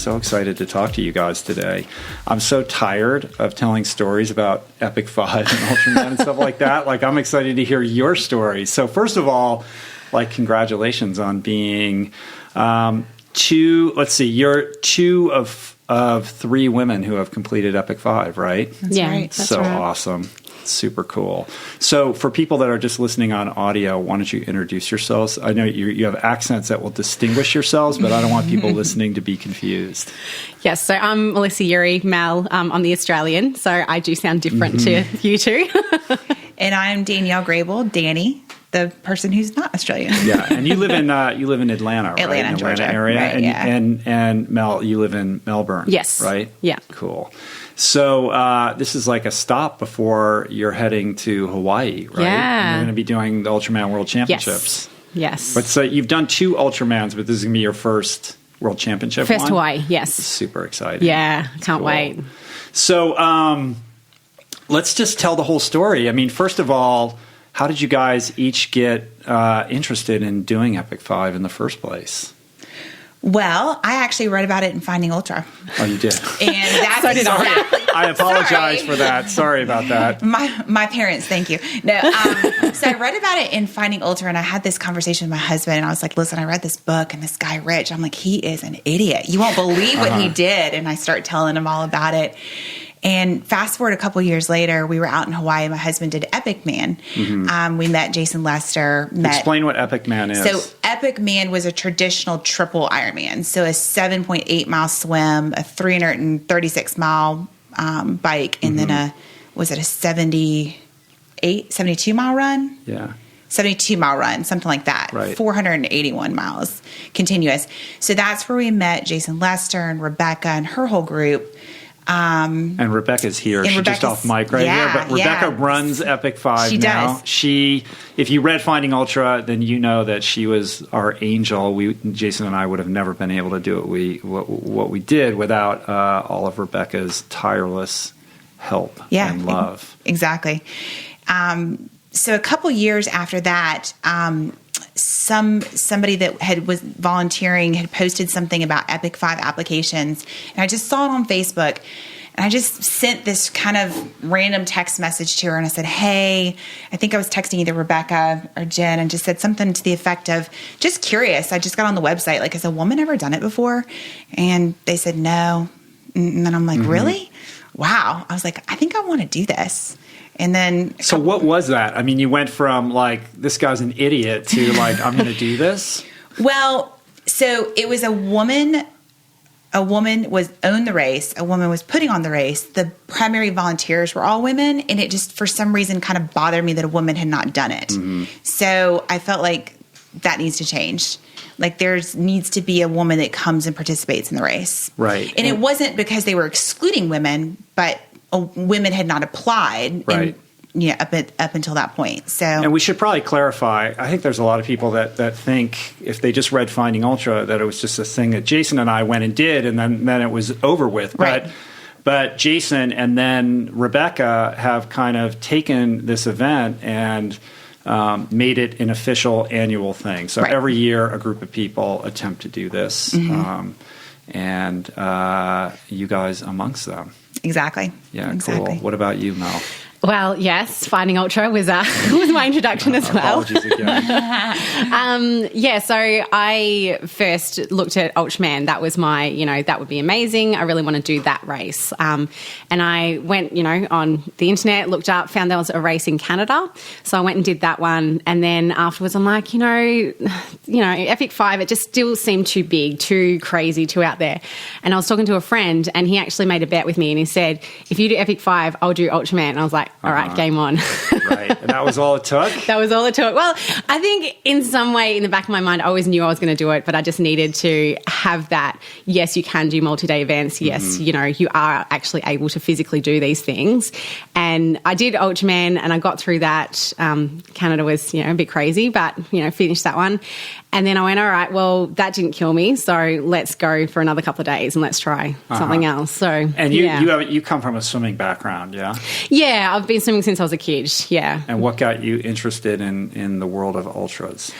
so excited to talk to you guys today. I'm so tired of telling stories about Epic 5 and Ultraman and stuff like that. Like, I'm excited to hear your stories. So first of all, like, congratulations on being you're two of 3 women who have completed Epic 5, right? That's right. That's so right. Awesome. Super cool. So for people that are just listening on audio, why don't you introduce yourselves? I know you have accents that will distinguish yourselves, but I don't want people listening to be confused. Yes, so I'm Melissa Urie, Mel. I'm the Australian, so I do sound different to you two. And I'm Danielle Grabol, Danny, the person who's not Australian. Yeah, and you live in Atlanta, right? Atlanta, Georgia, area, right, and Mel, you live in Melbourne. Yes. Right? Yeah. Cool. So this is like a stop before you're heading to Hawaii, right? Yeah. And you're going to be doing the Ultraman World Championships. Yes. But so you've done 2 Ultramans, but this is going to be your first World Championship First one? Hawaii, yes. Super exciting. Yeah, can't wait. So let's just tell the whole story. I mean, first of all, how did you guys each get interested in doing Epic 5 in the first place? Well, I actually read about it in Finding Ultra. Oh, you did? And that's So did I. exactly. I apologize for that. Sorry about that. My parents, thank you. No, so I read about it in Finding Ultra, and I had this conversation with my husband, and I was like, listen, I read this book, and this guy, Rich, I'm like, he is an idiot. You won't believe what he did. And I start telling him all about it. And fast forward a couple years later, we were out in Hawaii. My husband did Epic Man. We met Jason Lester. Explain what Epic Man is. So Epic Man was a traditional triple Ironman. So a 7.8-mile swim, a 336-mile bike, and then a 72-mile run? Yeah. 72-mile run, something like that. Right. 481 miles continuous. So that's where we met Jason Lester and Rebecca and her whole group. And Rebecca's here. She's just off mic right here. But Rebecca runs Epic 5 she now. Does. If you read Finding Ultra, then you know that she was our angel. Jason and I would have never been able to do what we did without all of Rebecca's tireless help and love. Exactly. So a couple years after that, somebody that was volunteering had posted something about Epic 5 applications, and I just saw it on Facebook, and I just sent this kind of random text message to her, and I said, hey, I think I was texting either Rebecca or Jen, and just said something to the effect of, just curious, I just got on the website, like, has a woman ever done it before? And they said no. And then I'm like, really? Wow. I was like, I think I want to do this. And then, so what was that? I mean, you went from like, this guy's an idiot to like, I'm going to do this. Well, so it was a woman was owned the race. A woman was putting on the race. The primary volunteers were all women. And it just, for some reason, kind of bothered me that a woman had not done it. So I felt like that needs to change. Like needs to be a woman that comes and participates in the race. Right. And it wasn't because they were excluding women, but women had not applied, right? Up until that point. So, and we should probably clarify. I think there's a lot of people that think if they just read Finding Ultra that it was just a thing that Jason and I went and did, and then it was over with. Right. But Jason and then Rebecca have kind of taken this event and made it an official annual thing. So every year, a group of people attempt to do this, and you guys amongst them. Exactly. Yeah, exactly. Cool. What about you, Mel? Well, yes, Finding Ultra was my introduction as well. Apologies again. So I first looked at Ultraman. That was my, that would be amazing. I really want to do that race. And I went, on the internet, looked up, found there was a race in Canada. So I went and did that one. And then afterwards, I'm like, Epic 5, it just still seemed too big, too crazy, too out there. And I was talking to a friend, and he actually made a bet with me, and he said, if you do Epic 5, I'll do Ultraman. And I was like, all right, game on. Right. And that was all it took? That was all it took. Well, I think in some way in the back of my mind, I always knew I was going to do it, but I just needed to have that, yes, you can do multi-day events. Yes, you are actually able to physically do these things. And I did Ultraman, and I got through that. Canada was, a bit crazy, but, finished that one. And then I went, all right, well, that didn't kill me, so let's go for another couple of days and let's try something else. So, and you come from a swimming background, yeah? Yeah, I've been swimming since I was a kid, yeah. And what got you interested in the world of ultras?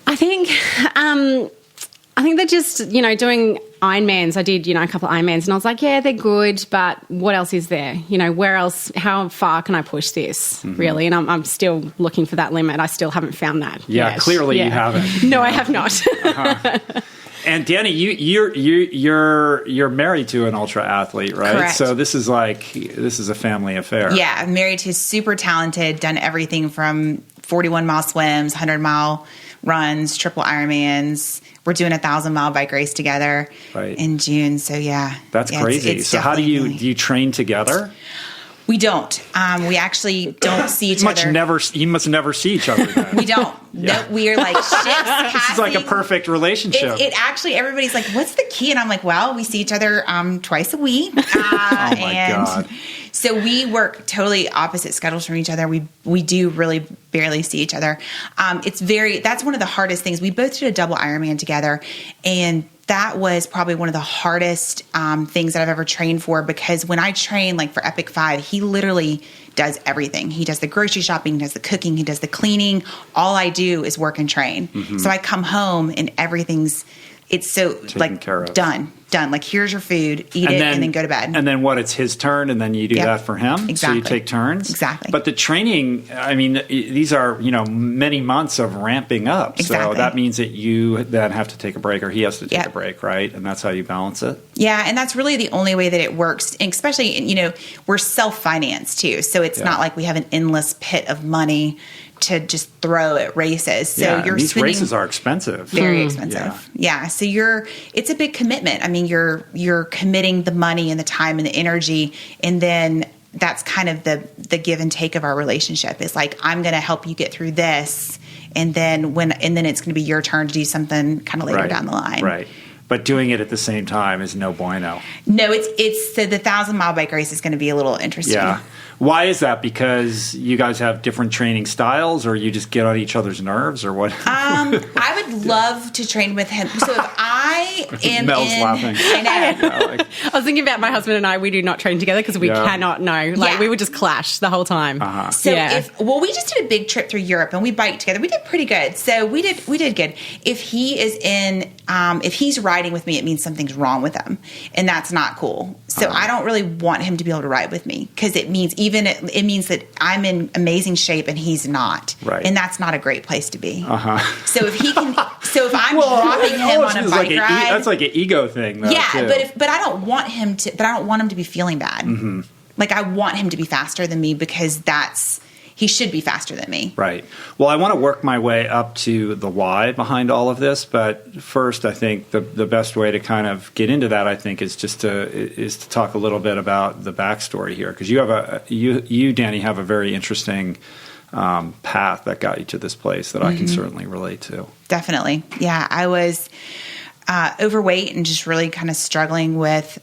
I think that just, doing Ironmans. I did, a couple of Ironmans, and I was like, yeah, they're good, but what else is there? Where else, how far can I push this, really? And I'm still looking for that limit. I still haven't found that yet. Clearly you haven't. No, I have not. And Danny, you're married to an ultra athlete, right? Correct. So this is a family affair. Yeah, I'm married to super talented, done everything from 41-mile swims, 100-mile runs, triple Ironmans. We're doing a 1,000-mile bike race together in June. So yeah, that's crazy. It's so do you train together? We don't. We actually don't see each other. You must never see each other then. We don't. No, we are like ships passing. This is like a perfect relationship. It actually, everybody's like, what's the key? And I'm like, well, we see each other twice a week. Oh my God. So we work totally opposite schedules from each other. We do really barely see each other. That's one of the hardest things. We both did a double Ironman together, and that was probably one of the hardest things that I've ever trained for, because when I train like for Epic 5, he literally does everything. He does the grocery shopping, he does the cooking, he does the cleaning. All I do is work and train. Mm-hmm. So I come home and it's so taken care of. Done. Like, here's your food, eat it, and then go to bed. And then it's his turn, and then you do that for him? Exactly. So you take turns? Exactly. But the training, I mean, these are, many months of ramping up. Exactly. So that means that you then have to take a break, or he has to take a break, right? And that's how you balance it? Yeah, and that's really the only way that it works. And especially, we're self-financed too. So it's not like we have an endless pit of money to just throw at races. So these races are expensive. Very expensive. Yeah. So it's a big commitment. I mean, you're committing the money and the time and the energy, and then that's kind of the give and take of our relationship. Is like, I'm going to help you get through this, and then it's going to be your turn to do something kind of later down the line. Right. But doing it at the same time is no bueno. No, it's so the 1,000-mile bike race is going to be a little interesting. Yeah. Why is that? Because you guys have different training styles, or you just get on each other's nerves, or what? I would love to train with him. So if I am Mel's laughing. I know. I was thinking about my husband and I. We do not train together because we cannot know. We would just clash the whole time. Uh-huh. So we just did a big trip through Europe, and we biked together. We did pretty good. So we did good. If he is if he's riding with me, it means something's wrong with him, and that's not cool. So I don't really want him to be able to ride with me, because it means it means that I'm in amazing shape and he's not, and that's not a great place to be. So if he can, if I'm dropping him on a bike ride, that's like an ego thing, though. Yeah, too. but I don't want him to. But I don't want him to be feeling bad. Mm-hmm. Like, I want him to be faster than me, because he should be faster than me. Right. Well, I want to work my way up to the why behind all of this, but first, I think the best way to kind of get into that, I think, is just to talk a little bit about the backstory here, because you Danny, have a very interesting path that got you to this place that I can certainly relate to. Definitely, yeah. I was overweight and just really kind of struggling with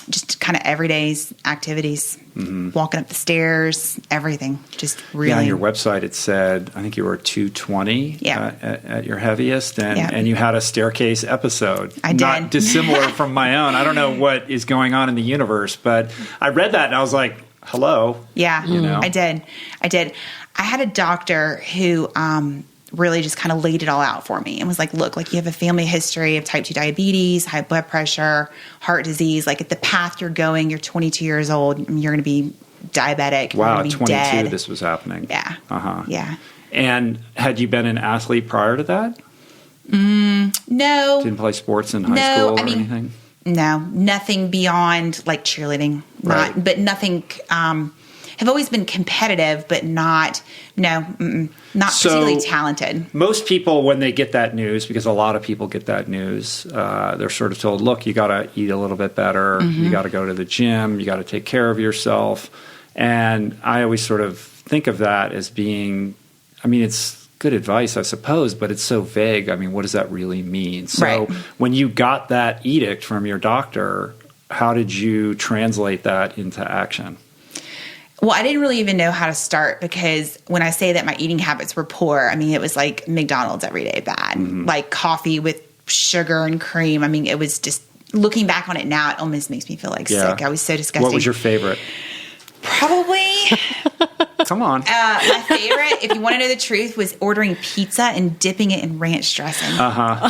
just kind of everyday activities, walking up the stairs, everything. Just really. Yeah, on your website it said, I think you were 220 at your heaviest, and you had a staircase episode. I did. Not dissimilar from my own. I don't know what is going on in the universe, but I read that and I was like, hello. Yeah, I did. I had a doctor who really just kind of laid it all out for me and was like, look, like, you have a family history of type 2 diabetes, high blood pressure, heart disease. Like, at the path you're going, you're 22 years old, and you're going to be diabetic. Wow, at 22 dead. This was happening. Yeah. Yeah. And had you been an athlete prior to that? No. Didn't play sports in high school or anything? No, nothing beyond like cheerleading. But nothing. Have always been competitive, but not particularly talented. Most people, when they get that news, because a lot of people get that news, they're sort of told, look, you got to eat a little bit better. You got to go to the gym. You got to take care of yourself. And I always sort of think of that as being, I mean, it's good advice, I suppose, but it's so vague. I mean, what does that really mean? So when you got that edict from your doctor, how did you translate that into action? Well, I didn't really even know how to start, because when I say that my eating habits were poor, I mean, it was like McDonald's every day bad, like coffee with sugar and cream. I mean, it was just, looking back on it now, it almost makes me feel like sick. I was so disgusting. What was your favorite? Probably Come on. My favorite, if you want to know the truth, was ordering pizza and dipping it in ranch dressing. Wow.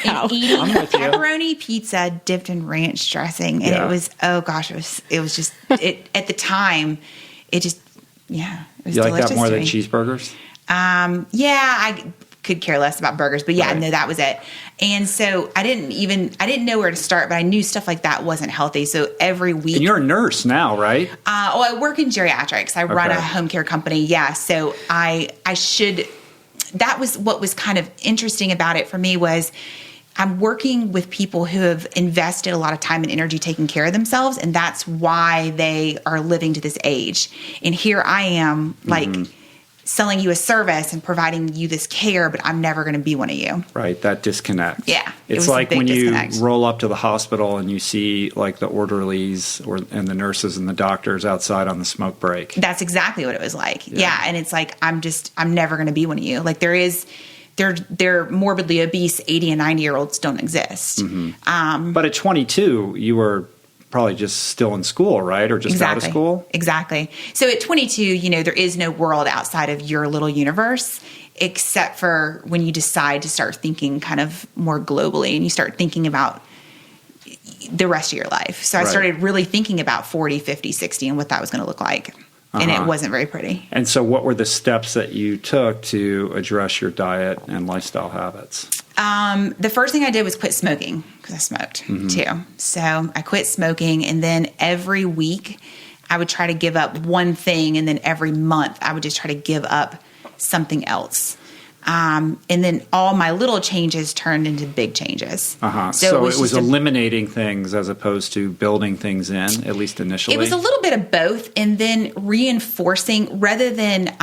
And eating I'm with you. pepperoni pizza dipped in ranch dressing. And Yeah. it was, oh gosh, it was just, at the time, it was You delicious like that more to than me. cheeseburgers? Yeah, I could care less about burgers, but yeah, Right. no, that was it. And so I didn't know where to start, but I knew stuff like that wasn't healthy. So every week, And you're a nurse now, right? I work in geriatrics. I run Okay. a home care company. Yeah. So that was what was kind of interesting about it for me was I'm working with people who have invested a lot of time and energy taking care of themselves. And that's why they are living to this age. And here I am like selling you a service and providing you this care, but I'm never going to be one of you. Right, that disconnect. Yeah, it It's was a like big when disconnect. you roll up to the hospital and you see like the orderlies and the nurses and the doctors outside on the smoke break. That's exactly what it was like. Yeah. And it's like, I'm never going to be one of you. Like they're morbidly obese 80 and 90-year-olds don't exist. But at 22, you were probably just still in school, right? Or just out of school? Exactly. So at 22, there is no world outside of your little universe, except for when you decide to start thinking kind of more globally and you start thinking about the rest of your life. So I Right. started really thinking about 40, 50, 60 and what that was going to look like. And it wasn't very pretty. And so what were the steps that you took to address your diet and lifestyle habits? The first thing I did was quit smoking because I smoked too. So I quit smoking, and then every week I would try to give up one thing, and then every month I would just try to give up something else. And then all my little changes turned into big changes. So it was just eliminating things as opposed to building things in, at least initially? It was a little bit of both, and then reinforcing rather than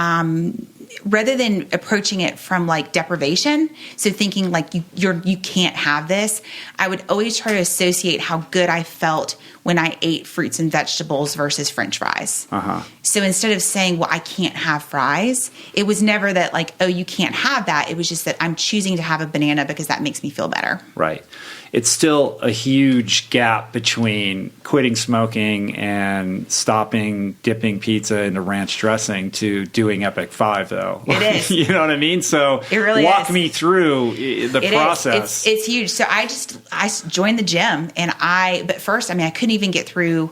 approaching it from like deprivation. So thinking like you can't have this. I would always try to associate how good I felt when I ate fruits and vegetables versus French fries. So instead of saying, well, I can't have fries, it was never that like, oh, you can't have that. It was just that I'm choosing to have a banana because that makes me feel better. Right. It's still a huge gap between quitting smoking and stopping dipping pizza into ranch dressing to doing Epic 5, though. It is. You know what I mean? So it really walk is. me through the process. It's huge. So I joined the gym, and but first, I couldn't even get through.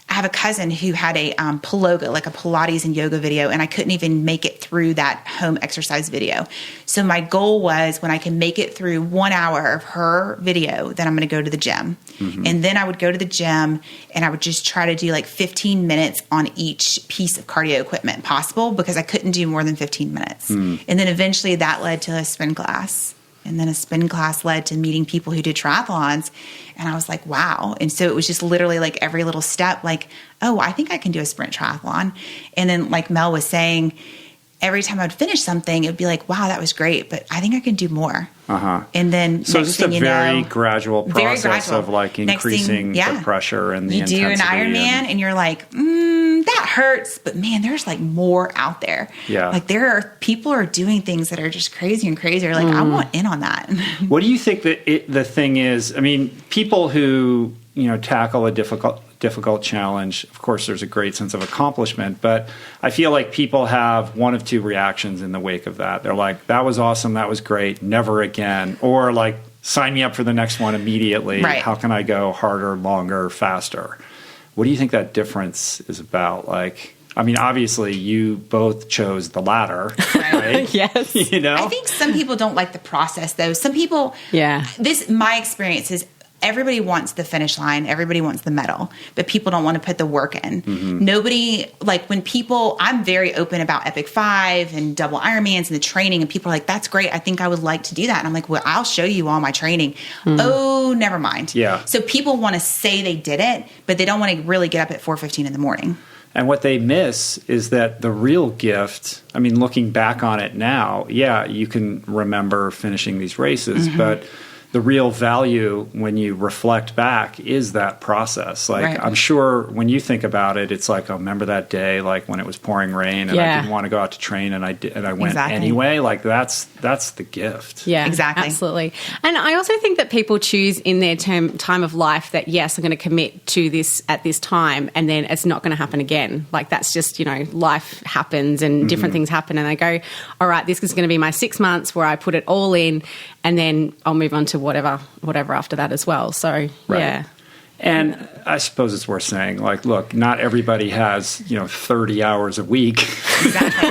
I have a cousin who had a Pilates, like a Pilates and yoga video, and I couldn't even make it through that home exercise video. So my goal was when I can make it through 1 hour of her video, then I'm going to go to the gym. And then I would go to the gym and I would just try to do like 15 minutes on each piece of cardio equipment possible because I couldn't do more than 15 minutes. And then eventually that led to a spin class. And then a spin class led to meeting people who did triathlons. And I was like, wow. And so it was just literally like every little step, like, oh, I think I can do a sprint triathlon. And then like Mel was saying, every time I would finish something, it would be like, wow, that was great, but I think I can do more. And then So next it's just a thing you very know, gradual process gradual. of like Next thing, increasing the pressure and the you do intensity. an Ironman and you're like, that hurts, but man, there's like more out there. Yeah. Like people are doing things that are just crazy and crazier. Like I want in on that. What do you think that the thing is? I mean, people who tackle a difficult challenge, of course, there's a great sense of accomplishment, but I feel like people have one of two reactions in the wake of that. They're like, that was awesome, that was great, never again, or like, sign me up for the next one immediately. Right. How can I go harder, longer, faster? What do you think that difference is about? Like, I mean, obviously, you both chose the latter, right? Yes. I think some people don't like the process, though. Some people, my experience is everybody wants the finish line. Everybody wants the medal, but people don't want to put the work in. Nobody, like when people, I'm very open about Epic 5 and double Ironmans and the training, and people are like, that's great. I think I would like to do that. And I'm like, well, I'll show you all my training. Oh, never mind. Yeah. So people want to say they did it, but they don't want to really get up at 4:15 in the morning. And what they miss is that the real gift, I mean, looking back on it now, you can remember finishing these races, but the real value when you reflect back is that process. Like, Right. I'm sure when you think about it, it's like, oh, remember that day, like when it was pouring rain and I didn't want to go out to train and I went Exactly. anyway. Like that's the gift. Yeah, Exactly. absolutely. And I also think that people choose in their time of life that, yes, I'm going to commit to this at this time, and then it's not going to happen again. Like, that's just, life happens and different things happen, and I go, all right, this is going to be my 6 months where I put it all in, and then I'll move on to whatever after that as well. So, Right. yeah. And I suppose it's worth saying, like, look, not everybody has, 30 hours a week. Exactly.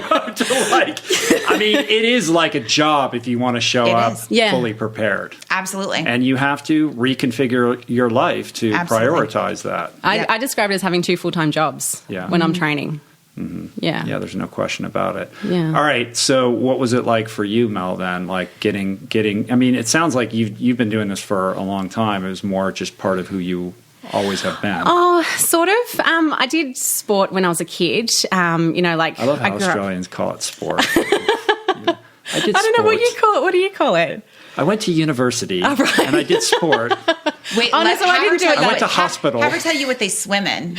I mean, it is like a job if you want to show It up is. Yeah. fully prepared. Absolutely. And you have to reconfigure your life to Absolutely. prioritize that. I describe it as having 2 full-time jobs Yeah. when I'm training. Yeah. Yeah, there's no question about it. Yeah. All right. So what was it like for you, Mel, then? Like getting I mean, it sounds like you've been doing this for a long time. It was more just part of who you always have been. Oh, sort of. I did sport when I was a kid. I love how grew up- Australians call it sport. I did I don't know what you sports. call it. What do you call it? I went to university and I did sport. Wait, Oh, no, let- so I have her didn't do tell it you that what- way. hospital. Have her tell you what they swim in.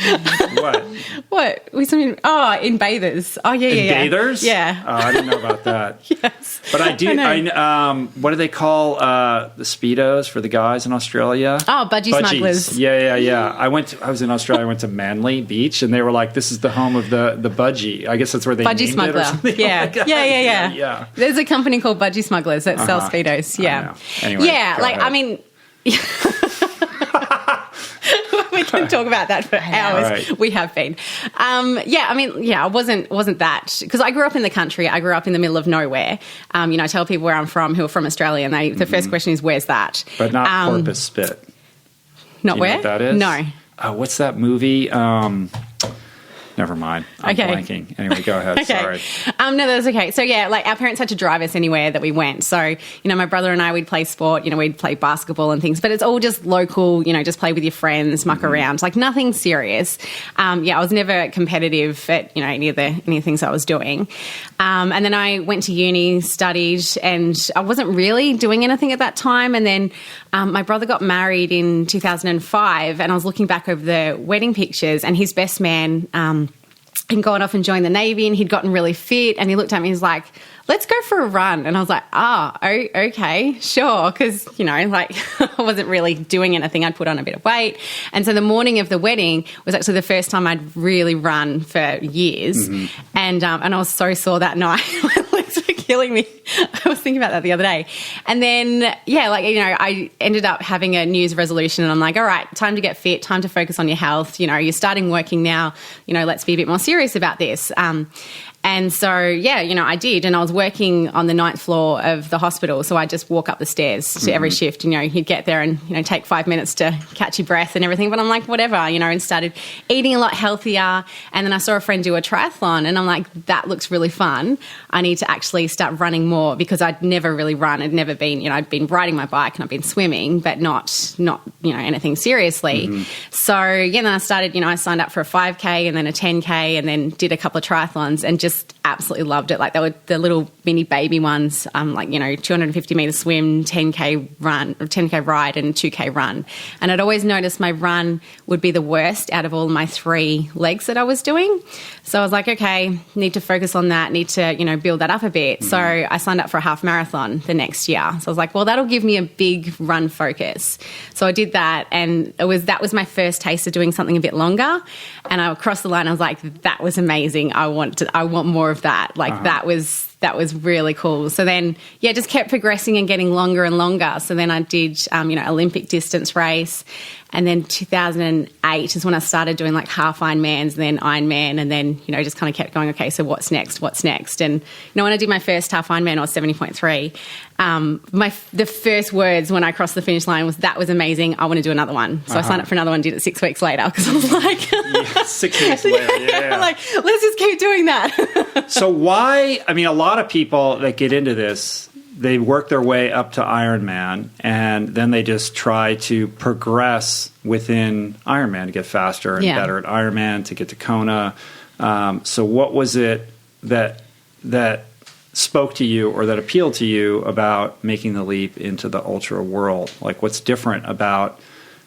What? What? We swim in bathers. Oh, yeah, yeah. Bathers? Yeah. Oh, I didn't know about that. Yes. But I do. I know. What do they call the Speedos for the guys in Australia? Oh, budgie Budgies. smugglers. Yeah. I was in Australia. I went to Manly Beach, and they were like, "This is the home of the budgie." I guess that's where they Budgie named smuggler. it or something. Yeah. like that. Yeah. Yeah. There's a company called Budgie Smugglers that sells Speedos. I Yeah. know. Anyway, yeah, go like, ahead. I mean... we can talk about that for hours. Right. We have been. I wasn't that, because I grew up in the country. I grew up in the middle of nowhere. I tell people where I'm from who are from Australia, and the first question is, where's that? But not Porpoise Spit. Not Do you where? know what that is? No. What's that movie? Never mind. I'm Okay. blanking. Anyway, go ahead. Okay. Sorry. No, that's okay. So, yeah, like our parents had to drive us anywhere that we went. So, my brother and I, we'd play sport, we'd play basketball and things, but it's all just local, just play with your friends, muck around, like nothing serious. I was never competitive at, any of the things I was doing. And then I went to uni, studied, and I wasn't really doing anything at that time. And then my brother got married in 2005, and I was looking back over the wedding pictures, and his best man, he'd gone off and joined the Navy, and he'd gotten really fit, and he looked at me and was like, let's go for a run. And I was like, okay, sure. Because, I wasn't really doing anything. I'd put on a bit of weight. And so the morning of the wedding was actually the first time I'd really run for years. And I was so sore that night. My legs were killing me. I was thinking about that the other day. And then, I ended up having a New Year's resolution, and I'm like, all right, time to get fit, time to focus on your health. You're starting working now. Let's be a bit more serious about this. And so, I did. And I was working on the 9th floor of the hospital. So I just walk up the stairs to every shift. You'd get there and, take 5 minutes to catch your breath and everything. But I'm like, whatever, and started eating a lot healthier. And then I saw a friend do a triathlon, and I'm like, that looks really fun. I need to actually start running more, because I'd never really run. I'd never been, I'd been riding my bike and I'd been swimming, but not anything seriously. So, then I started, I signed up for a 5K and then a 10K, and then did a couple of triathlons, and just absolutely loved it. Like, they were the little mini baby ones, 250 meter swim, 10K run, or 10K ride, and 2K run. And I'd always noticed my run would be the worst out of all my 3 legs that I was doing. So I was like, okay, need to focus on that, need to, build that up a bit. So I signed up for a half marathon the next year. So I was like, well, that'll give me a big run focus. So I did that, and that was my first taste of doing something a bit longer. And I crossed the line. I was like, that was amazing. I want more of that. Like, that was really cool. So then, just kept progressing and getting longer and longer. So then I did, Olympic distance race. And then 2008 is when I started doing like half Ironmans, and then Ironman, and then, just kind of kept going, okay, so what's next? And, when I did my first half Ironman, I was 70.3. The first words when I crossed the finish line was, that was amazing. I want to do another one. So I signed up for another one, did it 6 weeks later, because I was like... 6 weeks later, yeah. Like, let's just keep doing that. So why, a lot of people that get into this, they work their way up to Ironman, and then they just try to progress within Ironman to get faster and better at Ironman, to get to Kona. So what was it that spoke to you or that appealed to you about making the leap into the ultra world? Like, what's different about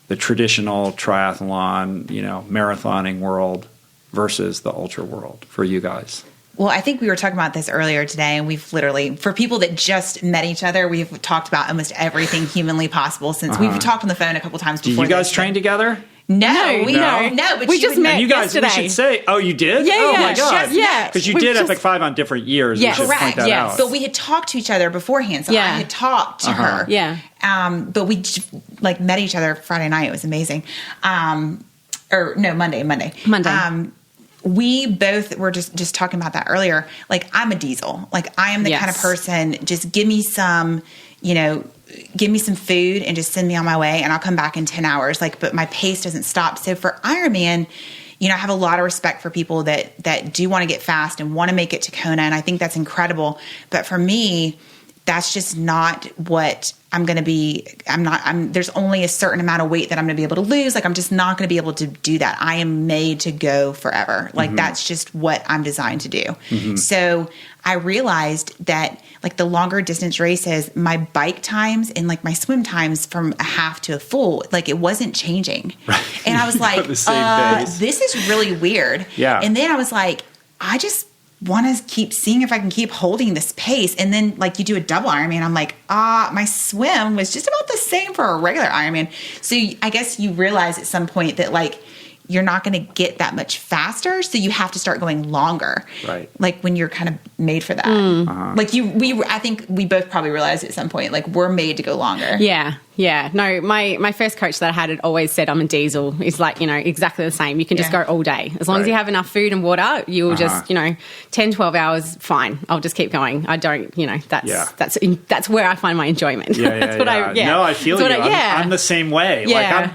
the traditional triathlon, marathoning world versus the ultra world for you guys? Well, I think we were talking about this earlier today, and we've literally, for people that just met each other, we've talked about almost everything humanly possible since we've talked on the phone a couple times before. Do you guys train together? No, but we just met and you guys, yesterday. we should say, oh, you did? Yeah, oh yeah, my God. yeah. Because you did Epic 5 on different years. Yes. We should point Correct. that Yes. out. But we had talked to each other beforehand, so I had talked to her. Yeah. But we met each other Friday night. It was amazing. Monday. We both were just talking about that earlier. Like, I'm a diesel. Like, I am the kind of person, just give me some food and just send me on my way, and I'll come back in 10 hours. Like, but my pace doesn't stop. So for Ironman, I have a lot of respect for people that do want to get fast and want to make it to Kona. And I think that's incredible. But for me, that's just not what I'm going to be. There's only a certain amount of weight that I'm going to be able to lose. Like, I'm just not going to be able to do that. I am made to go forever. Like, that's just what I'm designed to do. So I realized that, like, the longer distance races, my bike times and like my swim times from a half to a full, like, it wasn't changing. Right. And I was like, this is really weird. Yeah. And then I was like, I just want to keep seeing if I can keep holding this pace. And then, like, you do a double Ironman, I'm like, my swim was just about the same for a regular Ironman. So I guess you realize at some point that, like, you're not going to get that much faster, so you have to start going longer. Right. Like, when you're kind of made for that. Like, I think we both probably realized at some point, like, we're made to go longer. Yeah. No, my first coach that I had always said I'm a diesel. He's like, exactly the same. You can just go all day. As long as you have enough food and water, you will just, 10, 12 hours, fine. I'll just keep going. I don't, that's where I find my enjoyment. That's what I feel you. I'm the same way. Yeah. Like,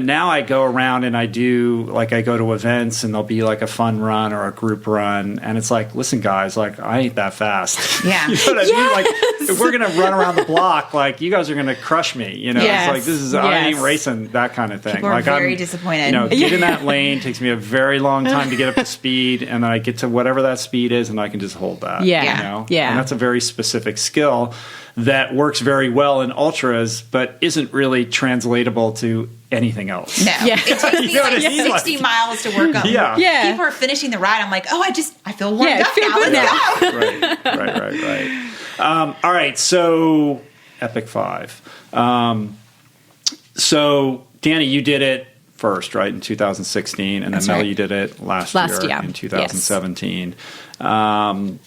now I go around and I go to events and there'll be like a fun run or a group run. And it's like, listen, guys, like, I ain't that fast. Yeah. You know what I mean? Like, if we're going to run around the block, like, you guys are going to crush me. It's like, I ain't racing, that kind of thing. People are like, very disappointed. Get in that lane takes me a very long time to get up to speed. And then I get to whatever that speed is and I can just hold that. Yeah. And that's a very specific skill that works very well in ultras, but isn't really translatable to anything else. No. Yeah. It takes me like 60 miles to work up. Yeah. People are finishing the ride. I'm like, I feel warmed up now. Let's go. Right. All right. So Epic 5. So Danny, you did it first, right, in 2016, and then Mel, you did it last year in 2017. Yes.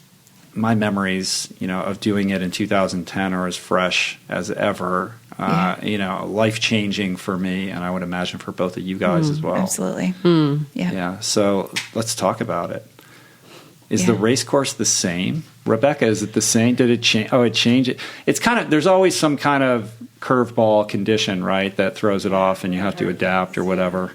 My memories, of doing it in 2010 are as fresh as ever. Life-changing for me, and I would imagine for both of you guys as well. Absolutely. Yeah. So let's talk about it. Is the race course the same? Rebecca, is it the same? Did it change? Oh, it changed. It's kind of, there's always some kind of curveball condition, right, that throws it off and you have to adapt or whatever.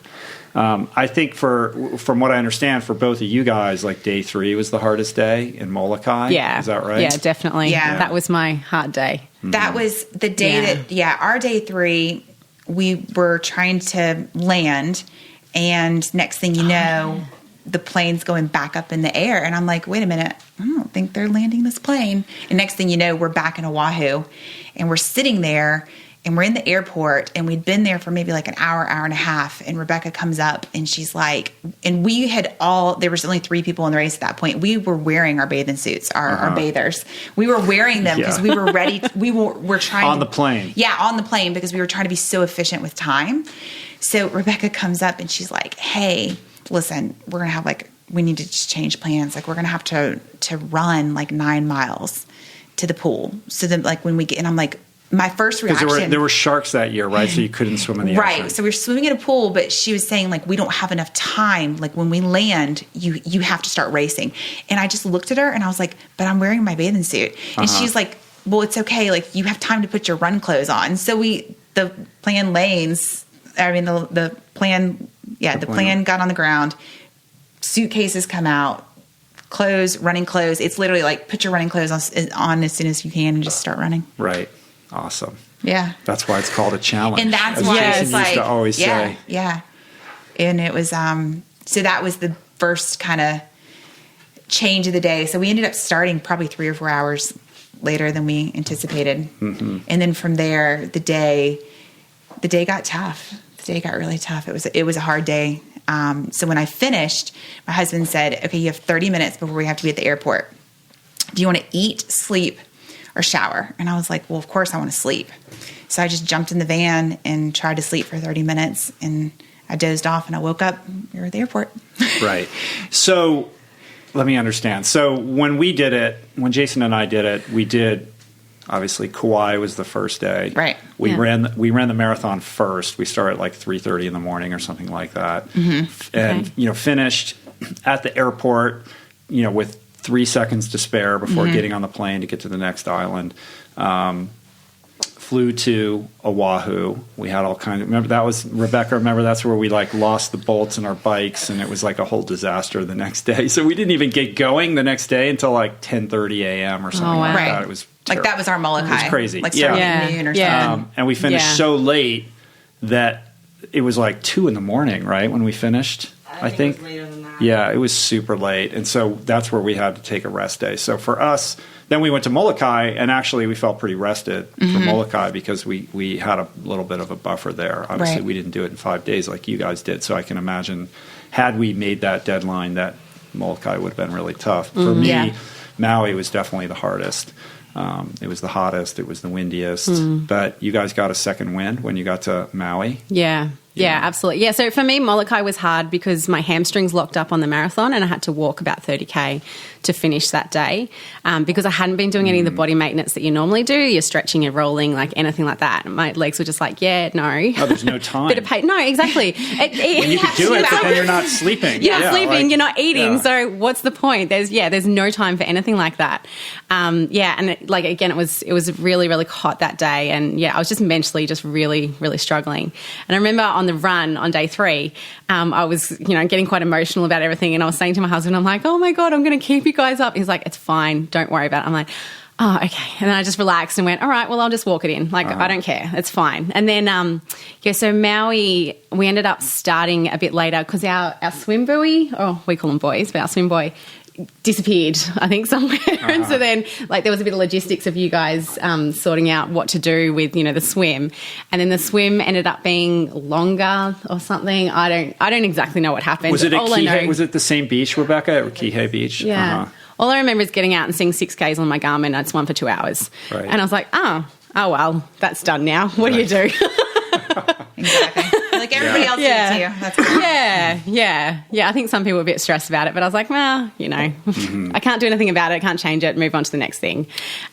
I think from what I understand, for both of you guys, like day 3 was the hardest day in Molokai. Yeah. Is that right? Yeah, definitely. Yeah. That was my hard day. That was the day our day 3, we were trying to land, and next thing you know, the plane's going back up in the air. And I'm like, wait a minute, I don't think they're landing this plane. And next thing you know, we're back in Oahu, and we're sitting there, and we're in the airport, and we'd been there for maybe like an hour and a half. And Rebecca comes up and she's like, and there was only 3 people in the race at that point. We were wearing our bathing suits, our bathers. We were wearing them because we were ready. We're trying on the plane. Yeah, on the plane, because we were trying to be so efficient with time. So Rebecca comes up and she's like, hey, listen, we're going to have we need to just change plans. Like, we're going to have to run like 9 miles to the pool. So then, like, when we get, and I'm like, my first reaction. Because there were sharks that year, right? So you couldn't swim in the ocean. Right. So we were swimming in a pool, but she was saying, like, we don't have enough time. Like, when we land, you have to start racing. And I just looked at her and I was like, but I'm wearing my bathing suit. And she's like, well, it's okay. Like, you have time to put your run clothes on. So the plan got on the ground. Suitcases come out. Clothes, running clothes. It's literally like, put your running clothes on as soon as you can and just start running. Right. Awesome. Yeah. That's why it's called a challenge. And that's why it's like, used to always say. Yeah. And it was, so that was the first kind of change of the day. So we ended up starting probably 3 or 4 hours later than we anticipated. Mm-hmm. And then from there, the day got tough. The day got really tough. It was a hard day. So when I finished, my husband said, okay, you have 30 minutes before we have to be at the airport. Do you want to eat, sleep, or shower? And I was like, well, of course I want to sleep. So I just jumped in the van and tried to sleep for 30 minutes, and I dozed off, and I woke up. We were at the airport. Right. So let me understand. So when Jason and I did it, we did, obviously, Kauai was the first day. Right. We ran the marathon first. We started at like 3:30 in the morning or something like that. Mm-hmm. And, finished at the airport, with 3 seconds to spare before getting on the plane to get to the next island. Flew to Oahu. We had all kinds of, remember that's where we lost the bolts in our bikes, and it was like a whole disaster the next day. So we didn't even get going the next day until like 10:30 a.m. or something like that. It was terrible. That was our Molokai. It was crazy. Starting at noon or something. And we finished so late that it was like 2 in the morning, right, when we finished? I think it was later than that. Yeah, it was super late. And so that's where we had to take a rest day. So for us, then we went to Molokai, and actually we felt pretty rested for Molokai because we had a little bit of a buffer there. Obviously, we didn't do it in 5 days like you guys did. So I can imagine, had we made that deadline, that Molokai would have been really tough. For me, Maui was definitely the hardest. It was the hottest. It was the windiest. But you guys got a second wind when you got to Maui. Yeah, absolutely. Yeah, so for me, Molokai was hard because my hamstrings locked up on the marathon, and I had to walk about 30K to finish that day because I hadn't been doing any of the body maintenance that you normally do. You're stretching, you're rolling, like anything like that. My legs were just like, no. Oh, there's no time. Bit of pain. No, exactly. When you could do it, but then you're not sleeping. You're not sleeping, you're not eating. Yeah. So what's the point? There's no time for anything like that. And again, it was really, really hot that day. And I was just mentally just really, really struggling. And I remember on the run on day 3, I was, getting quite emotional about everything. And I was saying to my husband, I'm like, oh my God, I'm going to keep you guys up. He's like, it's fine. Don't worry about it. I'm like, oh, okay. And then I just relaxed and went, all right, well, I'll just walk it in. I don't care. It's fine. And then, so Maui, we ended up starting a bit later because our swim buoy, we call them buoys, but our swim buoy disappeared, I think, somewhere. And so then, there was a bit of logistics of you guys sorting out what to do with, the swim. And then the swim ended up being longer or something. I don't exactly know what happened. Was it at Kihei? Was it the same beach, Rebecca, or Kihei Beach? Yeah. All I remember is getting out and seeing 6Ks on my Garmin. I'd swum for 2 hours. Right. And I was like, oh, well, that's done now. What do you do? Exactly. Like everybody else did too. That's cool. Yeah. I think some people were a bit stressed about it, but I was like, well, I can't do anything about it. I can't change it. Move on to the next thing.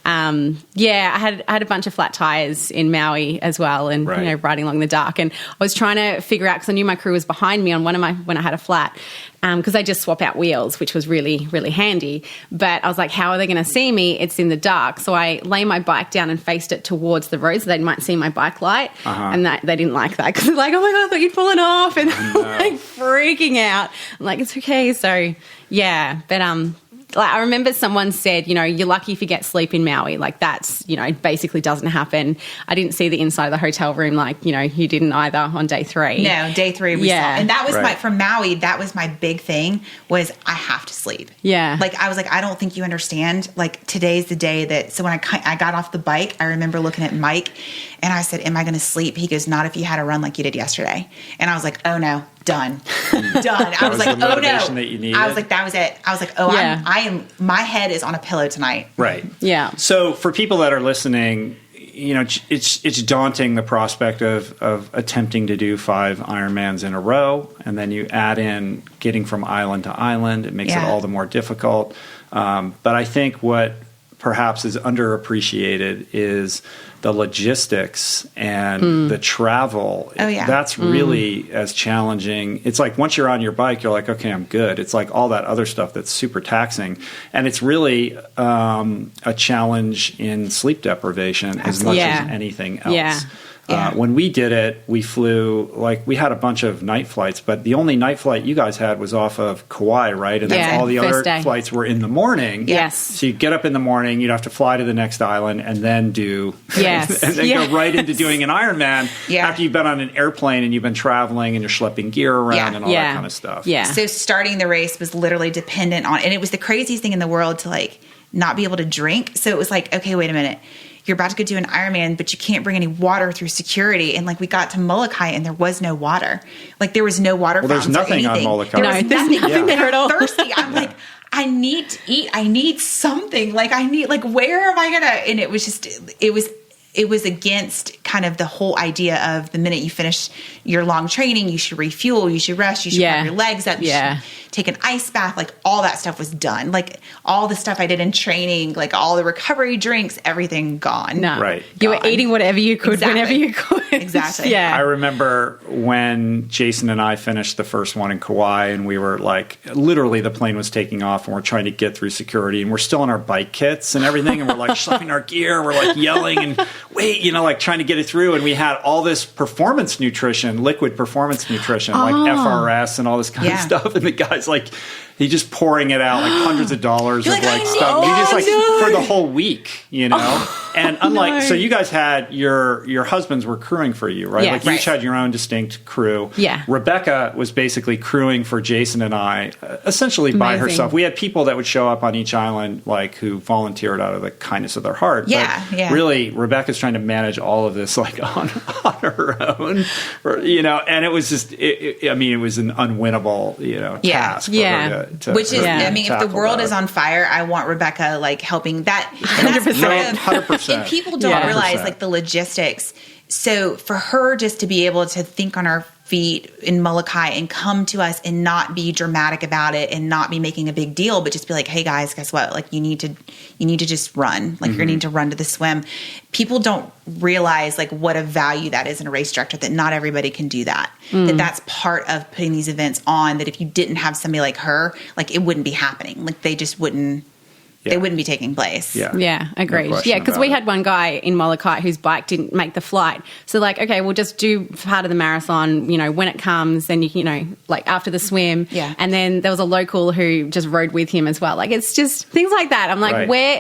I had a bunch of flat tires in Maui as well, and riding along the dark. And I was trying to figure out, because I knew my crew was behind me on when I had a flat, because they just swap out wheels, which was really, really handy. But I was like, how are they going to see me? It's in the dark. So I lay my bike down and faced it towards the road so they might see my bike light. And they didn't like that because they're like, oh my God, I thought you'd fallen off. And they're freaking out. I'm like, it's okay. So, but I remember someone said, you're lucky if you get sleep in Maui. That's, it basically doesn't happen. I didn't see the inside of the hotel room you didn't either on day 3. No, day 3 we saw. And that was from Maui, that was my big thing, was I have to sleep. Yeah. I was like, I don't think you understand. Today's the day that, so when I got off the bike, I remember looking at Mike and I said, am I going to sleep? He goes, not if you had a run like you did yesterday. And I was like, oh no. Done. I was like, oh no. I was like, that was it. I was like, my head is on a pillow tonight. Right. Yeah. So for people that are listening, it's daunting, the prospect of attempting to do 5 Ironmans in a row, and then you add in getting from island to island. It makes it all the more difficult. But I think what perhaps is underappreciated is the logistics and the travel. Oh, yeah. That's really as challenging. It's like once you're on your bike, you're like, okay, I'm good. It's like all that other stuff that's super taxing. And it's really a challenge in sleep deprivation as much as anything else. When we did it, we flew, we had a bunch of night flights, but the only night flight you guys had was off of Kauai, right? And then all the other flights were in the morning. Yes. So you'd get up in the morning, you'd have to fly to the next island and then go right into doing an Ironman after you've been on an airplane and you've been traveling and you're schlepping gear around and all that kind of stuff. Yeah. So starting the race was literally dependent on, and it was the craziest thing in the world to not be able to drink. So it was okay, wait a minute. You're about to go do an Ironman, but you can't bring any water through security. And we got to Molokai and there was no water. There was no water fountains. There's nothing on Molokai. There's nothing there at all. I'm thirsty. I'm I need to eat. I need something. Where am I going to? And it was just, it was against kind of the whole idea of the minute you finish your long training, you should refuel, you should rest, you should have your legs up, you should take an ice bath. All that stuff was done. All the stuff I did in training, all the recovery drinks, everything gone. No. Right. You were eating whatever you could whenever you could. Exactly. Yeah. I remember when Jason and I finished the first one in Kauai and we were literally the plane was taking off and we're trying to get through security and we're still in our bike kits and everything and we're schlepping our gear, we're yelling and wait, trying to get it through. And we had all this performance nutrition, liquid performance nutrition, FRS and all this kind of stuff. And the guy's he's just pouring it out hundreds of dollars of stuff. You just for the whole week, And unlike, so you guys had your husbands were crewing for you, right? Yes. You each had your own distinct crew. Yeah. Rebecca was basically crewing for Jason and I, essentially by herself. We had people that would show up on each island, who volunteered out of the kindness of their heart. Yeah, but really, Rebecca's trying to manage all of this on her own, and it was just, it was an unwinnable, task. Yeah. Which is, if the world is on fire, I want Rebecca helping that. 100%. 100%. And people don't realize the logistics. So for her just to be able to think on her feet in Molokai and come to us and not be dramatic about it and not be making a big deal, but just be hey guys, guess what? You need to just run. You're going to need to run to the swim. People don't realize what a value that is in a race director, that not everybody can do that. That's part of putting these events on, that if you didn't have somebody like her, it wouldn't be happening. They just wouldn't. They wouldn't be taking place. Yeah, agreed. No because we had one guy in Molokai whose bike didn't make the flight. So okay, we'll just do part of the marathon, when it comes, then after the swim. Yeah. And then there was a local who just rode with him as well. It's just things like that. I'm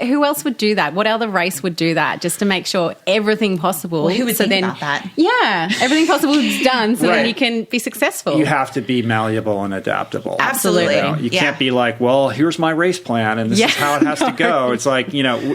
who else would do that? What other race would do that just to make sure everything possible? Well, who would think about that? Yeah, everything possible is done so then you can be successful. You have to be malleable and adaptable. Absolutely. You can't be well, here's my race plan and this is how it has to go. It's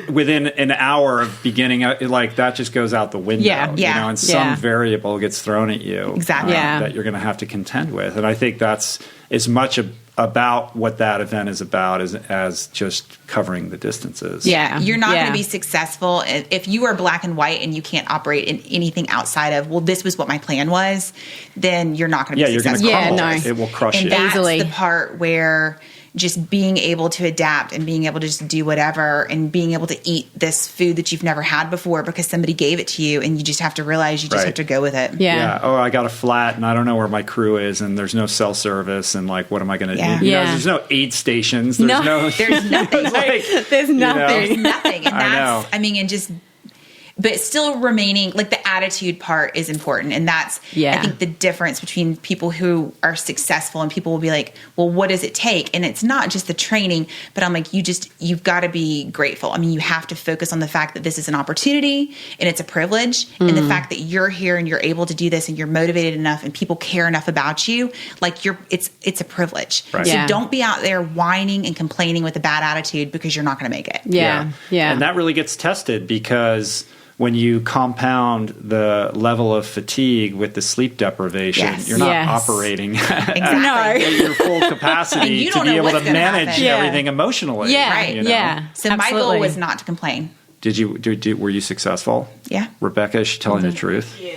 within an hour of beginning, that just goes out the window. And some variable gets thrown at you. Exactly. That you're going to have to contend with. And I think that's as much about what that event is about as just covering the distances. Yeah. You're not going to be successful if you are black and white and you can't operate in anything outside of, this was what my plan was, then you're not going to be successful. You're going to crumble. It will crush you. And that's the part where just being able to adapt and being able to just do whatever and being able to eat this food that you've never had before because somebody gave it to you, and you just have to realize you just have to go with it. Yeah. Oh, I got a flat and I don't know where my crew is and there's no cell service and what am I going to do? There's no aid stations. There's there's nothing. There's nothing. There's nothing. And that's, and just, but still remaining, the attitude part is important. And that's, I think, the difference between people who are successful and people will be well, what does it take? And it's not just the training, but I'm you've got to be grateful. You have to focus on the fact that this is an opportunity and it's a privilege. And the fact that you're here and you're able to do this and you're motivated enough and people care enough about you, it's a privilege. Right. So don't be out there whining and complaining with a bad attitude because you're not going to make it. Yeah. And that really gets tested because when you compound the level of fatigue with the sleep deprivation, you're not operating at your full capacity to be able to manage everything emotionally. Yeah, right. So absolutely. My goal was not to complain. Were you successful? Yeah. Rebecca, is she telling the truth? She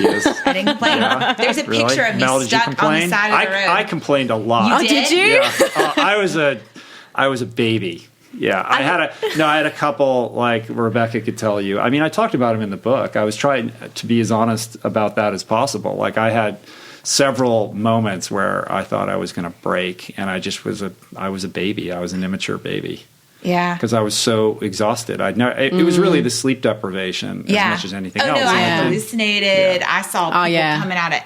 is. I didn't complain. Yeah. There's a picture of me Mel, stuck on the side of the road. I complained a lot. You did? Did you? Yeah. I was a baby. Yeah, I had a couple, Rebecca could tell you. I talked about them in the book. I was trying to be as honest about that as possible. I had several moments where I thought I was going to break, and I was a baby. I was an immature baby. Yeah. Because I was so exhausted. It was really the sleep deprivation as much as anything else. Oh, no, I Yeah. hallucinated. Yeah. I saw people yeah. coming out of,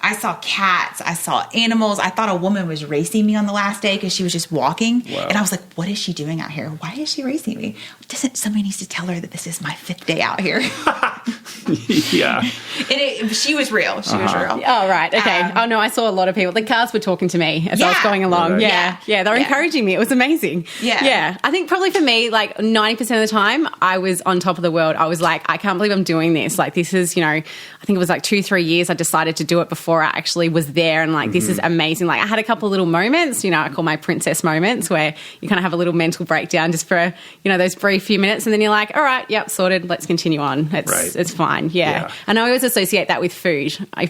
I saw cats. I saw animals. I thought a woman was racing me on the last day because she was just walking. Wow. And I was like, what is she doing out here? Why is she racing me? Somebody needs to tell her that this is my 5th day out here. Yeah. And she was real. She was real. Oh, right. Okay. Oh, no, I saw a lot of people. The cars were talking to me as I was Yeah. going along. Right. Yeah. Yeah. They were Yeah. encouraging me. It was amazing. Yeah. Yeah. I think probably for me, like 90% of the time, I was on top of the world. I was like, I can't believe I'm doing this. Like, this is, I think it was like 2-3 years I decided to do it before I actually was there. And like, this is amazing. Like, I had a couple of little moments, I call my princess moments, where you kind of have a little mental breakdown just for, those brief few minutes. And then you're like, all right, yep, sorted. Let's continue on. It's fine. Yeah. And I always associate that with food. I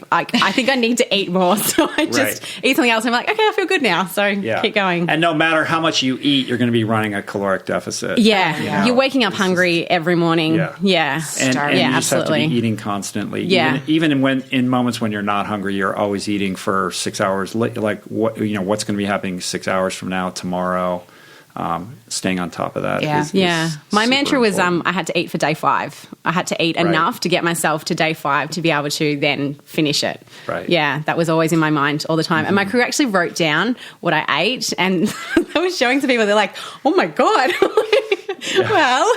think I need to eat more. So I just eat something else. And I'm like, okay, I feel good now. So keep going. And no matter how much you eat, you're going to be running a caloric deficit. Yeah. You're waking up hungry every morning. Yeah. And you just absolutely. have to be eating constantly. Yeah. Even in moments when you're not hungry, you're always eating for 6 hours. Like what's going to be happening 6 hours from now, tomorrow. Staying on top of that. Yeah. My mantra was important. I had to eat for day 5. I had to eat enough to get myself to day 5 to be able to then finish it. Right. Yeah, that was always in my mind all the time. And my crew actually wrote down what I ate, and they were showing to people. They're like, "Oh my god!" Well,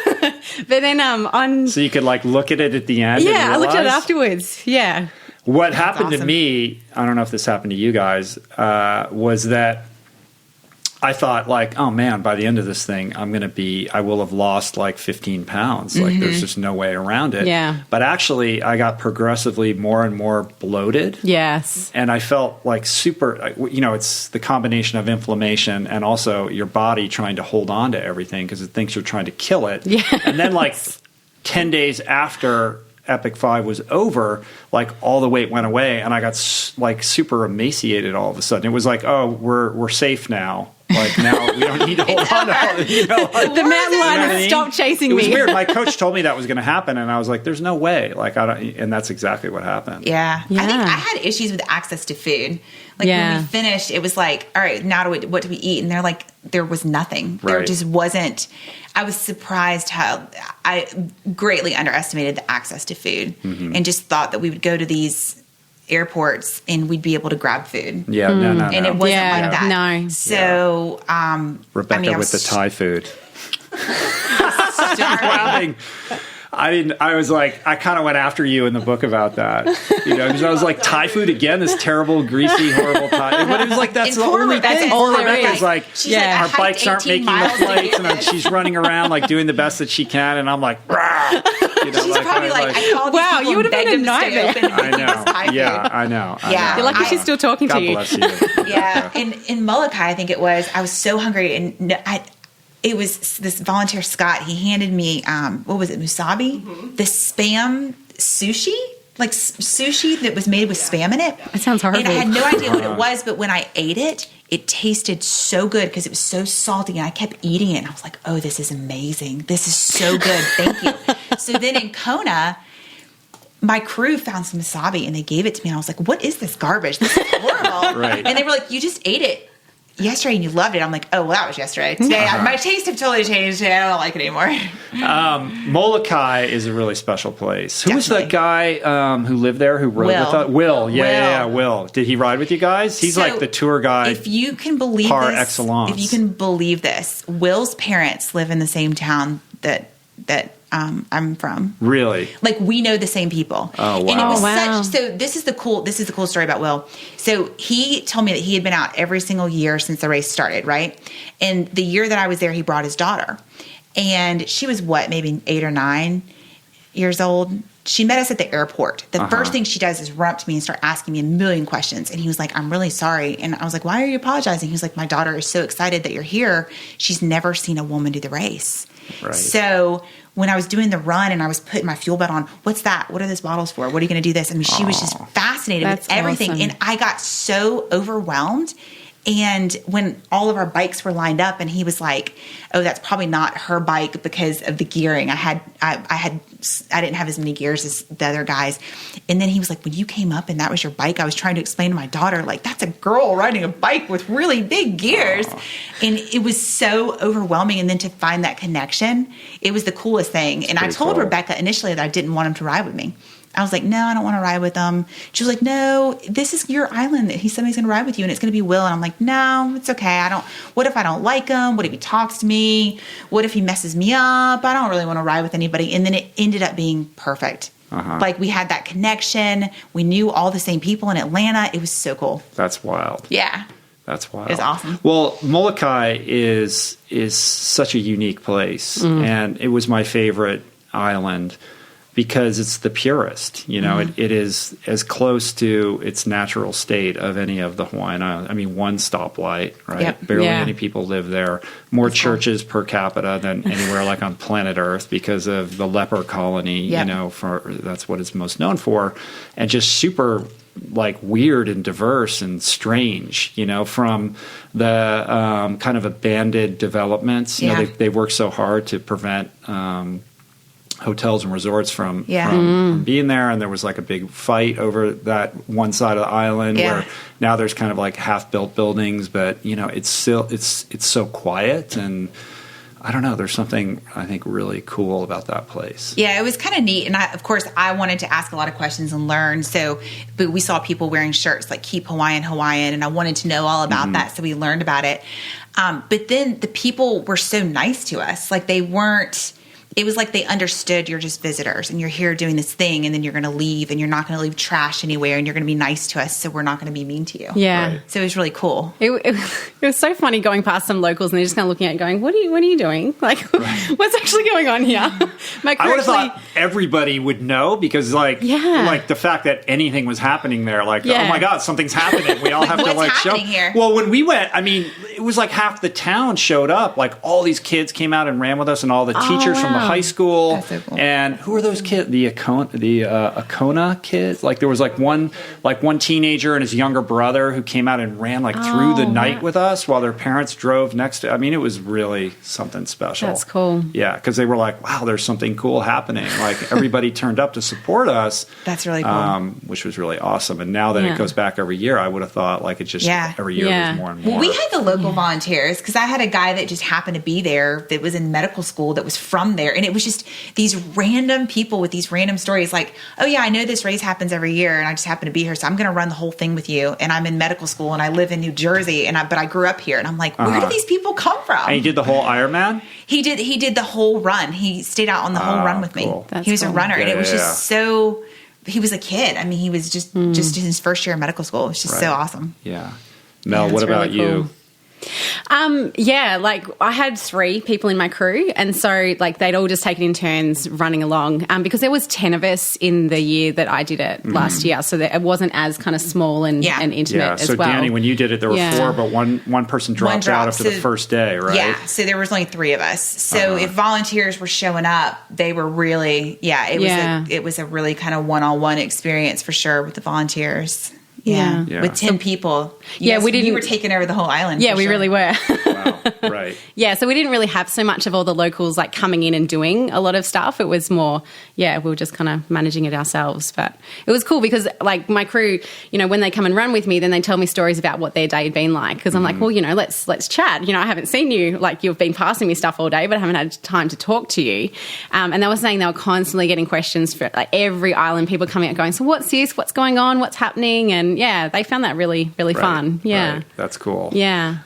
but then So you could like look at it at the end. yeah, and I looked at it realize- afterwards. Yeah. What happened to awesome. me, I don't know if this happened to you guys, was that I thought like, oh man, by the end of this thing, I will have lost like 15 pounds. Like there's just no way around it. Yeah. But actually I got progressively more and more bloated. Yes. And I felt like it's the combination of inflammation and also your body trying to hold on to everything because it thinks you're trying to kill it. Yeah. And then like 10 days after Epic 5 was over, like all the weight went away and I got like super emaciated all of a sudden. It was like, oh, we're safe now. Like now we don't need to hold on to all this. The mountain lion has stopped chasing me. It was me. weird. My coach told me that was going to happen, and I was like, "There's no way." Like I don't, and that's exactly what happened. Yeah. Yeah. I think I had issues with access to food. Like when we finished, it was like, all right, now what do we eat? And they're like, there was nothing. There Right. just wasn't. I was surprised how I greatly underestimated the access to food and just thought that we would go to these airports and we'd be able to grab food. Yeah, no. And it wasn't Yeah, like that. no. So, Rebecca I with the was Thai food. starving. Laughing. I was like, I kind of went after you in the book about that, because I was like, Thai food again, this terrible, greasy, horrible Thai. But it was like, that's And the poor only Rebecca- thing. all Poor there Rebecca's is. like, She's like, I our hiked bikes aren't 18 making the miles to flights, get and this. she's running around like doing the best that she can, and I'm like, rah. She's probably like, I called these Wow, people you would and have begged been them a to stay nightmare. open and I give us Thai know. Yeah, food. I know. Yeah. You're lucky she's still talking God to you. bless you. Yeah, in Molokai, I think it was. I was so hungry, and it was this volunteer Scott. He handed me what was it, musabi, the spam sushi, like sushi that was made with spam in it. That sounds horrible. And I had no idea what it was, but when I ate it, it tasted so good because it was so salty, and I kept eating it, and I was like, "Oh, this is amazing! This is so good! Thank you." So then in Kona, my crew found some wasabi and they gave it to me. And I was like, what is this garbage? This is horrible. Right. And they were like, you just ate it yesterday and you loved it. I'm like, oh, well, that was yesterday. Today, my tastes have totally changed. Today, I don't like it anymore. Molokai is a really special place. Who was that Definitely. guy who lived there who rode Will. with us? Will. Yeah, Will. Will. Did he ride with you guys? He's So, like the tour guide. If you can believe par this, excellence. if you can believe this, Will's parents live in the same town that I'm from. Really? Like we know the same people. Oh, wow. And it was Wow. so this is the cool story about Will. So he told me that he had been out every single year since the race started, right? And the year that I was there, he brought his daughter. And she was maybe 8 or 9 years old. She met us at the airport. The first thing she does is run up to me and start asking me a million questions. And he was like, I'm really sorry. And I was like, why are you apologizing? He was like, my daughter is so excited that you're here. She's never seen a woman do the race. Right. So when I was doing the run and I was putting my fuel belt on, what's that? What are those bottles for? What are you going to do this? I mean, she was just fascinated That's with everything. awesome. And I got so overwhelmed And when all of our bikes were lined up, and he was like, "Oh, that's probably not her bike because of the gearing. I didn't have as many gears as the other guys." And then he was like, "When you came up and that was your bike, I was trying to explain to my daughter, like, that's a girl riding a bike with really big gears." And it was so overwhelming. And then to find that connection, it was the coolest thing. And I told Rebecca initially that I didn't want him to ride with me. I was like, "No, I don't want to ride with him." She was like, "No, this is your island. Somebody's going to ride with you, and it's going to be Will." And I'm like, "No, it's okay. What if I don't like him? What if he talks to me? What if he messes me up? I don't really want to ride with anybody." And then it ended up being perfect. Like, we had that connection. We knew all the same people in Atlanta. It was so cool. That's wild. Yeah. That's wild. It's awesome. Well, Molokai is such a unique place, and it was my favorite island because it's the purest. It is as close to its natural state of any of the Hawaiian Islands. I mean, one stoplight, right? Yep. Barely any people live there. More churches per capita than anywhere like on planet Earth because of the leper colony. Yep. That's what it's most known for, and just super like weird and diverse and strange, from the kind of abandoned developments. They work so hard to prevent hotels and resorts from being there, and there was like a big fight over that one side of the island where now there's kind of like half-built buildings, but it's still it's so quiet, and I don't know, there's something I think really cool about that place. Yeah, it was kind of neat, and of course I wanted to ask a lot of questions and learn. But we saw people wearing shirts like "Keep Hawaiian, Hawaiian," and I wanted to know all about that, so we learned about it. But then the people were so nice to us, like they weren't. It was like they understood you're just visitors and you're here doing this thing, and then you're going to leave, and you're not going to leave trash anywhere, and you're going to be nice to us, so we're not going to be mean to you. Yeah. Right. So it was really cool. It was so funny going past some locals, and they're just kind of looking at it going, what are you doing? Like, what's actually going on here? I would have thought everybody would know because, like the fact that anything was happening there, like, oh my God, something's happening. We all have to what's show. happening here? Well, when we went, I mean, it was like half the town showed up. Like all these kids came out and ran with us, and all the teachers from the high school. That's so cool. And who are those kids? The Akona kids. Like there was like one teenager and his younger brother who came out and ran like through the night with us while their parents drove next to. I mean, it was really something special. That's cool. Yeah, because they were like, wow, there's something cool happening. Like everybody turned up to support us. That's really cool. Which was really awesome. And now that it goes back every year, I would have thought like it just every year was more and more. Well, we had the local volunteers because I had a guy that just happened to be there that was in medical school that was from there, and it was just these random people with these random stories like, "Oh yeah, I know this race happens every year and I just happen to be here, so I'm going to run the whole thing with you, and I'm in medical school and I live in New Jersey but I grew up here." And I'm like, where do these people come from? And he did the whole Ironman? He did the whole run. He stayed out on the whole run with me. That's he was a runner, and it was just so. He was a kid. I mean, he was just in his first year of medical school. It was just so awesome. Yeah. Mel, what about really you? Cool. Like I had 3 people in my crew, and so like they'd all just taken in turns running along because there was 10 of us in the year that I did it last year, so that it wasn't as kind of small and intimate as so well. Danny, when you did it, there were 4, but one person dropped out after the first day, right? Yeah, so there was only 3 of us. So if volunteers were showing up, they were really it was a really kind of one-on-one experience for sure with the volunteers. Yeah. With 10 people. You were taking over the whole island. Yeah, we really were. Wow. Right. Yeah, so we didn't really have so much of all the locals like coming in and doing a lot of stuff. It was more, we were just kind of managing it ourselves. But it was cool because like my crew, when they come and run with me, then they tell me stories about what their day had been like. Because I'm like, well, let's chat. I haven't seen you, like you've been passing me stuff all day, but I haven't had time to talk to you. And they were saying they were constantly getting questions for like every island, people coming out going, so what's this? What's going on? What's happening? And they found that really, really fun. Yeah. Right. That's cool. Yeah.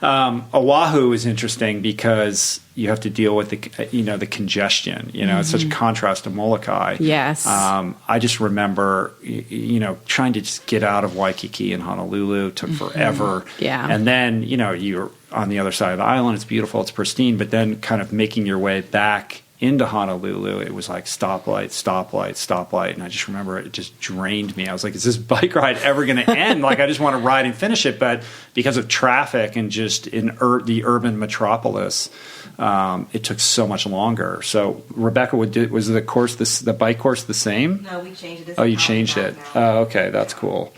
Oahu is interesting because you have to deal with the congestion. It's such a contrast to Molokai. Yes. I just remember, trying to just get out of Waikiki and Honolulu took forever. Yeah. And then, you're on the other side of the island. It's beautiful. It's pristine. But then kind of making your way back into Honolulu, it was like stoplight, stoplight, stoplight. And I just remember it just drained me. I was like, is this bike ride ever going to end? Like, I just want to ride and finish it. But because of traffic and just in the urban metropolis, it took so much longer. So Rebecca, was the bike course the same? No, we changed it. Oh, you changed it. Oh, okay. That's cool.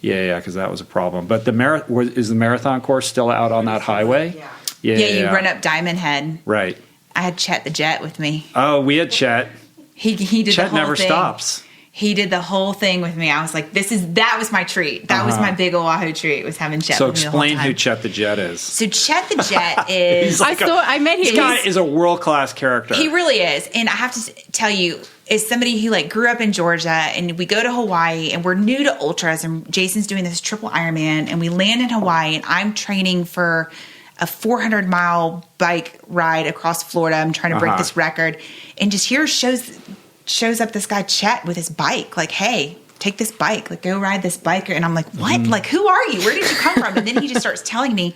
Yeah, because that was a problem. But is the marathon course still out on that highway? Yeah, you run up Diamond Head. Right. I had Chet the Jet with me. Oh, we had Chet. He did Chet the whole never thing. stops. He did the whole thing with me. I was like, that was my treat. That was my big Oahu treat, was having Chet So with me the whole explain time. who Chet the Jet is. So Chet the Jet is... I met him. This guy is a world-class character. He really is. And I have to tell you, as somebody who like grew up in Georgia, and we go to Hawaii, and we're new to ultras, and Jason's doing this triple Ironman, and we land in Hawaii, and I'm training for a 400-mile bike ride across Florida. I'm trying to break this record. And just here shows up this guy Chet with his bike, like, hey, take this bike, like, go ride this bike. And I'm like, what? Like, who are you? Where did you come from? And then he just starts telling me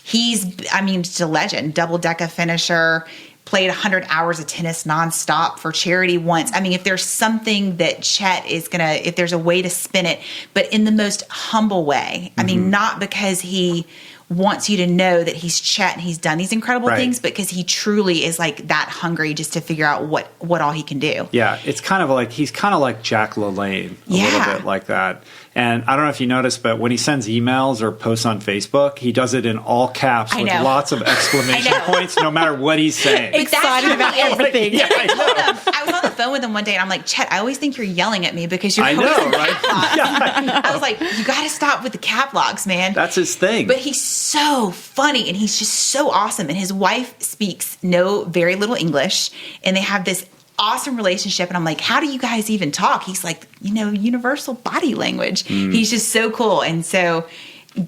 just a legend, double DECA finisher, played 100 hours of tennis nonstop for charity once. I mean, if there's something that Chet is if there's a way to spin it, but in the most humble way. I mean, not because he wants you to know that he's Chet and he's done these incredible things, but because he truly is like that hungry just to figure out what all he can do. Yeah, it's kind of like he's kind of like Jack LaLanne, a little bit like that. And I don't know if you noticed, but when he sends emails or posts on Facebook, he does it in all caps with lots of exclamation points, no matter what he's saying. Excited about everything. Yeah, I was on the phone with him one day, and I'm like, Chet, I always think you're yelling at me because you're I always know, in right? cap locks. Yeah, I was like, you got to stop with the cap locks, man. That's his thing. But he's so funny, and he's just so awesome. And his wife speaks very little English, and they have this awesome relationship. And I'm like, how do you guys even talk? He's like, universal body language. He's just so cool. And so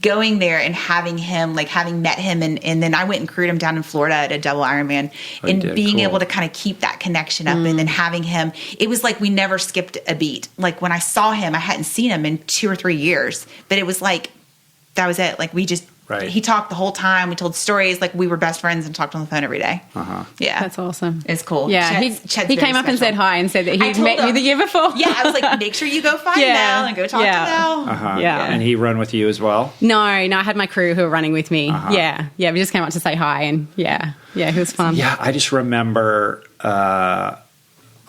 going there and having met him, and then I went and crewed him down in Florida at a double Ironman, and being able to kind of keep that connection up, and then having him, it was like we never skipped a beat. Like when I saw him, I hadn't seen him in 2 or 3 years, but it was like, that was it. Like we just, he talked the whole time. We told stories, like we were best friends and talked on the phone every day. Yeah. That's awesome. It's cool. Yeah. He came up and said hi and said that he'd met you the year before. Yeah. I was like, make sure you go find Mel and go talk to Mel. Yeah. And he run with you as well? No, I had my crew who were running with me. Yeah. We just came up to say hi, and it was fun. Yeah, I just remember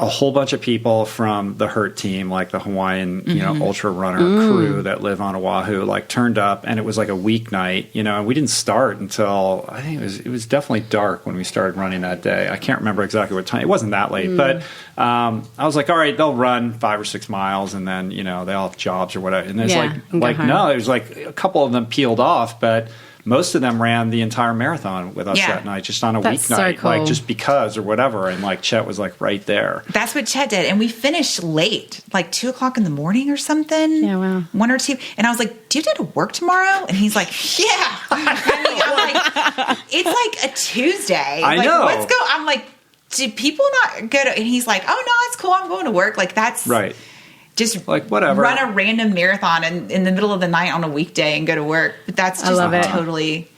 a whole bunch of people from the HURT team, like the Hawaiian, ultra runner crew that live on Oahu, like turned up, and it was like a weeknight, and we didn't start until, I think it was definitely dark when we started running that day. I can't remember exactly what time. It wasn't that late, but I was like, all right, they'll run 5 or 6 miles, and then, they all have jobs or whatever. And there's no, there's like a couple of them peeled off, but most of them ran the entire marathon with us that night, just on a weeknight, so cool. like just because or whatever. And like Chet was like right there. That's what Chet did. And we finished late, like 2:00 in the morning or something. Yeah, wow. 1 or 2. And I was like, do you have to work tomorrow? And he's like, yeah. I'm like, it's like a Tuesday. I like, know. Let's go. I'm like, do people not go to, and he's like, oh no, it's cool. I'm going to work. Like that's right. Just like whatever. Run a random marathon in the middle of the night on a weekday and go to work. But that's just totally.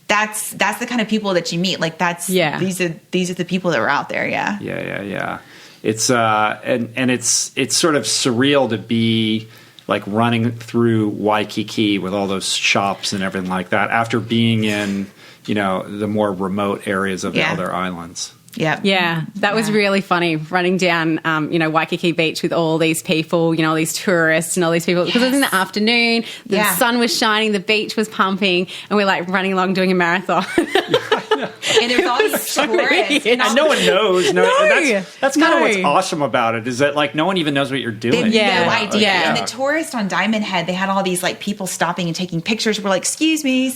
That's the kind of people that you meet. Like these are the people that were out there. Yeah. Yeah. It's and it's sort of surreal to be like running through Waikiki with all those shops and everything like that after being in the more remote areas of the other islands. Yeah. Yeah. That was really funny running down, Waikiki Beach with all these people, all these tourists and all these people. Because it was in the afternoon, the sun was shining, the beach was pumping, and we're like running along doing a marathon. And there's all these tourists. And no one knows. That's kind of what's awesome about it, is that like no one even knows what you're doing. They have no idea. Yeah. And the tourists on Diamond Head, they had all these like people stopping and taking pictures. We're like, excuse me.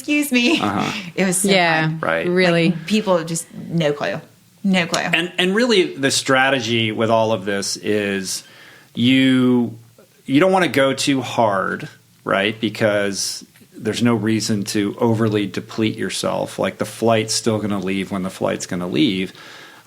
It was so fun. Right. Really. Like, people just no clue. No clue. And really the strategy with all of this is you don't want to go too hard, right? Because there's no reason to overly deplete yourself. Like the flight's still going to leave when the flight's going to leave.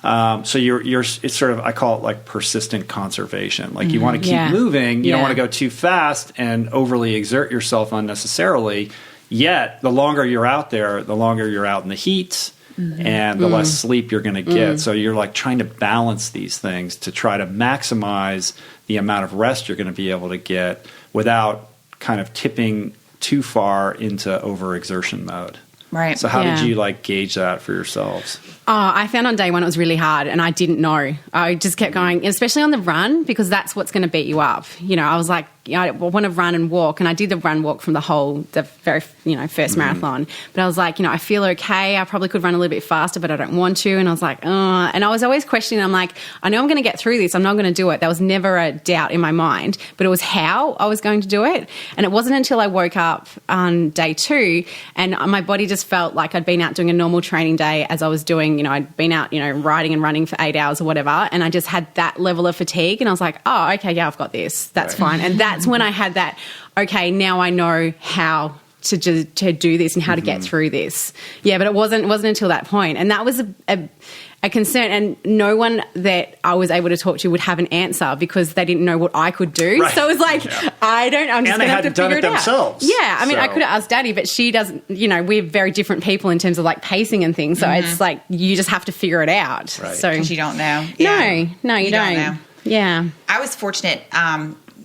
So it's sort of, I call it like persistent conservation. Like you want to keep moving. You don't want to go too fast and overly exert yourself unnecessarily. Yet the longer you're out there, the longer you're out in the heat. And the less sleep you're going to get. So you're like trying to balance these things to try to maximize the amount of rest you're going to be able to get without kind of tipping too far into overexertion mode. Right. So how did you like gauge that for yourselves? Oh, I found on day one it was really hard, and I didn't know. I just kept going, especially on the run, because that's what's going to beat you up. I was like, I want to run and walk. And I did the run walk from the very, first marathon. But I was like, I feel okay. I probably could run a little bit faster, but I don't want to. And I was like, and I was always questioning. I'm like, I know I'm going to get through this. I'm not going to do it. There was never a doubt in my mind, but it was how I was going to do it. And it wasn't until I woke up on day 2 and my body just felt like I'd been out doing a normal training day as I was doing, I'd been out, riding and running for 8 hours or whatever. And I just had that level of fatigue. And I was like, oh, okay, yeah, I've got this. That's fine. And that's when I had that, okay, now I know how to do this and how to get through this. Yeah, but it wasn't until that point. And that was a concern. And no one that I was able to talk to would have an answer because they didn't know what I could do. Right. So it was like, I'm just going to have to figure it out. Themselves. Yeah, I mean, I could have asked Daddy, but she doesn't, we're very different people in terms of like pacing and things. So it's like, you just have to figure it out. Right. So because you don't know. Yeah. No, you don't know. Yeah. I was fortunate,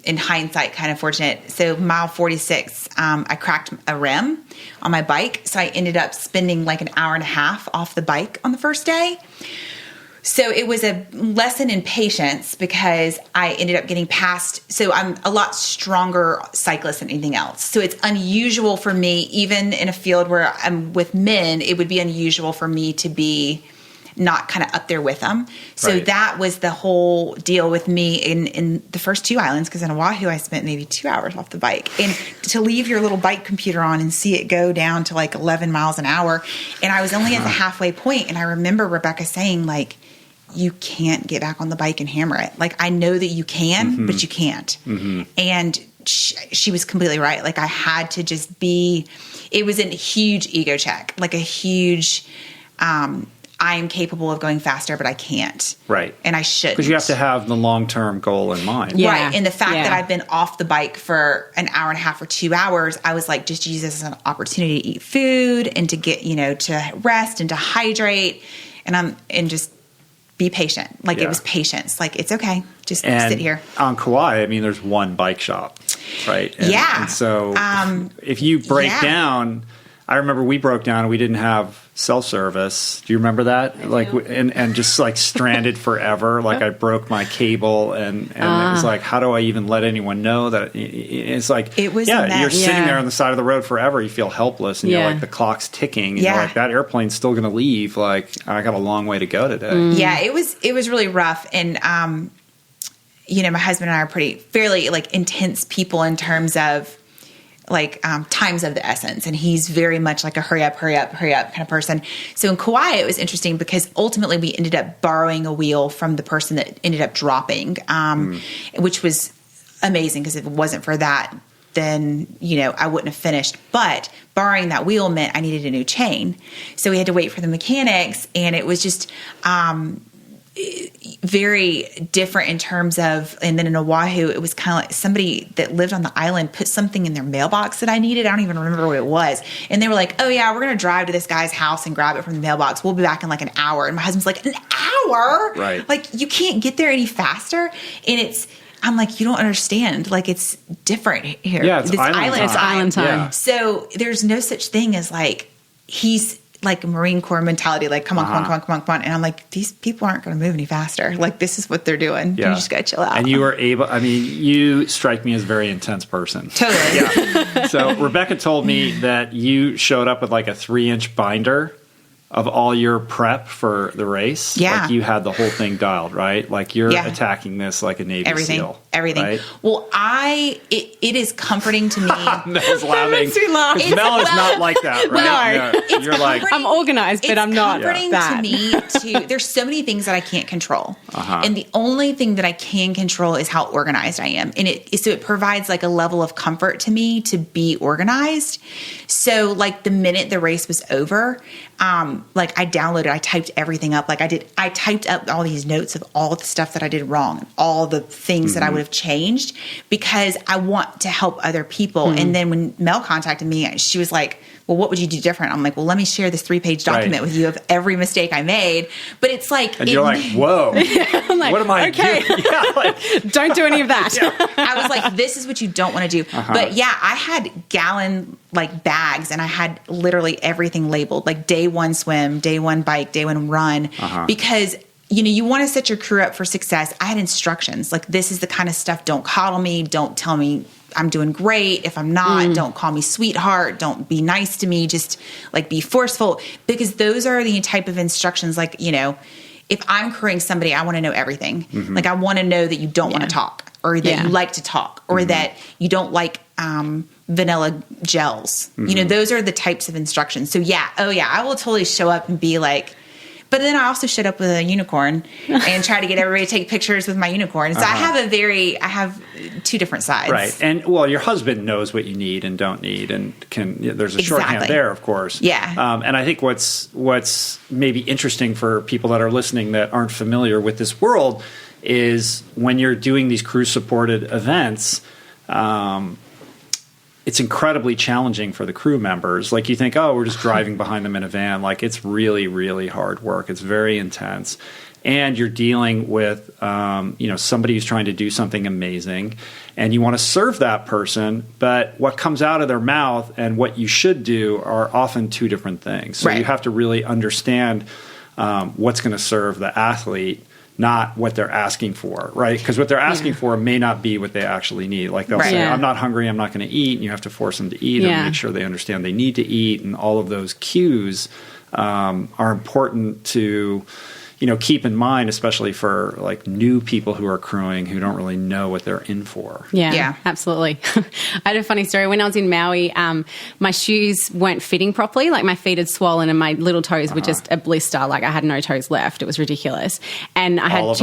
in hindsight, kind of fortunate. So mile 46, I cracked a rim on my bike. So I ended up spending like an hour and a half off the bike on the first day. So it was a lesson in patience because I ended up getting past. So I'm a lot stronger cyclist than anything else. So it's unusual for me, even in a field where I'm with men, it would be unusual for me to be not kind of up there with them. So that was the whole deal with me in the first 2 islands, because in Oahu, I spent maybe 2 hours off the bike. And to leave your little bike computer on and see it go down to like 11 miles an hour. And I was only at the halfway point, and I remember Rebecca saying, like, you can't get back on the bike and hammer it. Like, I know that you can, but you can't. And she was completely right. Like, I had to just be, it was a huge ego check, like a huge, I am capable of going faster, but I can't. Right. And I shouldn't. Because you have to have the long-term goal in mind. Yeah. Right. And the fact that I've been off the bike for an hour and a half or 2 hours, I was like, just use this as an opportunity to eat food and to get, to rest and to hydrate and just be patient. Like, it was patience. Like, it's okay. Just sit here. On Kauai, I mean, there's one bike shop, right? And so if you break down, I remember we broke down and we didn't have cell service. Do you remember that? Like, and just like stranded forever. Like, I broke my cable and it was like, how do I even let anyone know that? It's like, it was you're sitting there on the side of the road forever. You feel helpless and you're like, the clock's ticking. And you're like, that airplane's still going to leave. Like, I got a long way to go today. Yeah, it was really rough. And, my husband and I are fairly like intense people in terms of like times of the essence. And he's very much like a hurry up kind of person. So in Kauai, it was interesting because ultimately we ended up borrowing a wheel from the person that ended up dropping, which was amazing because if it wasn't for that, then, I wouldn't have finished. But borrowing that wheel meant I needed a new chain. So we had to wait for the mechanics, and it was just very different in terms of, and then in Oahu, it was kind of like somebody that lived on the island put something in their mailbox that I needed. I don't even remember what it was. And they were like, oh yeah, we're going to drive to this guy's house and grab it from the mailbox. We'll be back in like an hour. And my husband's like, an hour? Right. Like, you can't get there any faster. And I'm like, you don't understand. Like, it's different here. Yeah, it's island time. Yeah. So there's no such thing as like, he's like Marine Corps mentality, like, come on. And I'm like, these people aren't going to move any faster. Like, this is what they're doing. You just got to chill out. And you were able, you strike me as a very intense person. Totally. Yeah. So Rebecca told me that you showed up with like a 3-inch binder of all your prep for the race. Yeah. Like, you had the whole thing dialed, right? Like, you're attacking this like a Navy SEAL. Everything. Right? Well, it is comforting to me. Mel's laughing. Makes me laugh. Mel is not like that, right? No. You're like, I'm organized, but I'm not that. It's comforting to me there's so many things that I can't control. And the only thing that I can control is how organized I am. And so it provides like a level of comfort to me to be organized. So like the minute the race was over, like I typed everything up. Like I typed up all these notes of all the stuff that I did wrong, all the things that I would have changed, because I want to help other people. And then when Mel contacted me, she was like, well, what would you do different? I'm like, well, let me share this 3-page document with you of every mistake I made. But it's like, and you're like, whoa, I'm like, what am I doing? Yeah, like, don't do any of that. I was like, this is what you don't want to do. But yeah, I had gallon like bags, and I had literally everything labeled, like day 1 swim, day 1 bike, day 1 run, because you want to set your crew up for success. I had instructions. Like, this is the kind of stuff. Don't coddle me. Don't tell me I'm doing great. If I'm not, don't call me sweetheart. Don't be nice to me. Just like be forceful, because those are the type of instructions. Like, if I'm crewing somebody, I want to know everything. Like, I want to know that you don't want to talk, or that you like to talk, or that you don't like vanilla gels. Those are the types of instructions. So I will totally show up and be like, but then I also showed up with a unicorn and try to get everybody to take pictures with my unicorn. So I have two different sides. Right. And your husband knows what you need and don't need, and there's a shorthand there, of course. Yeah. And I think what's maybe interesting for people that are listening that aren't familiar with this world is when you're doing these crew supported events, it's incredibly challenging for the crew members. Like, you think, we're just driving behind them in a van. Like, it's really, really hard work. It's very intense. And you're dealing with, somebody who's trying to do something amazing, and you want to serve that person, but what comes out of their mouth and what you should do are often two different things. So you have to really understand what's going to serve the athlete, not what they're asking for, right? Because what they're asking for may not be what they actually need. Like, they'll say, I'm not hungry, I'm not going to eat, and you have to force them to eat and make sure they understand they need to eat, and all of those cues are important to keep in mind, especially for like new people who are crewing who don't really know what they're in for. Yeah, absolutely. I had a funny story. When I was in Maui, my shoes weren't fitting properly. Like, my feet had swollen and my little toes were just a blister. Like, I had no toes left. It was ridiculous. And I had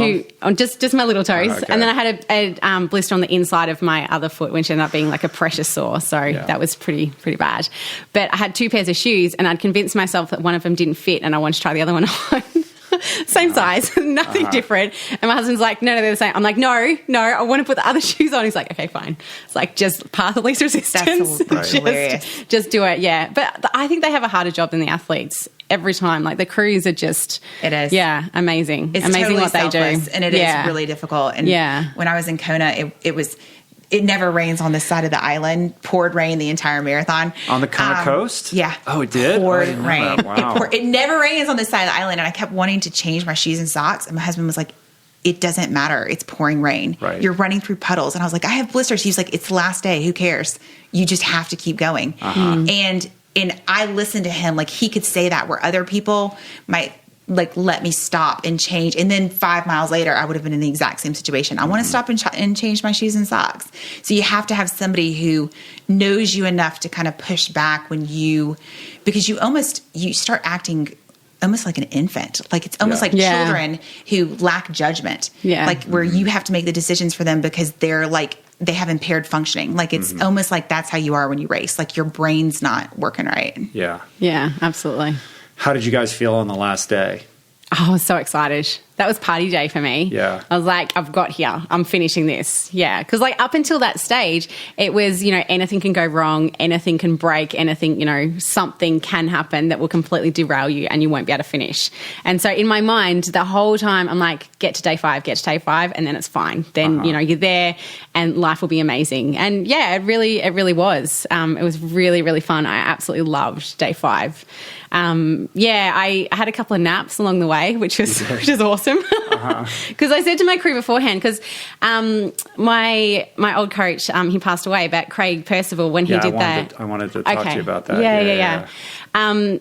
just my little toes. Okay. And then I had a blister on the inside of my other foot, which ended up being like a pressure sore. So that was pretty bad. But I had two pairs of shoes, and I'd convinced myself that one of them didn't fit, and I wanted to try the other one on. Same size, nothing different. And my husband's like, no, they're the same. I'm like, no, I want to put the other shoes on. He's like, okay, fine. It's like, just path of least resistance. That's hilarious. Just do it, yeah. But I think they have a harder job than the athletes every time. Like, the crews are just... It is. Yeah, amazing. It's amazing totally what they do. And it is really difficult. And when I was in Kona, it never rains on this side of the island. Poured rain the entire marathon. On the Kona coast? Yeah. Oh, it did? Poured rain. Wow. It never rains on this side of the island. And I kept wanting to change my shoes and socks. And my husband was like, it doesn't matter. It's pouring rain. Right. You're running through puddles. And I was like, I have blisters. He was like, it's the last day. Who cares? You just have to keep going. And I listened to him. Like, he could say that where other people might let me stop and change. And then 5 miles later, I would have been in the exact same situation. I want to stop and change my shoes and socks. So you have to have somebody who knows you enough to kind of push back because you start acting almost like an infant. Like, it's almost like children who lack judgment. Yeah. Like, where you have to make the decisions for them because they're like, they have impaired functioning. Like, it's almost like that's how you are when you race. Like, your brain's not working right. Yeah. Yeah, absolutely. How did you guys feel on the last day? Oh, I was so excited. That was party day for me. Yeah. I was like, I've got here. I'm finishing this. Yeah. Because, like, up until that stage, it was, anything can go wrong, anything can break, anything, something can happen that will completely derail you and you won't be able to finish. And so in my mind, the whole time, I'm like, get to day 5, and then it's fine. Then, you're there and life will be amazing. And yeah, it really was. It was really, really fun. I absolutely loved day 5. I had a couple of naps along the way, which is awesome. Because I said to my crew beforehand, because my old coach, he passed away, but Craig Percival, when he did that. I wanted to talk to you about that. Yeah.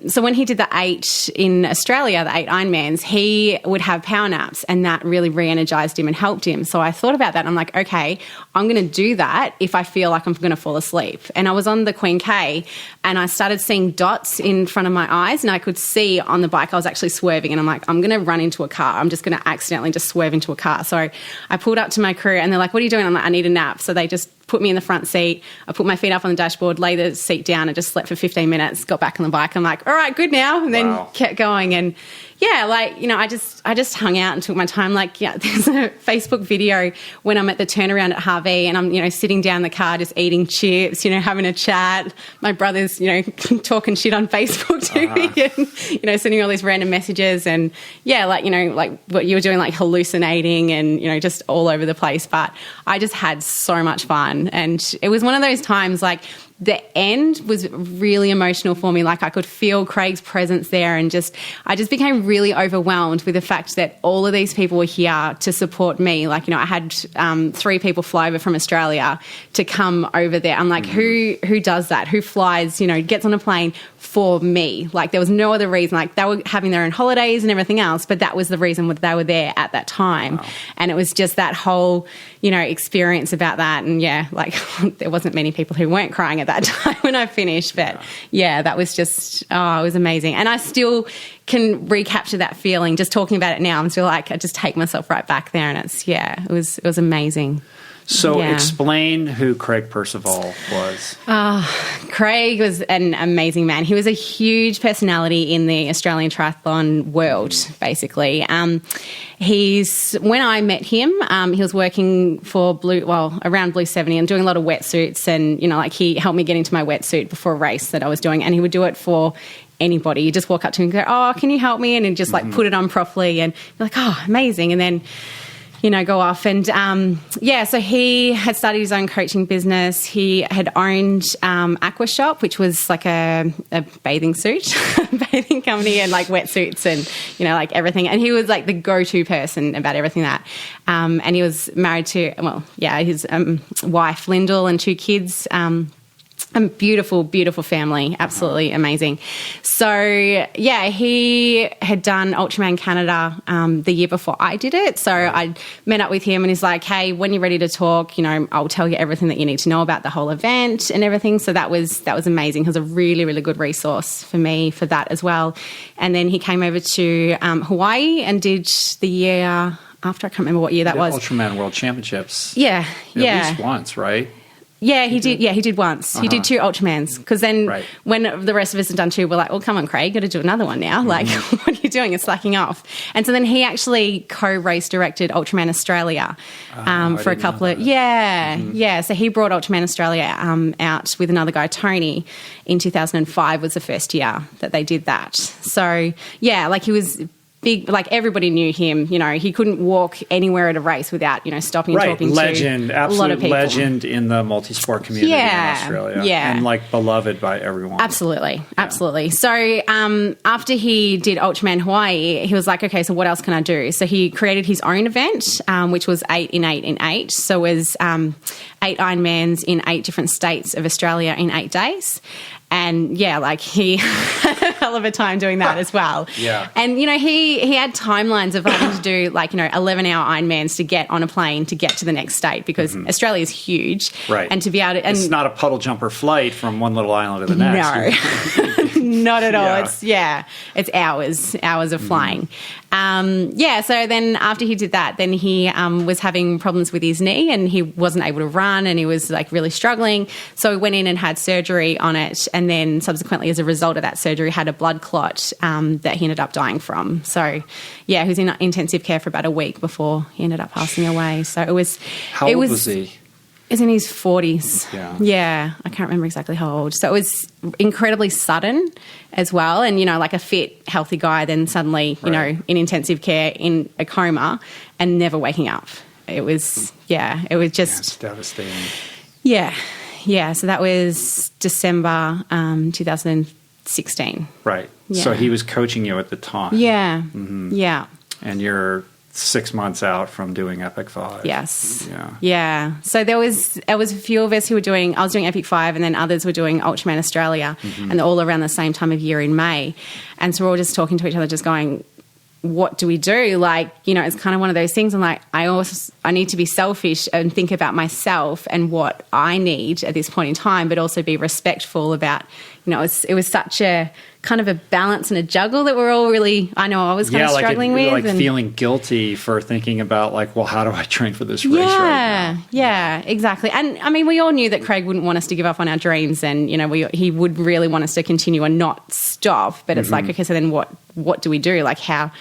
So when he did the 8 in Australia, the 8 Ironmans, he would have power naps, and that really re-energized him and helped him. So I thought about that. And I'm like, okay, I'm going to do that if I feel like I'm going to fall asleep. And I was on the Queen K, and I started seeing dots in front of my eyes, and I could see on the bike I was actually swerving, and I'm like, I'm going to run into a car. I'm just going to accidentally just swerve into a car. So I pulled up to my crew, and they're like, what are you doing? I'm like, I need a nap. So they just put me in the front seat. I put my feet up on the dashboard, lay the seat down, and just slept for 15 minutes, got back on the bike. I'm like, all right, good now. And then kept going. And yeah, I just hung out and took my time. Like, there's a Facebook video when I'm at the turnaround at Harvey, and I'm, sitting down in the car, just eating chips, having a chat. My brother's, talking shit on Facebook to me and, sending all these random messages. And yeah, like what you were doing, like hallucinating and, just all over the place. But I just had so much fun. And it was one of those times, like, the end was really emotional for me. Like I could feel Craig's presence there, and I just became really overwhelmed with the fact that all of these people were here to support me. Like, I had 3 people fly over from Australia to come over there. I'm like, who does that? Who flies, gets on a plane for me? Like there was no other reason. Like they were having their own holidays and everything else, but that was the reason that they were there at that time. Wow. And it was just that whole, experience about that. And like there wasn't many people who weren't crying at that time when I finished, but that was just, it was amazing. And I still can recapture that feeling just talking about it now. I'm still like, I just take myself right back there, and it was amazing. So explain who Craig Percival was. Craig was an amazing man. He was a huge personality in the Australian triathlon world, basically. When I met him, he was working for around Blue 70 and doing a lot of wetsuits, and, he helped me get into my wetsuit before a race that I was doing, and he would do it for anybody. You just walk up to him and go, "Oh, can you help me?" And he'd just put it on properly, and you're like, "Oh, amazing." And then go off. And, so he had started his own coaching business. He had owned Aqua Shop, which was like a bathing suit, bathing company, and like wetsuits and, like everything. And he was like the go-to person about everything that. And he was married to, his wife, Lyndall, and 2 kids. A beautiful, beautiful family. Absolutely amazing. So, he had done Ultraman Canada the year before I did it. So I met up with him, and he's like, "Hey, when you're ready to talk, I'll tell you everything that you need to know about the whole event and everything." So that was amazing. He was a really, really good resource for me for that as well. And then he came over to Hawaii and did the year after. I can't remember what year that was. Ultraman World Championships. Yeah. At least once, right? Yeah, he did. Yeah, he did once. He did 2 Ultramans, because then when the rest of us had done 2, we're like, "Well, come on, Craig, got to do another one now." Like, what are you doing? It's slacking off. And so then he actually co-race directed Ultraman Australia for a couple of So he brought Ultraman Australia out with another guy, Tony, in 2005 was the first year that they did that. So he was big, like everybody knew him. He couldn't walk anywhere at a race without, stopping and talking legend, to a lot of people. Legend in the multi-sport community in Australia. Yeah. And like beloved by everyone. Absolutely. So after he did Ultraman Hawaii, he was like, okay, so what else can I do? So he created his own event, which was 8 in 8 in 8. So it was 8 Ironmans in 8 different states of Australia in 8 days. And he had a hell of a time doing that as well. Yeah. And, he had timelines of having to do 11-hour Ironmans to get on a plane to get to the next state, because Australia is huge. Right. And to be able to... it's not a puddle jumper flight from one little island to the next. No, not at all. It's hours of flying. So then after he did that, then he was having problems with his knee, and he wasn't able to run, and he was really struggling. So he went in and had surgery on it, and then subsequently, as a result of that surgery, had a blood clot that he ended up dying from. So he was in intensive care for about a week before he ended up passing away. So it was... How old was he? He was in his 40s. Yeah. I can't remember exactly how old. So it was incredibly sudden as well. And, like a fit, healthy guy, then suddenly, in intensive care, in a coma, and never waking up. It was just... Yeah, it's devastating. Yeah. So that was December 2016. Right. Yeah. So he was coaching you at the time. Yeah. Yeah. And you're 6 months out from doing Epic 5. Yes. Yeah. So there was a few of us who were I was doing Epic 5, and then others were doing Ultraman Australia, and all around the same time of year in May. And so we're all just talking to each other, just going, what do we do? It's kind of one of those things. I'm like, I need to be selfish and think about myself and what I need at this point in time, but also be respectful about, it was such a kind of a balance and a juggle that we're all really, I was kind of struggling with. And feeling guilty for thinking about how do I train for this race right now? Yeah, exactly. And I mean, we all knew that Craig wouldn't want us to give up on our dreams, and, he would really want us to continue and not stop. But it's okay, so then what do we do? How,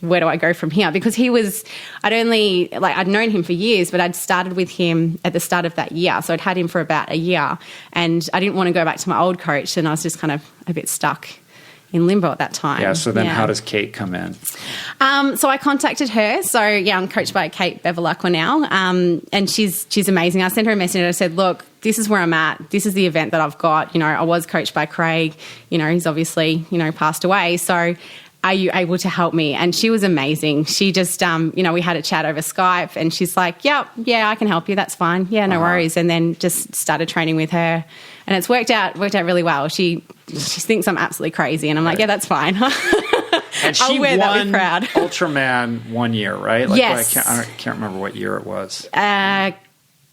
where do I go from here? Because he was, I'd known him for years, but I'd started with him at the start of that year. So I'd had him for about a year, and I didn't want to go back to my old coach, and I was just kind of a bit stuck in limbo at that time. Yeah, so then how does Kate come in? So I contacted her. So yeah, I'm coached by Kate Bevilacqua now, and she's amazing. I sent her a message and I said, look, this is where I'm at. This is the event that I've got. I was coached by Craig. He's obviously passed away. So are you able to help me? And she was amazing. She just we had a chat over Skype, and she's like, yeah, I can help you. That's fine. Yeah, no worries. And then just started training with her, and it's worked out really well. She thinks I'm absolutely crazy, and I'm like, yeah, that's fine. And she I'll wear that with proud. Ultraman one year, right? Yes. I can't remember what year it was.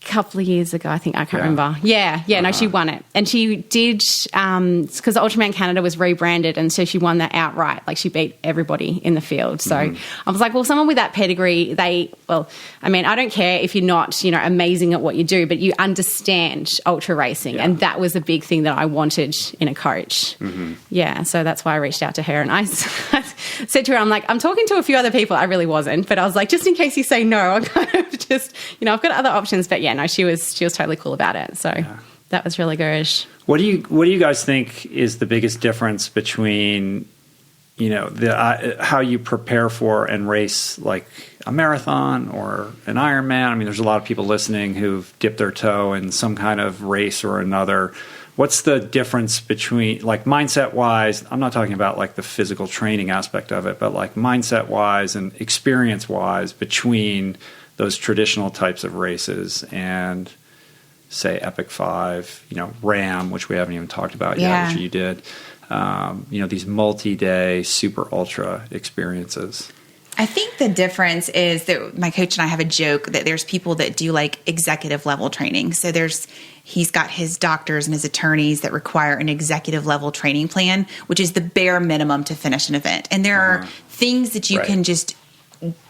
Couple of years ago, I think. I can't remember. Yeah, no, she won it. And she did, because Ultraman Canada was rebranded, and so she won that outright. Like, she beat everybody in the field. So I was like, well, someone with that pedigree, I don't care if you're not, amazing at what you do, but you understand ultra racing. Yeah. And that was a big thing that I wanted in a coach. Mm-hmm. Yeah, so that's why I reached out to her. And I said to her, I'm like, I'm talking to a few other people. I really wasn't, but I was like, just in case you say no, I kind of just, I've got other options. But yeah, no, she was totally cool about it. So that was really good. What do you guys think is the biggest difference between, how you prepare for and race like a marathon or an Ironman? I mean, there's a lot of people listening who've dipped their toe in some kind of race or another. What's the difference between, like, mindset-wise? I'm not talking about like the physical training aspect of it, but like mindset-wise and experience-wise between those traditional types of races and, say, Epic 5, RAM, which we haven't even talked about yet, which you did, these multi-day super ultra experiences. I think the difference is that my coach and I have a joke that there's people that do like executive level training. So he's got his doctors and his attorneys that require an executive level training plan, which is the bare minimum to finish an event. And there are things that you can just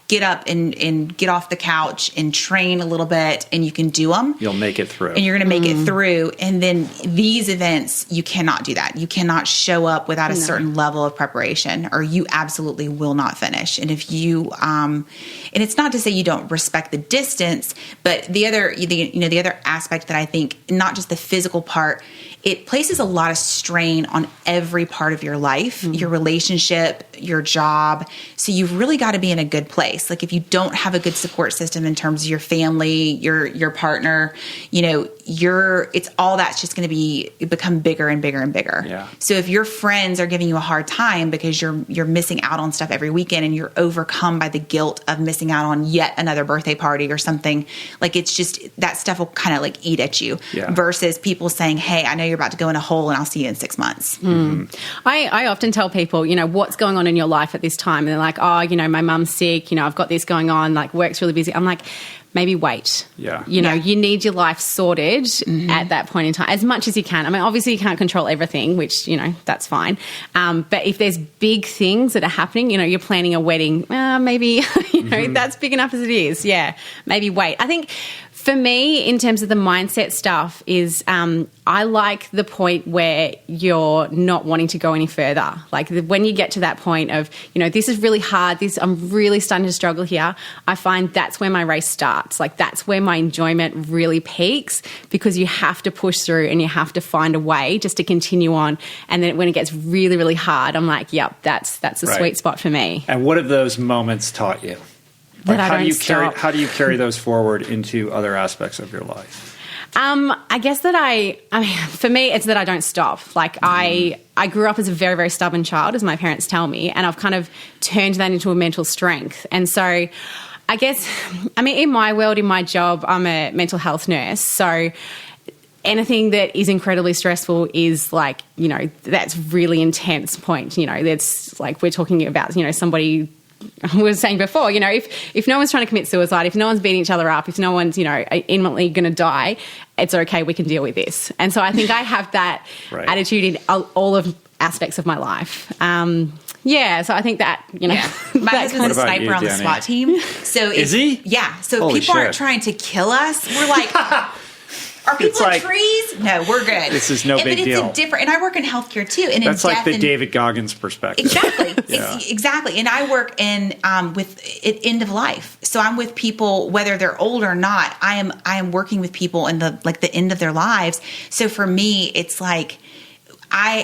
get up and get off the couch and train a little bit, and you can do them. You'll make it through. And you're going to make it through. And then these events, you cannot do that. You cannot show up without a certain level of preparation, or you absolutely will not finish. And if you, and it's not to say you don't respect the distance, but the other aspect that I think, not just the physical part, it places a lot of strain on every part of your life, your relationship, your job. So you've really got to be in a good place. Like, if you don't have a good support system in terms of your family, your partner, it's all that's just going to become bigger and bigger and bigger. Yeah. So if your friends are giving you a hard time because you're missing out on stuff every weekend, and you're overcome by the guilt of missing out on yet another birthday party or something, like, it's just that stuff will kind of like eat at you. Yeah. Versus people saying, hey, I know you're about to go in a hole and I'll see you in 6 months. I often tell people, what's going on in your life at this time, and they're like, oh, my mum's sick, I've got this going on, like, work's really busy. I'm like, maybe wait. Yeah. You need your life sorted at that point in time as much as you can. I mean, obviously you can't control everything, which, that's fine. But if there's big things that are happening, you're planning a wedding, maybe, that's big enough as it is. Yeah. Maybe wait. I think for me, in terms of the mindset stuff, is I like the point where you're not wanting to go any further. Like, when you get to that point of, this is really hard, I'm really starting to struggle here, I find that's where my race starts. Like, that's where my enjoyment really peaks, because you have to push through and you have to find a way just to continue on. And then when it gets really, really hard, I'm like, yep, that's a sweet spot for me. And what have those moments taught you? Like, how do you carry those forward into other aspects of your life? I guess that for me, it's that I don't stop. Like, I grew up as a very, very stubborn child, as my parents tell me, and I've kind of turned that into a mental strength. And so I guess, in my world, in my job, I'm a mental health nurse. So anything that is incredibly stressful is like, that's really intense point. That's like, we're talking about, somebody, we were saying before, if no one's trying to commit suicide, if no one's beating each other up, if no one's, imminently going to die, it's okay, we can deal with this. And so I think I have that attitude in all of aspects of my life. So I think that, my husband's a sniper on the SWAT team. So is he? Yeah. So if people aren't trying to kill us, we're like... Are people in trees? No, we're good. This is no big deal. It's different, and I work in healthcare too. And that's like the David Goggins perspective. Exactly, exactly. And I work in with end of life, so I'm with people whether they're old or not. I am working with people in the end of their lives. So for me, it's like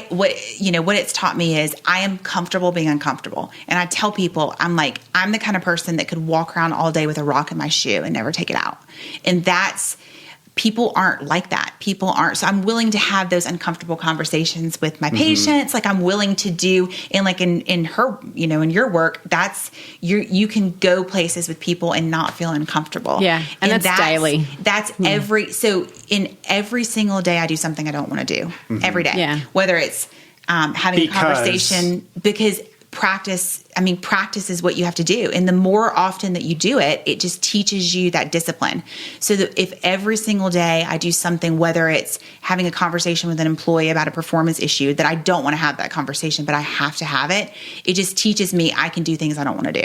what it's taught me is I am comfortable being uncomfortable. And I tell people, I'm the kind of person that could walk around all day with a rock in my shoe and never take it out. And people aren't like that. People aren't. So I'm willing to have those uncomfortable conversations with my patients. Like I'm willing to do, and like in her, in your work, you can go places with people and not feel uncomfortable. Yeah. And that's daily. That's in every single day I do something I don't want to do every day. Yeah. Whether it's having a conversation, because practice is what you have to do. And the more often that you do it, it just teaches you that discipline. So that if every single day I do something, whether it's having a conversation with an employee about a performance issue that I don't want to have that conversation, but I have to have it, it just teaches me I can do things I don't want to do.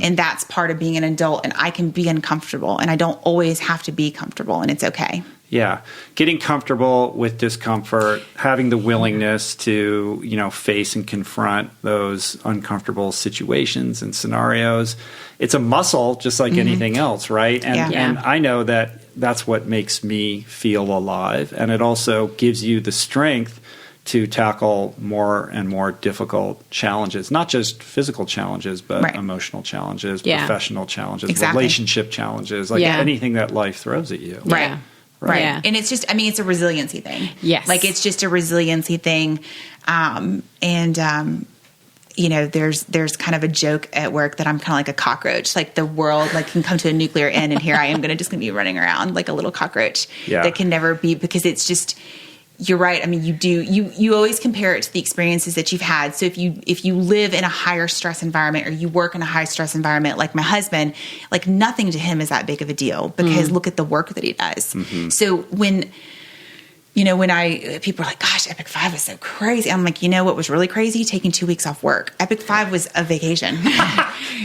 And that's part of being an adult, and I can be uncomfortable, and I don't always have to be comfortable, and it's okay. Yeah. Getting comfortable with discomfort, having the willingness to, face and confront those uncomfortable situations and scenarios. It's a muscle just like anything else, right? And I know that that's what makes me feel alive. And it also gives you the strength to tackle more and more difficult challenges, not just physical challenges, but emotional challenges, professional challenges, relationship challenges, like anything that life throws at you. Right. Right. Yeah. And it's just, it's a resiliency thing. Yes. Like it's just a resiliency thing. There's kind of a joke at work that I'm kind of like a cockroach. Like the world can come to a nuclear end, and here I am going to be running around like a little cockroach that can never be, because it's just, you're right. You always compare it to the experiences that you've had. So if you live in a higher stress environment, or you work in a high stress environment, like my husband, like nothing to him is that big of a deal, because look at the work that he does. So when people are like, gosh, Epic 5 was so crazy. I'm like, what was really crazy? Taking 2 weeks off work. Epic 5 was a vacation.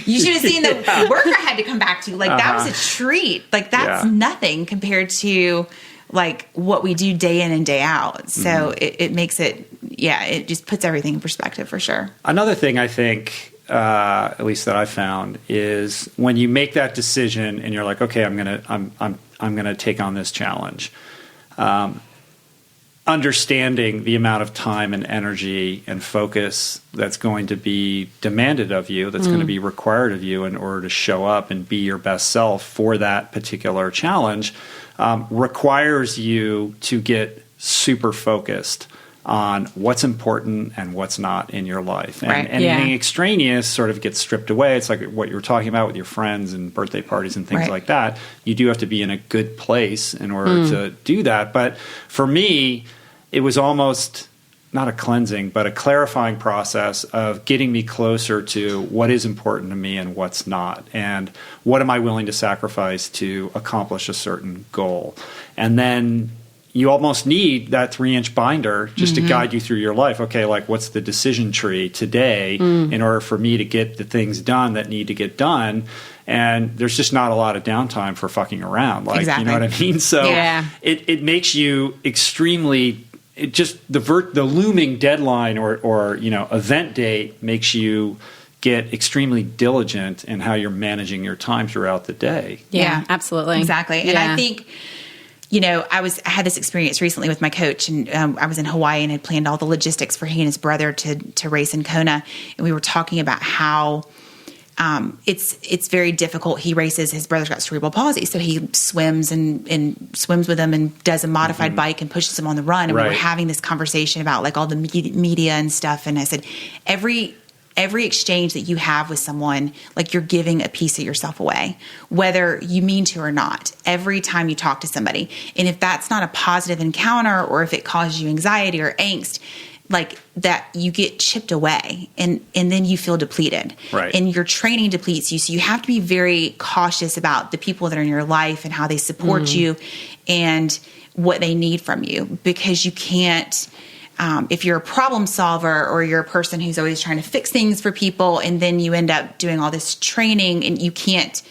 You should have seen the work I had to come back to. Like that was a treat. Like that's nothing compared to like what we do day in and day out. So it makes it, it just puts everything in perspective for sure. Another thing I think, at least that I found, is when you make that decision and you're like, okay, I'm gonna take on this challenge. Understanding the amount of time and energy and focus that's going to be demanded of you, that's going to be required of you in order to show up and be your best self for that particular challenge, requires you to get super focused on what's important and what's not in your life. And anything extraneous sort of gets stripped away. It's like what you were talking about with your friends and birthday parties and things like that. You do have to be in a good place in order to do that. But for me, it was almost not a cleansing, but a clarifying process of getting me closer to what is important to me and what's not, and what am I willing to sacrifice to accomplish a certain goal. And then you almost need that 3-inch binder just to guide you through your life. Okay, like what's the decision tree today in order for me to get the things done that need to get done? And there's just not a lot of downtime for fucking around. Like, you know what I mean? So it makes you extremely... It just the looming deadline or event date makes you get extremely diligent in how you're managing your time throughout the day. Yeah, absolutely. Exactly. And I think, I had this experience recently with my coach, and I was in Hawaii and had planned all the logistics for he and his brother to race in Kona. And we were talking about how it's very difficult. He races, his brother's got cerebral palsy, so he swims and swims with him and does a modified bike and pushes him on the run. And we were having this conversation about like all the media and stuff. And I said, every exchange that you have with someone, like you're giving a piece of yourself away, whether you mean to or not, every time you talk to somebody. And if that's not a positive encounter, or if it causes you anxiety or angst, like that, you get chipped away and then you feel depleted, and your training depletes you. So you have to be very cautious about the people that are in your life and how they support you and what they need from you, because you can't, if you're a problem solver or you're a person who's always trying to fix things for people, and then you end up doing all this training, and you can't,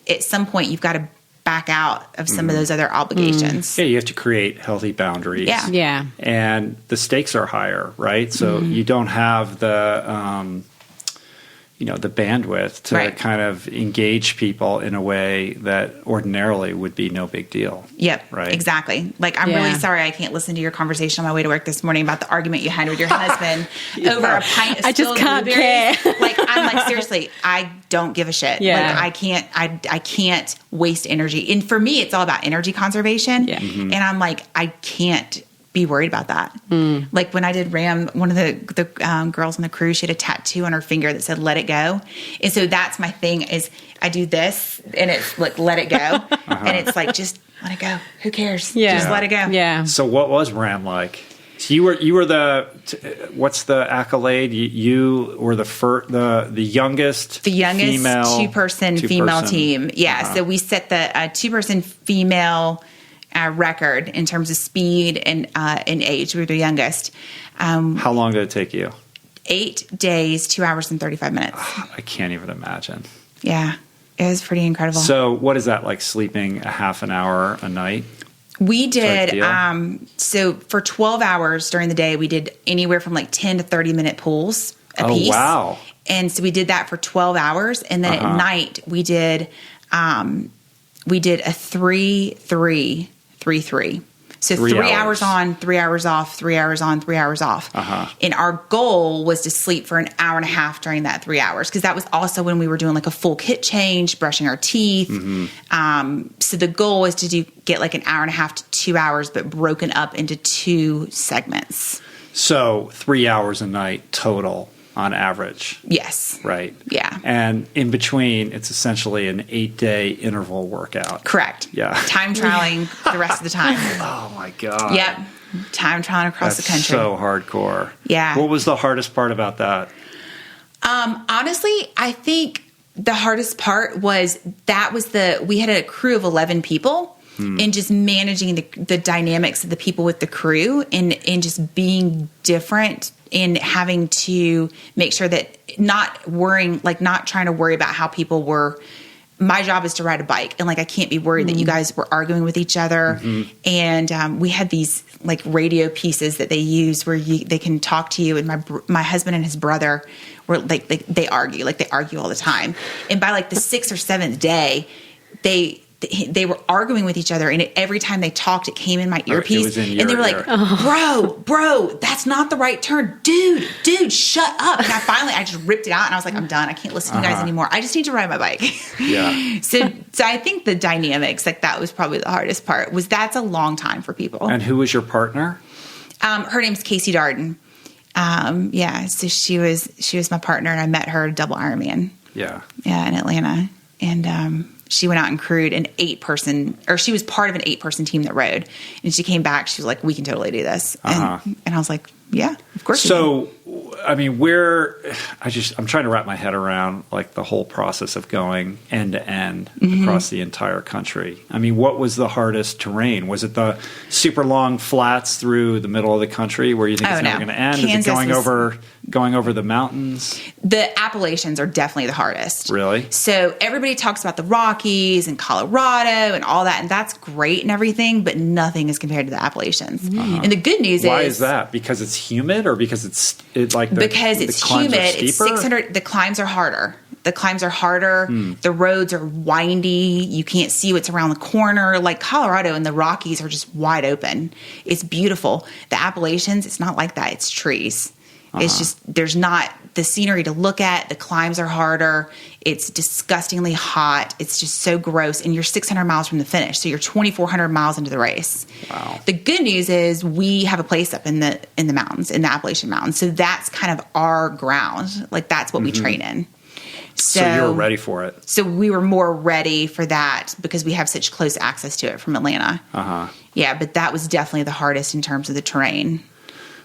at some point you've got to back out of some of those other obligations. Yeah, you have to create healthy boundaries. Yeah. And the stakes are higher, right? So you don't have the, the bandwidth to Right. kind of engage people in a way that ordinarily would be no big deal. Yep. Right. Exactly. Like, I'm Yeah. really sorry I can't listen to your conversation on my way to work this morning about the argument you had with your husband over a pint of I just spilled can't blueberries. care. Like, I'm like, seriously, I don't give a shit. Yeah. Like, I can't waste energy. And for me, it's all about energy conservation. Yeah. And I'm like, I can't be worried about that. Like, when I did RAM, one of the girls on the crew, she had a tattoo on her finger that said "Let it go," and so that's my thing. Is I do this, and it's like "Let it go," and it's like, just let it go. Who cares? Yeah. Just let it go. Yeah. So what was RAM like? So you were what's the accolade? You were the youngest female, two-person female team. Yeah. So we set the two-person female record in terms of speed and age. We were the youngest. How long did it take you? 8 days, 2 hours and 35 minutes. I can't even imagine. Yeah. It was pretty incredible. So what is that, like sleeping a half an hour a night? We did, deal? So for 12 hours during the day, we did anywhere from like 10 to 30 minute pulls a piece. Oh, wow. And so we did that for 12 hours. And then at night we did a 3-3-3-3. So 3 hours on, 3 hours off, 3 hours on, 3 hours off. And our goal was to sleep for an hour and a half during that 3 hours, because that was also when we were doing like a full kit change, brushing our teeth. So the goal was to get like an hour and a half to 2 hours, but broken up into 2 segments. So 3 hours a night total on average. Yes. Right. Yeah. And in between, it's essentially an 8-day interval workout. Correct. Yeah. Time trialing the rest of the time. Oh my God. Yep. Time trialing across the country. So hardcore. Yeah. What was the hardest part about that? Honestly, I think the hardest part was we had a crew of 11 people, and just managing the dynamics of the people with the crew, and just being different, and having to make sure that not trying to worry about how people were. My job is to ride a bike, and like, I can't be worried that you guys were arguing with each other. And we had these like radio pieces that they use where they can talk to you. And my husband and his brother were like, they argue all the time. And by like the 6th or 7th day, they were arguing with each other, and every time they talked, it came in my earpiece, and they were like, bro, that's not the right turn. Dude, shut up. And I just ripped it out, and I was like, I'm done. I can't listen to you guys anymore. I just need to ride my bike. Yeah. So I think the dynamics, like, that was probably the hardest part. That's a long time for people. And who was your partner? Her name's Casey Darden. So she was my partner, and I met her at Double Ironman. Yeah. Yeah, in Atlanta. And she went out and crewed she was part of an 8-person team that rode. And she came back. She was like, we can totally do this. And I was like, yeah, of course. So, I mean, I'm trying to wrap my head around like the whole process of going end to end across the entire country. I mean, what was the hardest terrain? Was it the super long flats through the middle of the country where you think it's never going to end? Is it going over the mountains? The Appalachians are definitely the hardest. Really? So everybody talks about the Rockies and Colorado and all that, and that's great and everything, but nothing is compared to the Appalachians. And the good news Why is that? Because it's humid, or because it's humid. It's 600. The climbs are harder. The roads are windy. You can't see what's around the corner. Like Colorado and the Rockies are just wide open. It's beautiful. The Appalachians, it's not like that. It's trees. It's just, there's not the scenery to look at. The climbs are harder. It's disgustingly hot. It's just so gross. And you're 600 miles from the finish. So you're 2,400 miles into the race. Wow. The good news is we have a place up in the mountains, in the Appalachian Mountains. So that's kind of our ground. Like, that's what we train in. So you were ready for it. So we were more ready for that because we have such close access to it from Atlanta. Yeah, but that was definitely the hardest in terms of the terrain.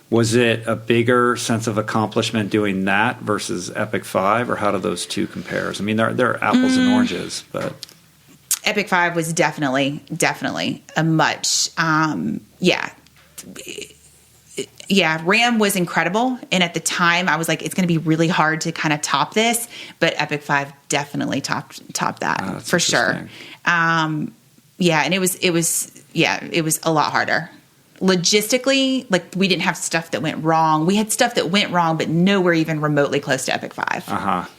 Was it a bigger sense of accomplishment doing that versus Epic 5, or how do those two compare? I mean, they're apples and oranges, but Epic 5 was definitely a much, RAM was incredible. And at the time I was like, it's going to be really hard to kind of top this, but Epic 5 definitely topped that for sure. And it was a lot harder. Logistically, like, we didn't have stuff that went wrong. We had stuff that went wrong, but nowhere even remotely close to Epic 5.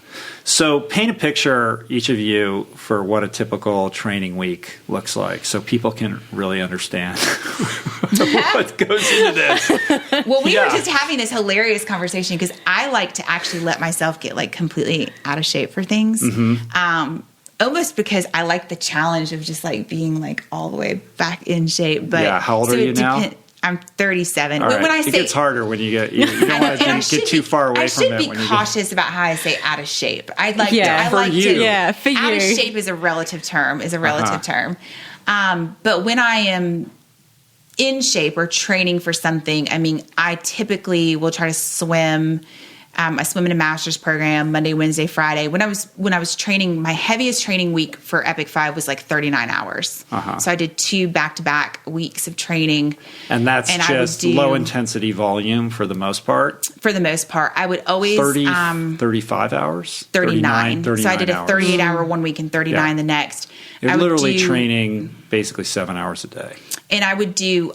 So paint a picture, each of you, for what a typical training week looks like so people can really understand what goes into this. Well, we were just having this hilarious conversation because I like to actually let myself get like completely out of shape for things. Almost because I like the challenge of just like being like all the way back in shape. But how old are you now? I'm 37. Right. When I say it gets harder when you get, you don't want to get too far away from it. I should be cautious about how I say out of shape. I like to. For you. Out of shape is a relative term. But when I am in shape or training for something, I mean, I typically will try to swim. I swim in a master's program Monday, Wednesday, Friday. When I was training, my heaviest training week for Epic 5 was like 39 hours. So I did 2 back-to-back weeks of training. And that's just low intensity volume for the most part? For the most part. I would always... 35 hours? 39. So I did a 38-hour one week and 39 the next. You're literally training basically 7 hours a day. And I would do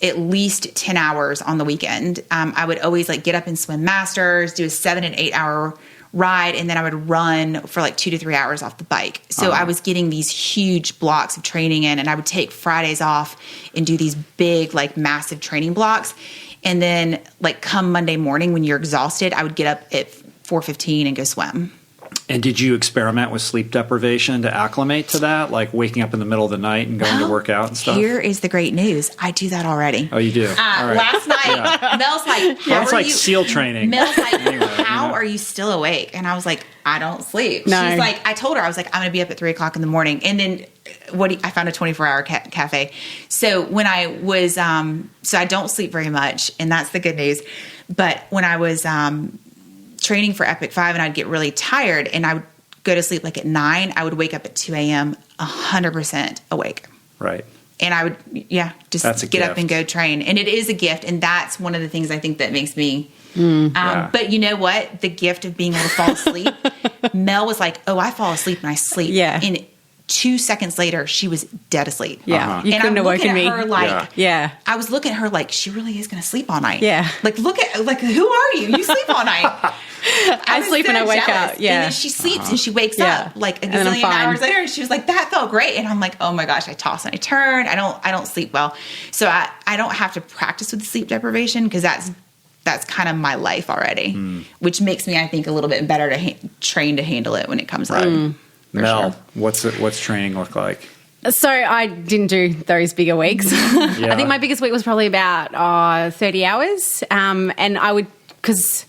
at least 10 hours on the weekend. I would always like get up and swim masters, do a 7 and 8 hour ride, and then I would run for like 2 to 3 hours off the bike. So I was getting these huge blocks of training in, and I would take Fridays off and do these big, like massive training blocks. And then like come Monday morning when you're exhausted, I would get up at 4:15 and go swim. And did you experiment with sleep deprivation to acclimate to that? Like waking up in the middle of the night and going to work out and stuff? Here is the great news. I do that already. Oh, you do? All right. Last night, Mel's like, That's like SEAL training. Mel's like, how are you still awake? And I was like, I don't sleep. No. She's like, I told her, I was like, I'm going to be up at 3 o'clock in the morning. And then I found a 24-hour cafe. So when I was, so I don't sleep very much, and that's the good news. But when I was training for Epic 5 and I'd get really tired and I would go to sleep like at 9, I would wake up at 2 a.m. 100% awake. Right. And I would, just get up and go train. And it is a gift. And that's one of the things I think that makes me, but you know what? The gift of being able to fall asleep. Mel was like, I fall asleep and I sleep. Yeah. And 2 seconds later, she was dead asleep. Yeah. You couldn't have woken me. Her like, I was looking at her like, she really is going to sleep all night. Yeah. Like, who are you? You sleep all night. I sleep and I wake up. Yeah. And then she sleeps and she wakes up like a gazillion hours later, and she was like, that felt great. And I'm like, oh my gosh, I toss and I turn. I don't sleep well. So I don't have to practice with sleep deprivation because that's kind of my life already, which makes me, I think, a little bit better to train to handle it when it comes up. Mel, what's training look like? So I didn't do those bigger weeks. I think my biggest week was probably about 30 hours. And I would, because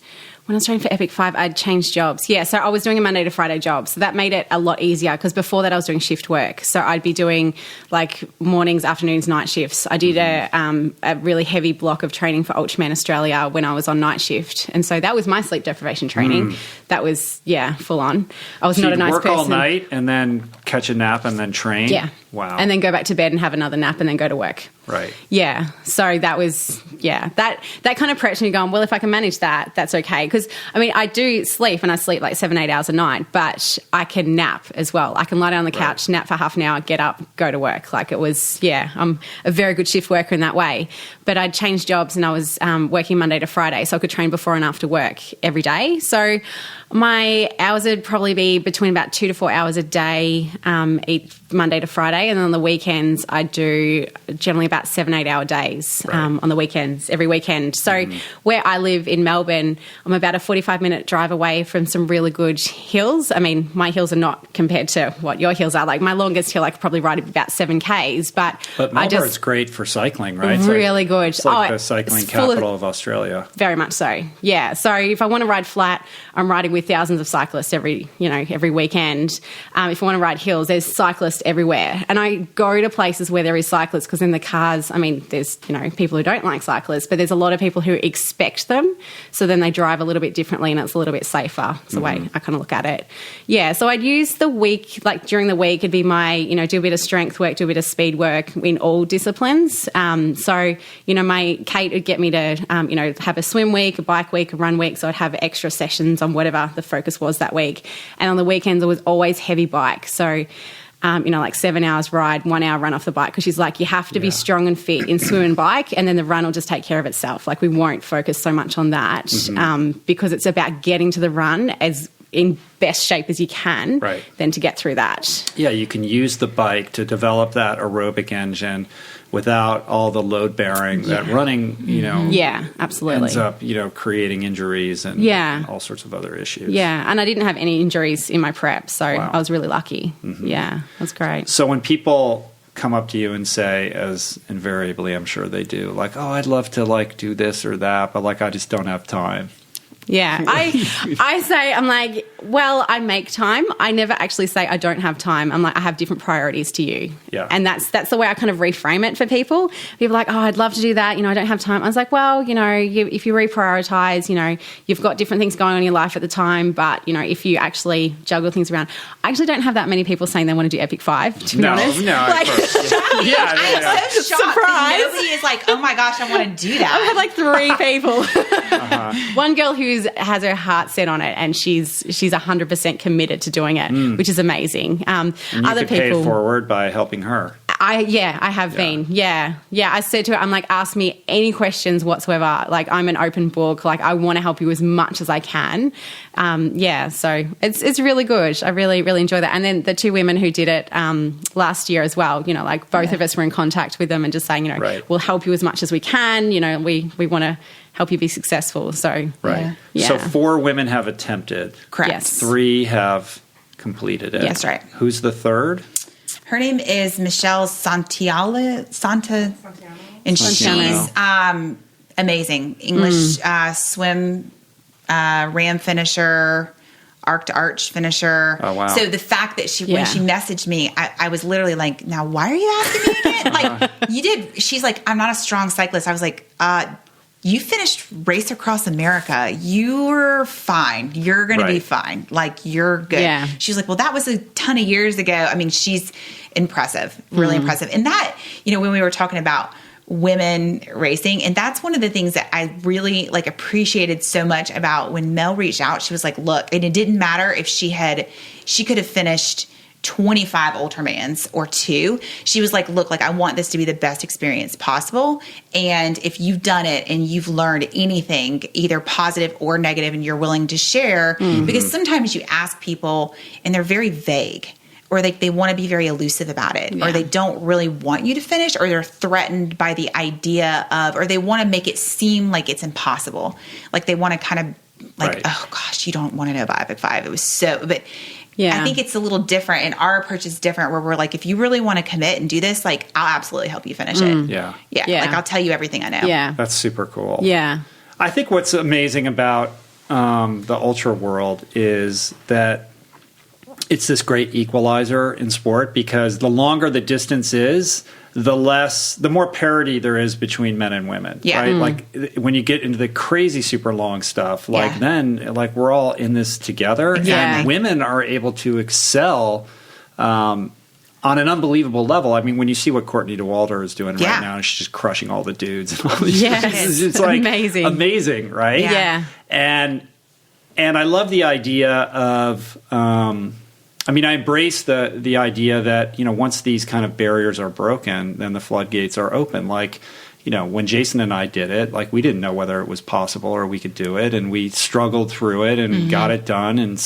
when I was training for Epic 5, I'd changed jobs. Yeah, so I was doing a Monday to Friday job. So that made it a lot easier because before that I was doing shift work. So I'd be doing like mornings, afternoons, night shifts. I did a really heavy block of training for Ultraman Australia when I was on night shift. And so that was my sleep deprivation training. That was, full on. I was not a nice person. Work all night and then catch a nap and then train? Yeah. Wow. And then go back to bed and have another nap and then go to work. Right. Yeah. So that was, that kind of prepped me going, well, if I can manage that, that's okay. Because, I mean, I do sleep and I sleep like 7-8 hours a night, but I can nap as well. I can lie down on the couch, nap for half an hour, get up, go to work. Like it was, I'm a very good shift worker in that way. But I'd changed jobs and I was working Monday to Friday, so I could train before and after work every day. So my hours would probably be between about 2 to 4 hours a day, each Monday to Friday. And then on the weekends, I do generally about 7-8 hour days on the weekends, every weekend. So where I live in Melbourne, I'm about a 45-minute drive away from some really good hills. I mean, my hills are not compared to what your hills are. Like my longest hill, I could probably ride about 7 Ks. But Melbourne's great for cycling, right? It's really good. It's like the cycling capital of Australia. Very much so. Yeah. So if I want to ride flat, I'm riding with thousands of cyclists every weekend. If I want to ride hills, there's cyclists everywhere. And I go to places where there is cyclists because in the cars, I mean, there's, people who don't like cyclists, but there's a lot of people who expect them. So then they drive a little bit differently and it's a little bit safer. It's the way I kind of look at it. Yeah. So I'd use the week, like during the week, it'd be my, do a bit of strength work, do a bit of speed work in all disciplines. So, my Kate would get me to, have a swim week, a bike week, a run week. So I'd have extra sessions on whatever the focus was that week. And on the weekends, it was always heavy bike. So, like 7 hours ride, 1 hour run off the bike. Because she's like, you have to be strong and fit in swim and bike, and then the run will just take care of itself. Like we won't focus so much on that because it's about getting to the run as in best shape as you can, Right. then to get through that. Yeah, you can use the bike to develop that aerobic engine without all the load bearing that running, Yeah, absolutely. ends up, creating injuries and Yeah. all sorts of other issues. Yeah, and I didn't have any injuries in my prep, so Wow. I was really lucky. Yeah, it was great. So when people come up to you and say, as invariably I'm sure they do, like, oh, I'd love to like do this or that, but like I just don't have time. Yeah, I say, I'm like, well, I make time. I never actually say I don't have time. I'm like, I have different priorities to you. Yeah. And that's the way I kind of reframe it for people. People are like, oh, I'd love to do that. I don't have time. I was like, well, if you reprioritize, you've got different things going on in your life at the time. But, if you actually juggle things around, I actually don't have that many people saying they want to do Epic 5, to be honest. No, like, of course. Yeah. I'm so shocked. Surprise. Nobody is like, oh my gosh, I want to do that. I've had like 3 people. One girl who has her heart set on it, and she's 100% committed to doing it, which is amazing. And you Other could pay people, it forward by helping her. I have been. Yeah. I said to her, I'm like, ask me any questions whatsoever. Like, I'm an open book. Like, I want to help you as much as I can. So it's really good. I really, really enjoy that. And then the 2 women who did it last year as well, like both of us were in contact with them and just saying, Right. we'll help you as much as we can. We want to help you be successful. So, Right. Yeah. So 4 women have attempted. Correct. Yes. 3 have completed it. Yes, right. Who's the third? Her name is Michelle and she's amazing. English swim ram finisher, arc to arch finisher. Oh, wow. So the fact that when she messaged me, I was literally like, now why are you asking me again? Like, you did. She's like, I'm not a strong cyclist. I was like, you finished Race Across America. You're fine. You're going to be fine. Like, you're good. Yeah. She's like, well, that was a ton of years ago. I mean, she's impressive, really impressive. And that, when we were talking about women racing, and that's one of the things that I really appreciated so much about when Mel reached out. She was like, look, and it didn't matter if she could have finished 25 Ultramans or 2. She was like, look, I want this to be the best experience possible. And if you've done it and you've learned anything, either positive or negative, and you're willing to share, because sometimes you ask people and they're very vague, or they want to be very elusive about it, or they don't really want you to finish, or they're threatened by the idea of, or they want to make it seem like it's impossible. Like they want to kind of Right. oh gosh, you don't want to know about Epic 5. It was so, but Yeah. I think it's a little different, and our approach is different, where we're like, if you really want to commit and do this, I'll absolutely help you finish it. Yeah. Yeah. I'll tell you everything I know. Yeah. That's super cool. Yeah. I think what's amazing about the ultra world is that it's this great equalizer in sport, because the longer the distance is, the more parity there is between men and women. Yeah. Right? Like when you get into the crazy super long stuff, then we're all in this together. Yeah. And women are able to excel on an unbelievable level. I mean, when you see what Courtney DeWalder is doing right now, she's just crushing all the dudes and all these Yes. it's like Amazing, right? Yeah. And I love the idea of I embrace the idea that, once these kind of barriers are broken, then the floodgates are open. Like, when Jason and I did it, we didn't know whether it was possible or we could do it. And we struggled through it and got it done, and,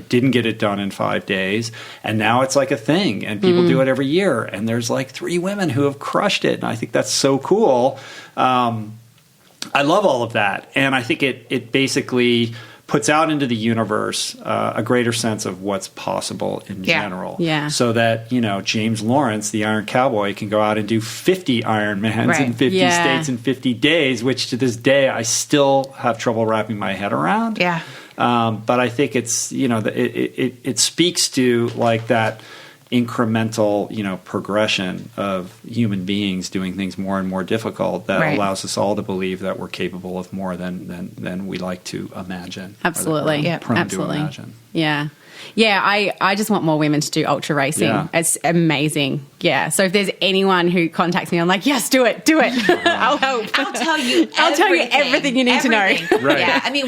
didn't get it done in 5 days. And now it's like a thing, and people do it every year. And there's 3 women who have crushed it. And I think that's so cool. I love all of that. And I think it basically puts out into the universe a greater sense of what's possible in general. Yeah. So that, James Lawrence, the Iron Cowboy, can go out and do 50 Ironmans in 50 states in 50 days, which to this day I still have trouble wrapping my head around. Yeah. But I think it's, it speaks to that incremental, progression of human beings doing things more and more difficult that allows us all to believe that we're capable of more than we like to imagine. Absolutely. Yeah. Prone Absolutely. to imagine. Yeah. Yeah, I just want more women to do ultra racing. Yeah. It's amazing. Yeah. So if there's anyone who contacts me, I'm like, yes, do it. I'll help. I'll tell you everything you need to know. Right. Yeah.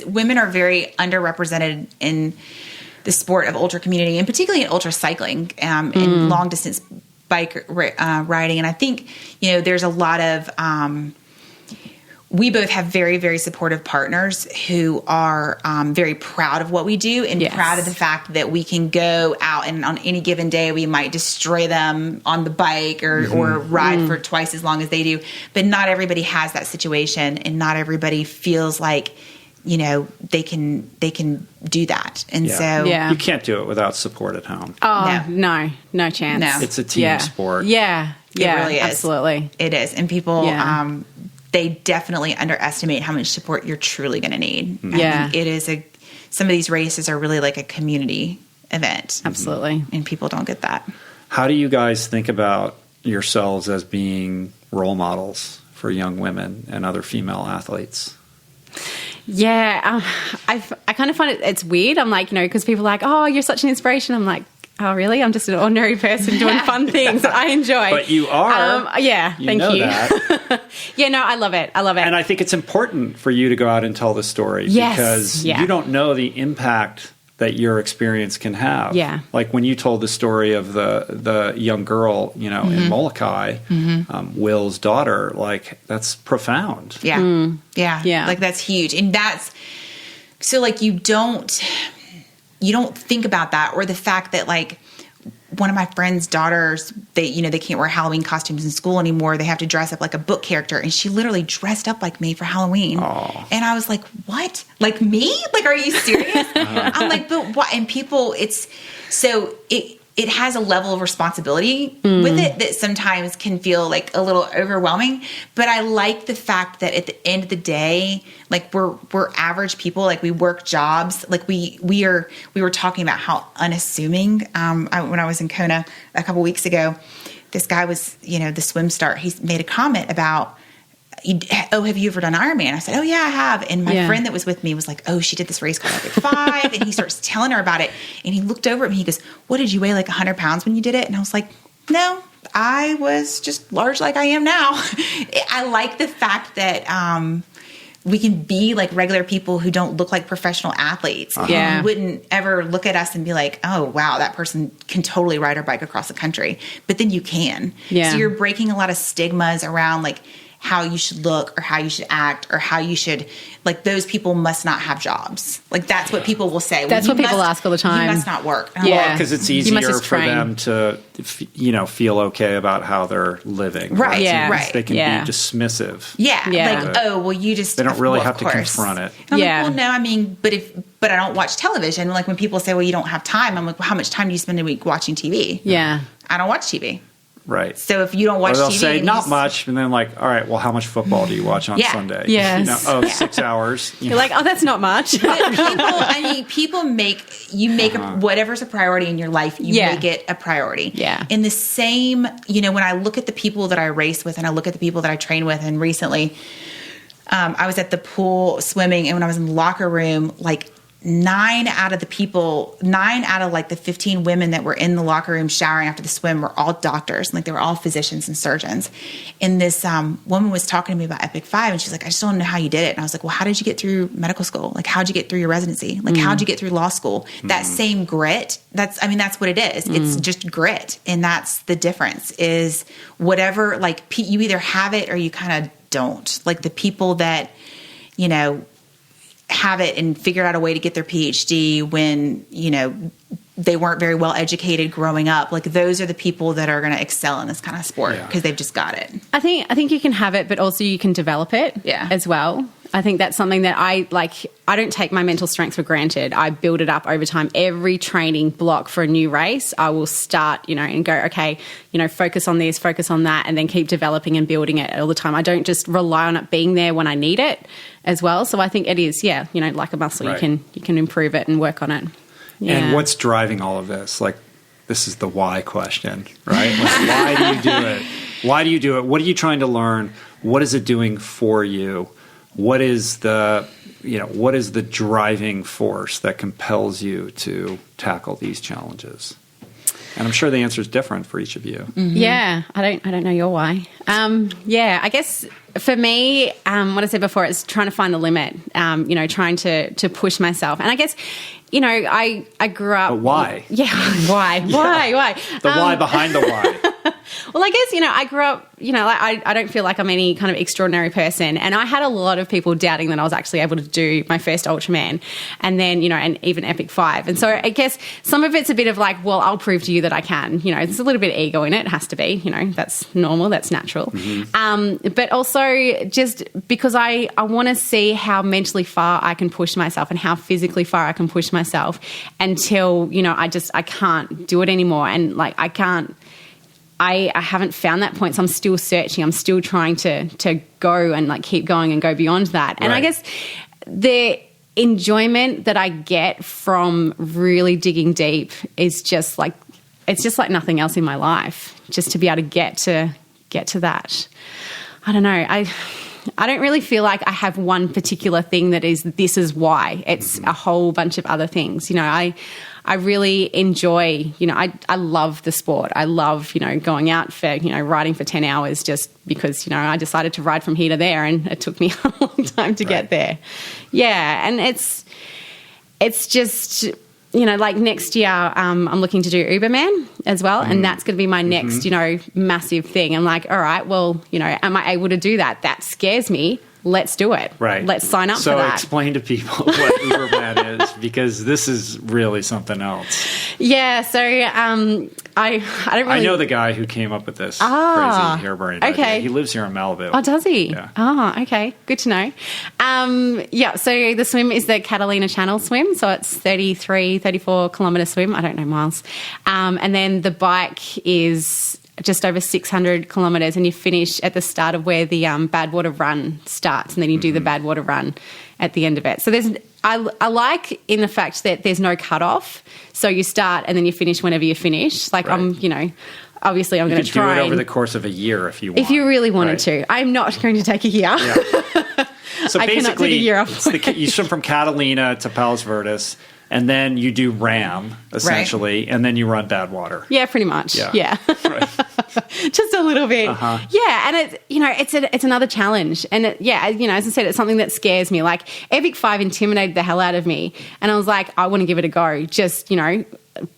Women are very underrepresented in the sport of ultra community, and particularly in ultra cycling, in long distance bike riding. And I think, there's a lot of, we both have very, very supportive partners who are very proud of what we do and proud of the fact that we can go out and on any given day we might destroy them on the bike or ride for twice as long as they do. But not everybody has that situation, and not everybody feels like, you know, they can do that. And so you can't do it without support at home. Oh, no chance. No. It's a team sport. Yeah. It really is. Absolutely. It is. And people, they definitely underestimate how much support you're truly going to need. Yeah. I mean, some of these races are really like a community event. Absolutely. And people don't get that. How do you guys think about yourselves as being role models for young women and other female athletes? Yeah. I kind of find it's weird. I'm like, you know, because people are like, oh, you're such an inspiration. I'm like, oh, really? I'm just an ordinary person doing fun things that I enjoy. But you are. Thank you. That. Yeah, no, I love it. And I think it's important for you to go out and tell the story because you don't know the impact that your experience can have. Yeah. Like when you told the story of the young girl, you know, in Molokai, Will's daughter, like that's profound. Yeah. Yeah. Like that's huge. And that's, so like you don't think about that, or the fact that like one of my friend's daughters, they can't wear Halloween costumes in school anymore. They have to dress up like a book character. And she literally dressed up like me for Halloween. Aww. And I was like, what? Like me? Like, are you serious? I'm like, but what? And people, it has a level of responsibility with it that sometimes can feel like a little overwhelming. But I like the fact that at the end of the day, like we're average people, like we work jobs, like we were talking about how unassuming. When I was in Kona a couple weeks ago, this guy was, the swim star. He made a comment about, oh, have you ever done Ironman? I said, oh, yeah, I have. And my friend that was with me was like, oh, she did this race called Epic 5. And he starts telling her about it. And he looked over at me. He goes, what, did you weigh like 100 pounds when you did it? And I was like, no, I was just large like I am now. I like the fact that we can be like regular people who don't look like professional athletes. You wouldn't ever look at us and be like, oh, wow, that person can totally ride her bike across the country. But then you can. Yeah. So you're breaking a lot of stigmas around like how you should look or how you should act or how you should, like those people must not have jobs. Like that's what people will say. That's what people ask all the time. You must not work. Well, because it's easier for them to, feel okay about how they're living. Right. Yeah. Right. They can be dismissive. Yeah. Like, oh, well, you just. They don't really have to confront it. I'm like, well, no, I mean, but I don't watch television. Like when people say, well, you don't have time, I'm like, well, how much time do you spend a week watching TV? Yeah. I don't watch TV. Right. So if you don't watch TV, they'll say not much, and then like, all right, well, how much football do you watch on Sunday? Yes. 6 hours. You're like, oh, that's not much. But people make whatever's a priority in your life, you make it a priority. Yeah. In the same, when I look at the people that I race with and I look at the people that I train with, and recently I was at the pool swimming, and when I was in the locker room, like 9 out of like the 15 women that were in the locker room showering after the swim were all doctors. Like they were all physicians and surgeons. And this woman was talking to me about Epic 5, and she's like, I just don't know how you did it. And I was like, well, how did you get through medical school? Like, how'd you get through your residency? Like, how'd you get through law school? That same grit, that's what it is. It's just grit. And that's the difference is whatever, like you either have it or you kind of don't. Like the people that, have it and figured out a way to get their PhD when, they weren't very well educated growing up. Like those are the people that are going to excel in this kind of sport because they've just got it. I think you can have it, but also you can develop it as well. I think that's something that I don't take my mental strength for granted. I build it up over time. Every training block for a new race, I will start, and go, okay, focus on this, focus on that, and then keep developing and building it all the time. I don't just rely on it being there when I need it as well. So I think it is, like a muscle. Right. You can improve it and work on it. Yeah. And what's driving all of this? Like, this is the why question, right? Like, why do you do it? Why do you do it? What are you trying to learn? What is it doing for you? What is the driving force that compels you to tackle these challenges? And I'm sure the answer is different for each of you. Mm-hmm. Yeah, I don't know your why. I guess for me, what I said before, is trying to find the limit, trying to push myself. And I guess, I grew up. But why? Yeah. Why? Why? The why behind the why. Well, I guess, I grew up, I don't feel like I'm any kind of extraordinary person. And I had a lot of people doubting that I was actually able to do my first Ultraman and then, and even Epic 5. And so I guess some of it's a bit of like, well, I'll prove to you that I can. There's a little bit of ego in it. It has to be, that's normal. That's natural. Mm-hmm. But also just because I want to see how mentally far I can push myself and how physically far I can push myself until, I can't do it anymore. And like, I haven't found that point, so I'm still searching. I'm still trying to go and like keep going and go beyond that. And I guess the enjoyment that I get from really digging deep is just like, it's just like nothing else in my life. Just to be able to get to that. I don't know. I don't really feel like I have one particular thing that is this is why. It's a whole bunch of other things. I really enjoy, I love the sport. I love, going out for, riding for 10 hours just because, I decided to ride from here to there and it took me a long time to get there. Yeah. And it's just, like next year, I'm looking to do Uberman as well. And that's going to be my next, massive thing. I'm like, all right, well, am I able to do that? That scares me. Let's do it. Right. Let's sign up for that. So explain to people what Uberman is, because this is really something else. Yeah. So I don't really... I know the guy who came up with this crazy harebrained idea. He lives here in Malibu. Oh, does he? Yeah. Oh, okay. Good to know. So the swim is the Catalina Channel swim. So it's 34 kilometre swim. I don't know miles. And then the bike is just over 600 kilometres, and you finish at the start of where the Badwater Run starts, and then you do the Badwater Run at the end of it. So I like in the fact that there's no cutoff. So you start and then you finish whenever you finish. Like obviously I'm going to try. You could do it over the course of a year if you want. If you really wanted to. I'm not going to take a year. Yeah. So I basically, cannot take a year off. you swim from Catalina to Palos Verdes, and then you do RAM, essentially, and then you run Badwater. Yeah, pretty much. Yeah. Right. Just a little bit. Yeah, and it's another challenge. And as I said, it's something that scares me. Like Epic 5 intimidated the hell out of me. And I was like, I want to give it a go. Just,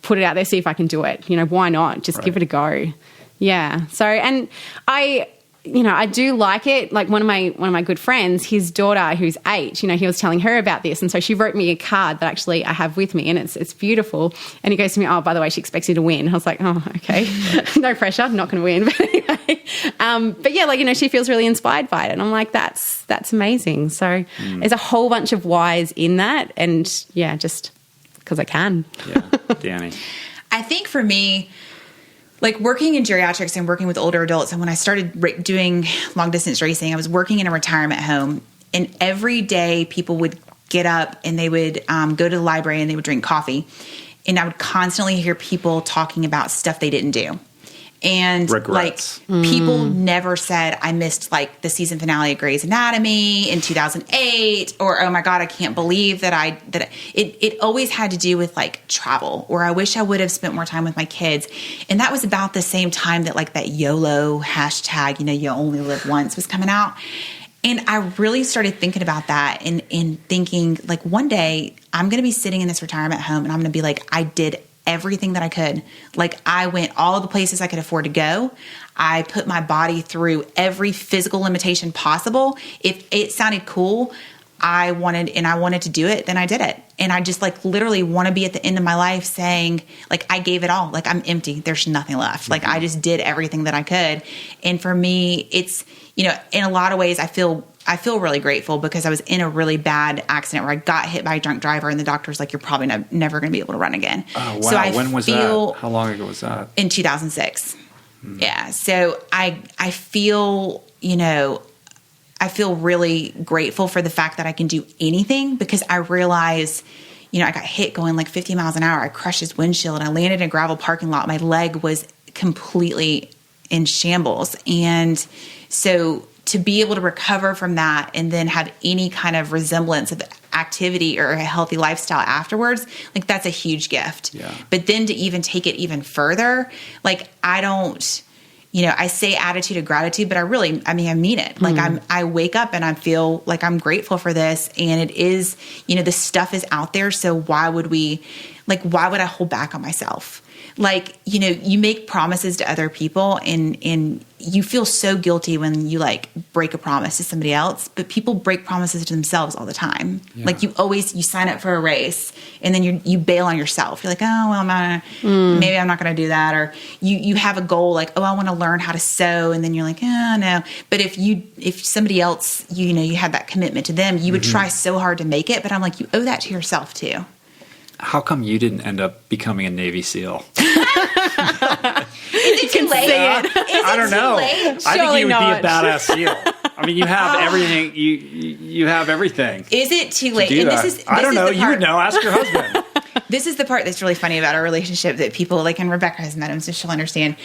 put it out there, see if I can do it. Why not? Just give it a go. Yeah. So, and I do like it. Like one of my good friends, his daughter who's 8, he was telling her about this. And so she wrote me a card that actually I have with me, and it's beautiful. And he goes to me, oh, by the way, she expects you to win. I was like, oh, okay. No pressure. I'm not going to win. But anyway, but yeah, she feels really inspired by it. And I'm like, that's amazing. So there's a whole bunch of whys in that. And yeah, just because I can. Yeah. Danny. I think for me, like working in geriatrics and working with older adults, and when I started doing long distance racing, I was working in a retirement home, and every day people would get up and they would go to the library and they would drink coffee, and I would constantly hear people talking about stuff they didn't do. And regrets. People never said, I missed like the season finale of Grey's Anatomy in 2008, or, oh my God, I can't believe that it always had to do with like travel, or I wish I would have spent more time with my kids. And that was about the same time that like that YOLO hashtag, you only live once, was coming out. And I really started thinking about that and thinking like one day I'm going to be sitting in this retirement home and I'm going to be like, I did everything that I could. Like I went all the places I could afford to go. I put my body through every physical limitation possible. If it sounded cool, I wanted to do it, then I did it. And I just like literally want to be at the end of my life saying like, I gave it all. Like I'm empty. There's nothing left. Like I just did everything that I could. And for me, it's, in a lot of ways I feel really grateful because I was in a really bad accident where I got hit by a drunk driver, and the doctor's like, you're probably never going to be able to run again. Oh, wow. So when was that? How long ago was that? In 2006. Yeah. So I feel, I feel really grateful for the fact that I can do anything, because I realize, I got hit going like 50 miles an hour. I crushed his windshield and I landed in a gravel parking lot. My leg was completely in shambles. And so to be able to recover from that and then have any kind of resemblance of activity or a healthy lifestyle afterwards, like that's a huge gift. Yeah. But then to even take it even further, like I say attitude of gratitude, but I mean it. Like I wake up and I feel like I'm grateful for this, and it is, the stuff is out there. So why would I hold back on myself? Like, you make promises to other people and you feel so guilty when you break a promise to somebody else, but people break promises to themselves all the time. Yeah. Like you sign up for a race and then you bail on yourself. You're like, oh, well, maybe I'm not going to do that. Or you have a goal like, oh, I want to learn how to sew. And then you're like, oh, no. But if somebody else, you had that commitment to them, you would try so hard to make it. But I'm like, you owe that to yourself too. How come you didn't end up becoming a Navy SEAL? Is it too late? I don't know. I think you would be a badass SEAL. I mean, you have everything. You have everything. Is it too late? And I don't know. You would know. Ask your husband. This is the part that's really funny about our relationship that people and Rebecca has met him, so she'll understand.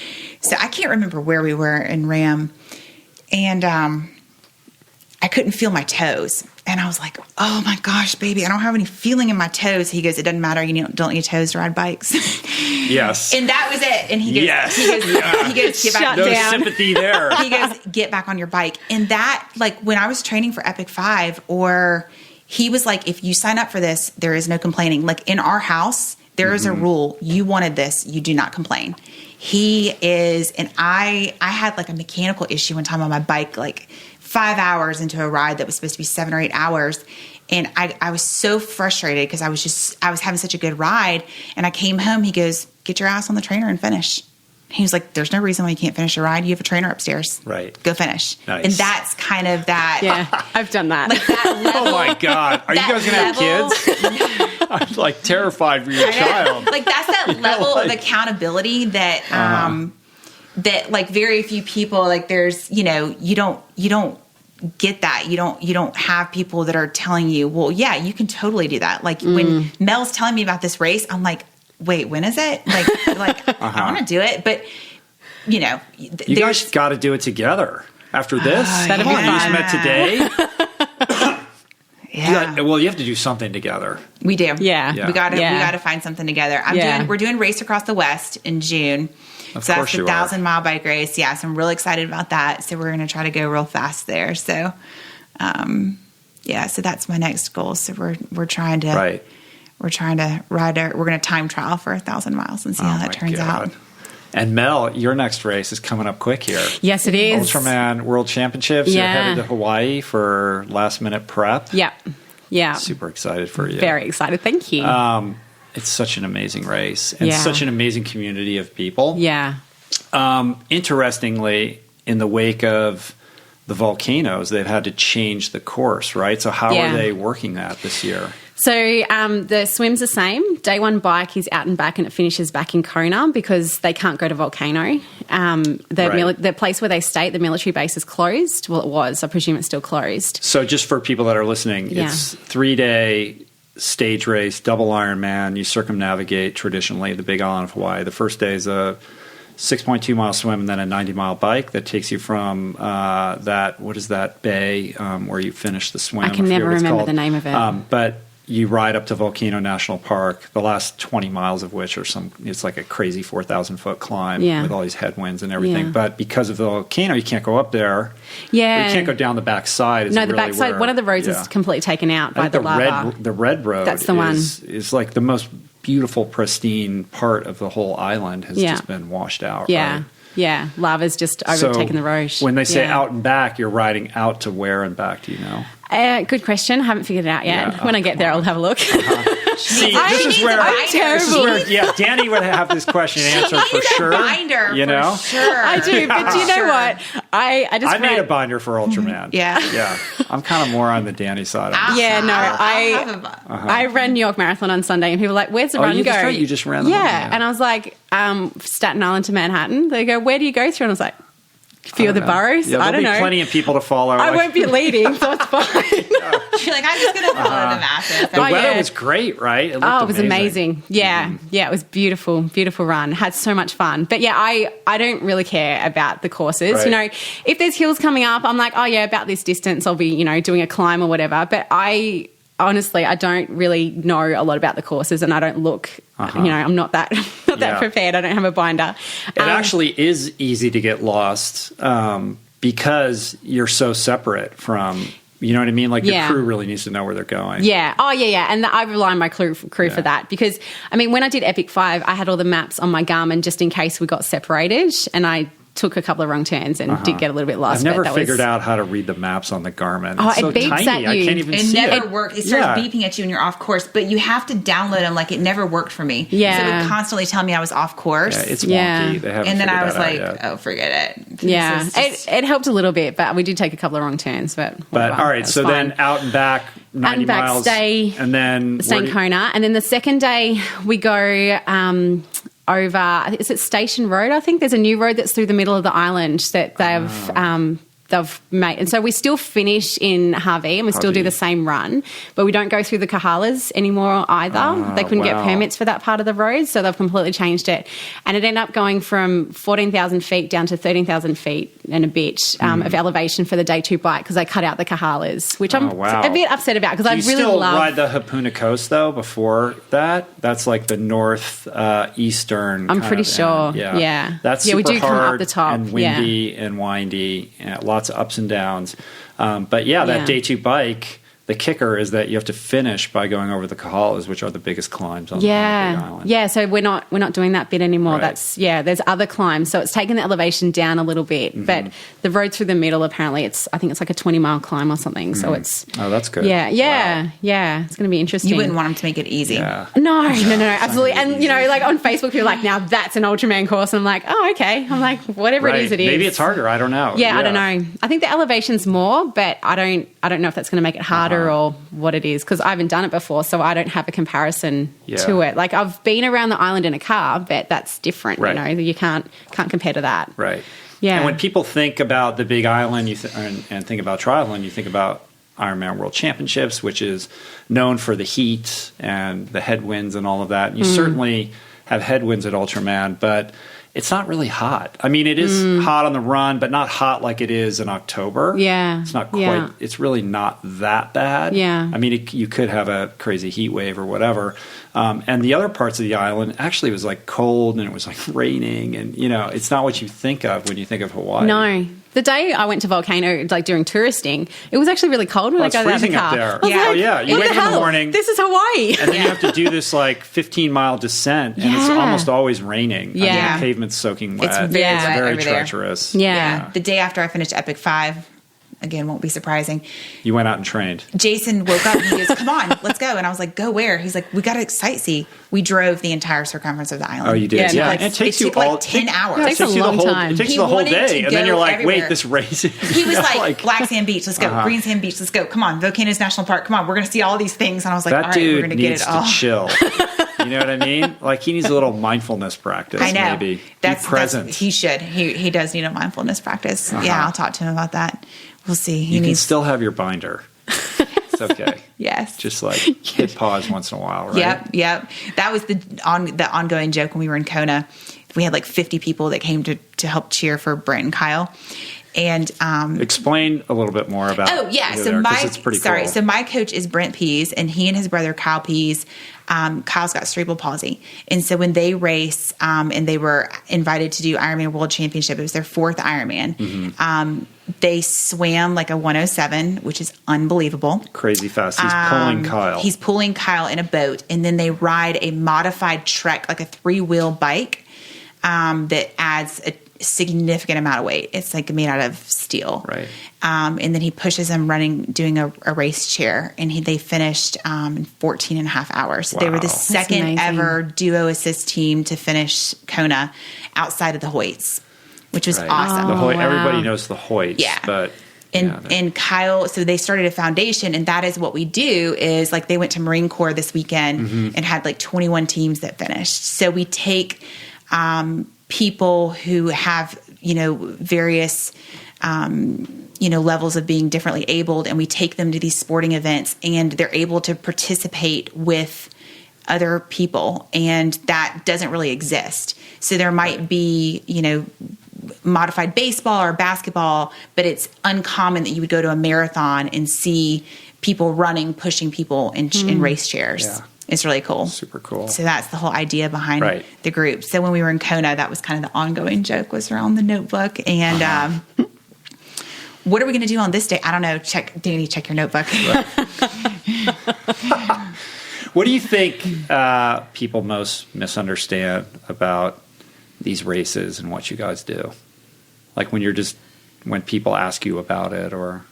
So I can't remember where we were in RAM, and I couldn't feel my toes. And I was like, oh my gosh, baby, I don't have any feeling in my toes. He goes, it doesn't matter. You don't need toes to ride bikes. Yes. And that was it. And he goes, yes. he goes, get back. No sympathy there. He goes, get back on your bike. And that, when I was training for Epic 5, or he was like, if you sign up for this, there is no complaining. Like in our house, there is a rule. You wanted this. You do not complain. He is, and I had a mechanical issue one time on my bike, 5 hours into a ride that was supposed to be 7 or 8 hours. And I was so frustrated because I was having such a good ride. And I came home, he goes, get your ass on the trainer and finish. He was like, there's no reason why you can't finish a ride. You have a trainer upstairs. Right. Go finish. Nice. And that's kind of that. Yeah, I've done that. That level, oh my God. Are you guys going to have kids? I'm terrified for your child. That's that level of accountability that, that very few people, there's, you don't get that. You don't have people that are telling you, well, yeah, you can totally do that. When Mel's telling me about this race, I'm like, wait, when is it? I want to do it. But, you guys got to do it together after this. That'd be fun. You just met today. Yeah. You have to do something together. We do. Yeah. We got to find something together. We're doing Race Across the West in June. So that's the 1,000-mile bike race. Yeah. So I'm really excited about that. So we're going to try to go real fast there. So, so that's my next goal. So we're trying to, right. We're trying to we're going to time trial for 1,000 miles and see how that turns out. And Mel, your next race is coming up quick here. Yes, it is. Ultraman World Championships. Yeah. You're headed to Hawaii for last minute prep. Yeah. Yeah. Super excited for you. Very excited. Thank you. It's such an amazing race and such an amazing community of people. Yeah. Interestingly, in the wake of the volcanoes, they've had to change the course, right? So how are they working that this year? So the swim's the same. Day one bike is out and back, and it finishes back in Kona because they can't go to Volcano. The place where they stay, the military base, is closed. Well, it was. I presume it's still closed. So just for people that are listening, it's 3-day stage race, double Ironman. You circumnavigate traditionally the Big Island of Hawaii. The first day is a 6.2 mile swim and then a 90-mile bike that takes you from that bay where you finish the swim. I can never remember the name of it. But you ride up to Volcano National Park, the last 20 miles of which it's like a crazy 4,000-foot climb with all these headwinds and everything. Yeah. But because of the volcano, you can't go up there. Yeah. Or you can't go down the backside. No, the backside, one of the roads is completely taken out by the lava. The red road That's the one. Is like the most beautiful, pristine part of the whole island has just been washed out. Yeah. Right? Yeah. Lava's just overtaken the road. When they say out and back, you're riding out to where and back, do you know? Good question. Haven't figured it out yet. Yeah. When I get there, I'll have a look. See, I'm terrible. Danny would have this question answered for sure. Binder, for sure. I do, but do you know what? I made a binder for Ultraman. Yeah. I'm kind of more on the Danny side. I ran New York Marathon on Sunday, and people were like, "Where's the run go?" That's right. You just ran the run, and I was like, Staten Island to Manhattan. They go, "Where do you go through?" And I was like, few of the boroughs. Yeah, I don't know. There'll be plenty of people to follow. I won't be leading, so it's fine. You're like, I'm just going to follow the masses. The weather was great, right? It was amazing. Yeah. Mm-hmm. Yeah, it was beautiful, beautiful run. Had so much fun. But yeah, I don't really care about the courses. Right. You know, if there's hills coming up, I'm like, oh yeah, about this distance, I'll be, doing a climb or whatever. But I honestly, I don't really know a lot about the courses, and I don't look, I'm not that prepared. I don't have a binder. It actually is easy to get lost because you're so separate from, you know what I mean? Like your crew really needs to know where they're going. Yeah. Oh, yeah. And I rely on my crew for that because, I mean, when I did Epic 5, I had all the maps on my Garmin just in case we got separated, and I took a couple of wrong turns and did get a little bit lost. I've never figured out how to read the maps on the Garmin. It's it so beeps tiny. at you. I can't even see it. It never worked. It starts beeping at you when you're off course, but you have to download them. Like, it never worked for me. Yeah. So it would constantly tell me I was off course. Yeah, it's Yeah. wonky. They haven't And then I figured was that out like, yet. oh, forget it. Yeah. This is just- It helped a little bit, but we did take a couple of wrong turns. But But all right, that's so fine. then out and back, 90 and back, miles. stay And then in Kona. And then the second day we go over, is it Station Road? I think there's a new road that's through the middle of the island that they've made. And so we still finish in Harvey and we still do the same run, but we don't go through the Kahalas anymore either. They couldn't get permits for that part of the road, so they've completely changed it. And it ended up going from 14,000 feet down to 13,000 feet and a bit of elevation for the day 2 bike because they cut out the Kahalas, which I'm a bit upset about because I really still love... ride the Hapuna Coast, though, before that? That's like the north eastern. I'm pretty sure. Yeah. That's we super do come up hard the top. and windy and windy. And lots of ups and downs. But that day 2 bike, the kicker is that you have to finish by going over the Kahalas, which are the biggest climbs on the Big Island. Yeah, so we're not doing that bit anymore. Right. There's other climbs. So it's taken the elevation down a little bit. But the road through the middle, apparently, I think it's like a 20-mile climb or something. So it's... Oh, that's good. Yeah. It's going to be interesting. You wouldn't want them to make it easy. Yeah. No, absolutely. And, like on Facebook, people are like, now that's an Ultraman course. And I'm like, oh, okay. I'm like, whatever it is, it is. Maybe it's harder. I don't know. Yeah, I don't know. I think the elevation's more, but I don't know if that's going to make it harder or what it is because I haven't done it before, so I don't have a comparison to it. Like I've been around the island in a car, but that's different. Right. You know, you can't compare to that. Right. Yeah. And when people think about the Big Island and think about triathlon, you think about Ironman World Championships, which is known for the heat and the headwinds and all of that. And you certainly have headwinds at Ultraman, but it's not really hot. I mean, it is hot on the run, but not hot like it is in October. Yeah. It's not quite, Yeah. it's really not that bad. Yeah. I mean, you could have a crazy heat wave or whatever. And the other parts of the island actually was like cold and it was like raining and, it's not what you think of when you think of Hawaii. No. The day I went to Volcano, like during touristing, it was actually really cold when I got out of the car. Up there. I was like, You what wake the up in the hell? morning. This is Hawaii. And then you have to do this like 15-mile descent, and it's almost always raining. Yeah. I mean, the pavement's soaking wet. It's very wet very over there. treacherous. Yeah. The day after I finished Epic 5, again, won't be surprising, You went out and trained. Jason woke up and he goes, come on, let's go. And I was like, go where? He's like, we got to sightsee. We drove the entire circumference of the island. Oh, you did? Yeah, And it takes you took like 10 hours. It takes a long time. It takes He you the whole wanted day, to and then go you're like, everywhere. wait, this race. He was like, Black Sand Beach, let's go. Green Sand Beach, let's go. Come on, Volcanoes National Park, come on. We're going to see all these things. And I was like, all that right, we're dude going to get needs it all. to chill. You know what I mean? Like he needs a little mindfulness practice. I know. Maybe That's be present. he should. He does need a mindfulness practice. Yeah, I'll talk to him about that. We'll see. You can still have your binder. It's okay. Yes. Just like hit pause once in a while, right? Yep. That was the ongoing joke when we were in Kona. We had like 50 people that came to help cheer for Brent and Kyle. And explain a little bit more about. Oh yeah, so it's pretty cool. So my coach is Brent Pease, and he and his brother Kyle Pease. Kyle's got cerebral palsy, and so when they race, and they were invited to do Ironman World Championship, it was their 4th Ironman. They swam like a 107, which is unbelievable. Crazy fast. He's pulling Kyle. He's pulling Kyle in a boat, and then they ride a modified Trek, like a 3-wheel bike, that adds a significant amount of weight. It's like made out of steel. Right. And then he pushes him doing a race chair, and they finished in 14 and a half hours. Wow. They were the That's second amazing. ever duo assist team to finish Kona outside of the Hoyts, which was awesome. The Oh, wow. Everybody knows the Hoyts, Yeah. but And Kyle, so they started a foundation, and that is what we do is like they went to Marine Corps this weekend and had like 21 teams that finished. So we take people who have, various, levels of being differently abled, and we take them to these sporting events, and they're able to participate with other people, and that doesn't really exist. So there might be, modified baseball or basketball, but it's uncommon that you would go to a marathon and see people running, pushing people in race chairs. Yeah. It's really cool. Super cool. So that's the whole idea behind Right. the group. So when we were in Kona, that was kind of the ongoing joke was around the notebook. And what are we going to do on this day? I don't know. Danny, check your notebook. What do you think people most misunderstand about these races and what you guys do? Like when people ask you about it, or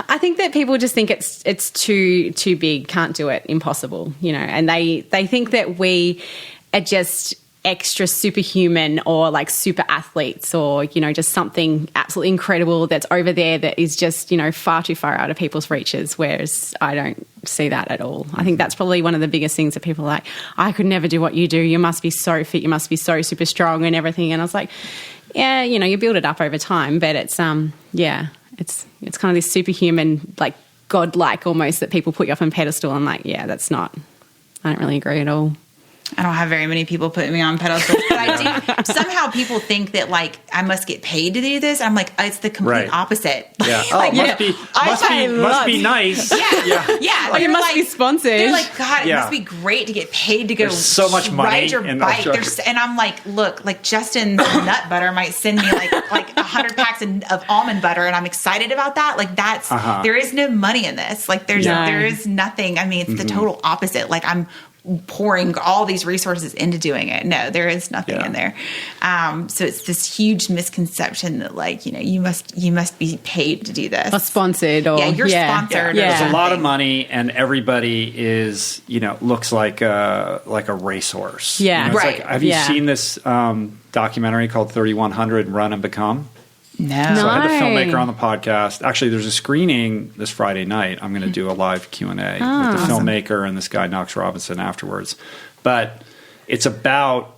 I think that people just think it's too big, can't do it, impossible, and they think that we are just extra superhuman or like super athletes or, just something absolutely incredible that's over there that is just, far too far out of people's reaches, whereas I don't see that at all. I think that's probably one of the biggest things that people are like, I could never do what you do. You must be so fit. You must be so super strong and everything. And I was like, yeah, you build it up over time, but it's, it's kind of this superhuman, like godlike almost, that people put you up on a pedestal. I'm like, yeah, I don't really agree at all. I don't have very many people putting me on pedestals, but I do. Somehow people think that like I must get paid to do this. I'm like, it's the complete opposite. Yeah. Like, Must be nice. Yeah. Like, it must be sponsored. They're like, God, it must be great to get paid to go There's so much money ride your in bike. Ultra. And I'm like, look, like Justin's nut butter might send me like 100 packs of almond butter, and I'm excited about that. Like that's there is no money in this. Like there is nothing. I mean, it's the total opposite. Like I'm pouring all these resources into doing it. No, there is nothing in there. So it's this huge misconception that like, you must be paid to do this. Or sponsored or you're sponsored. Yeah. There's a lot of money and everybody is, looks like a racehorse. Yeah. It's Right. like, have you seen this documentary called 3100 Run and Become? No. So I had the filmmaker on the podcast. Actually, there's a screen this Friday night. I'm going to do a live Q&A with the filmmaker and this guy, Knox Robinson, afterwards. But it's about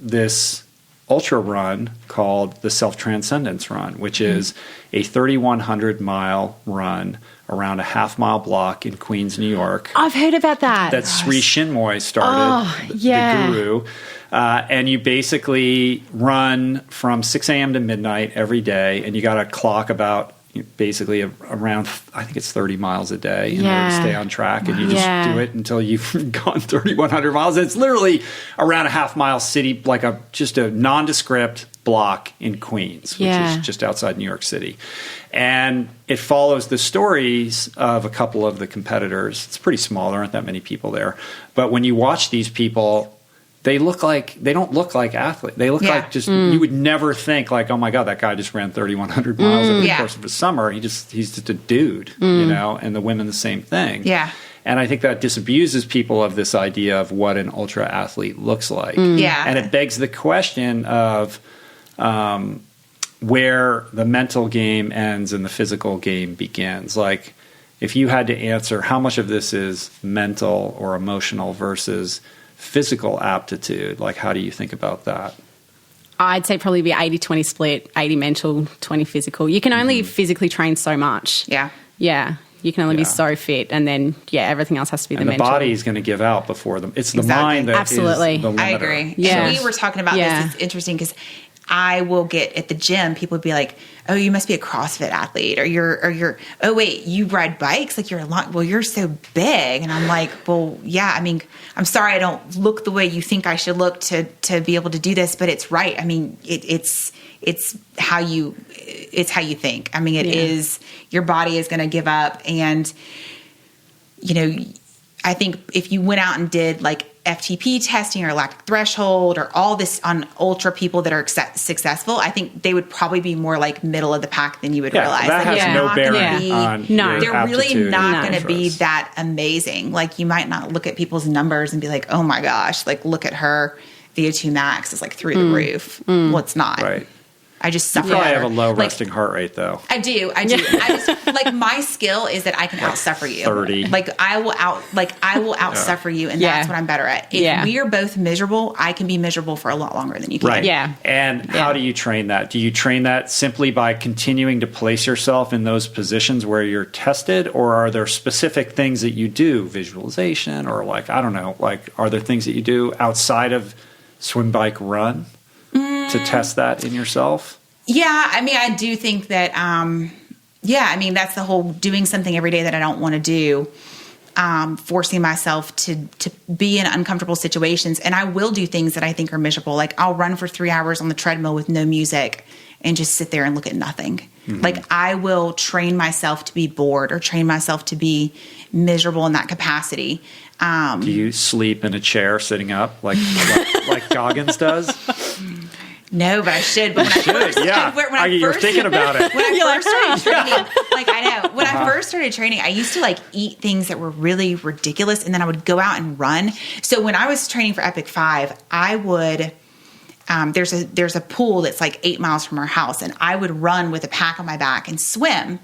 this ultra run called the Self-Transcendence Run, which is a 3,100-mile run around a half-mile block in Queens, New York. I've heard about that. That Sri Chinmoy started, the guru. And you basically run from 6 a.m. to midnight every day, and you got to clock about basically around, I think it's 30 miles a day in order to stay on track. And you just do it until you've gone 3,100 miles. And it's literally around a half-mile city, like just a nondescript block in Queens, which is just outside New York City. And it follows the stories of a couple of the competitors. It's pretty small. There aren't that many people there. But when you watch these people, they don't look like athletes. They look like just, you would never think like, oh my God, that guy just ran 3,100 miles over the course of a summer. He's just a dude, and the women the same thing. Yeah. And I think that disabuses people of this idea of what an ultra athlete looks like. Yeah. And it begs the question of where the mental game ends and the physical game begins. Like if you had to answer how much of this is mental or emotional versus physical aptitude, like how do you think about that? I'd say probably be 80-20 split, 80 mental, 20 physical. You can only physically train so much. Yeah. Yeah. You can only be so fit, and then, everything else has to be the mental. And the body is going to give out before them. It's the mind that is the limiter. I agree. Yeah. And we were talking about this. It's interesting because I will get at the gym, people would be like, oh, you must be a CrossFit athlete, or you're, oh wait, you ride bikes? Like you're so big. And I'm like, well, yeah, I mean, I'm sorry I don't look the way you think I should look to be able to do this, but it's right. I mean, it's how you think. I mean, it is, your body is going to give up. And, I think if you went out and did like FTP testing or lactic threshold or all this on ultra people that are successful, I think they would probably be more like middle of the pack than you would realize. That like, has no bearing on your they're really aptitude not going to be interest. that amazing. Like you might not look at people's numbers and be like, oh my gosh, like look at her VO2 max is like through the roof. Well, it's not. Right. I just suffer. You probably have a low like, resting heart rate, though. I do. I just like my skill is that I can out suffer you. 30. Like I will out suffer you, and that's what I'm better at. If we are both miserable, I can be miserable for a lot longer than you can. Right. Yeah. And how do you train that? Do you train that simply by continuing to place yourself in those positions where you're tested, or are there specific things that you do, visualization, or like, I don't know, like are there things that you do outside of swim, bike, run to test that in yourself? Yeah, I mean, I do think that yeah, I mean, that's the whole doing something every day that I don't want to do. Forcing myself to be in uncomfortable situations. And I will do things that I think are miserable. Like I'll run for 3 hours on the treadmill with no music and just sit there and look at nothing. Mm-hmm. Like I will train myself to be bored or train myself to be miserable in that capacity. Do you sleep in a chair sitting up like Goggins does? No, but I should. But You're thinking about it. When I first started training, when I first started training, I used to like eat things that were really ridiculous, and then I would go out and run. So when I was training for Epic 5, I would. There's a pool that's like 8 miles from our house, and I would run with a pack on my back and swim.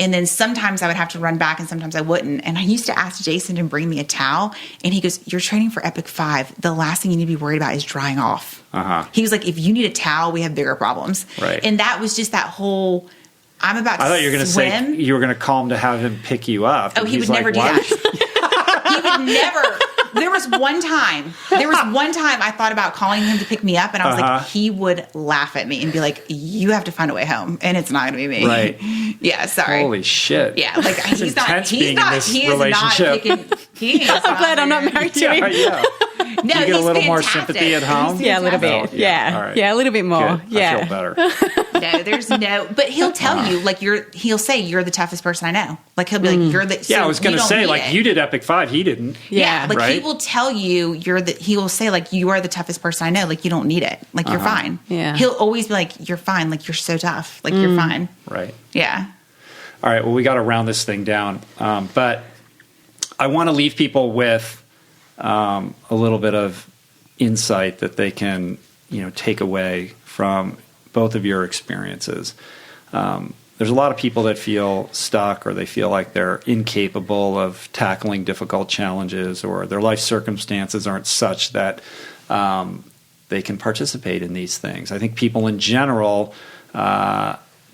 And then sometimes I would have to run back and sometimes I wouldn't. And I used to ask Jason to bring me a towel. And he goes, you're training for Epic 5. The last thing you need to be worried about is drying off. Uh-huh. He was like, if you need a towel, we have bigger problems. Right. And that was just that whole, I'm about to swim. I thought you were going to say you were going to call him to have him pick you up. Oh, he would never do that. He would never. There was one time I thought about calling him to pick me up, and I was like, he would laugh at me and be like, you have to find a way home, and it's not going to be me. Right. Yeah, sorry. Holy shit. Yeah, like he's not in this relationship. I'm glad I'm not married to him. Yeah. No, you get a little more sympathy at home? Yeah, a little bit. Yeah. Right. Yeah, a little bit more. Good. Yeah. I feel better. No, there's no, but he'll tell you, like, he'll say, you're the toughest person I know. Like, he'll be like, you're the, I was going to say, like, you did Epic 5, he didn't. Yeah. Like, right? he will tell you, he will say, like, you are the toughest person I know. Like, you don't need it. Like, you're fine. Yeah. He'll always be like, you're fine. Like, you're so tough. Like, you're fine. Right. Yeah. All right. Well, we got to round this thing down. But I want to leave people with a little bit of insight that they can, take away from both of your experiences. There's a lot of people that feel stuck, or they feel like they're incapable of tackling difficult challenges, or their life circumstances aren't such that they can participate in these things. I think people in general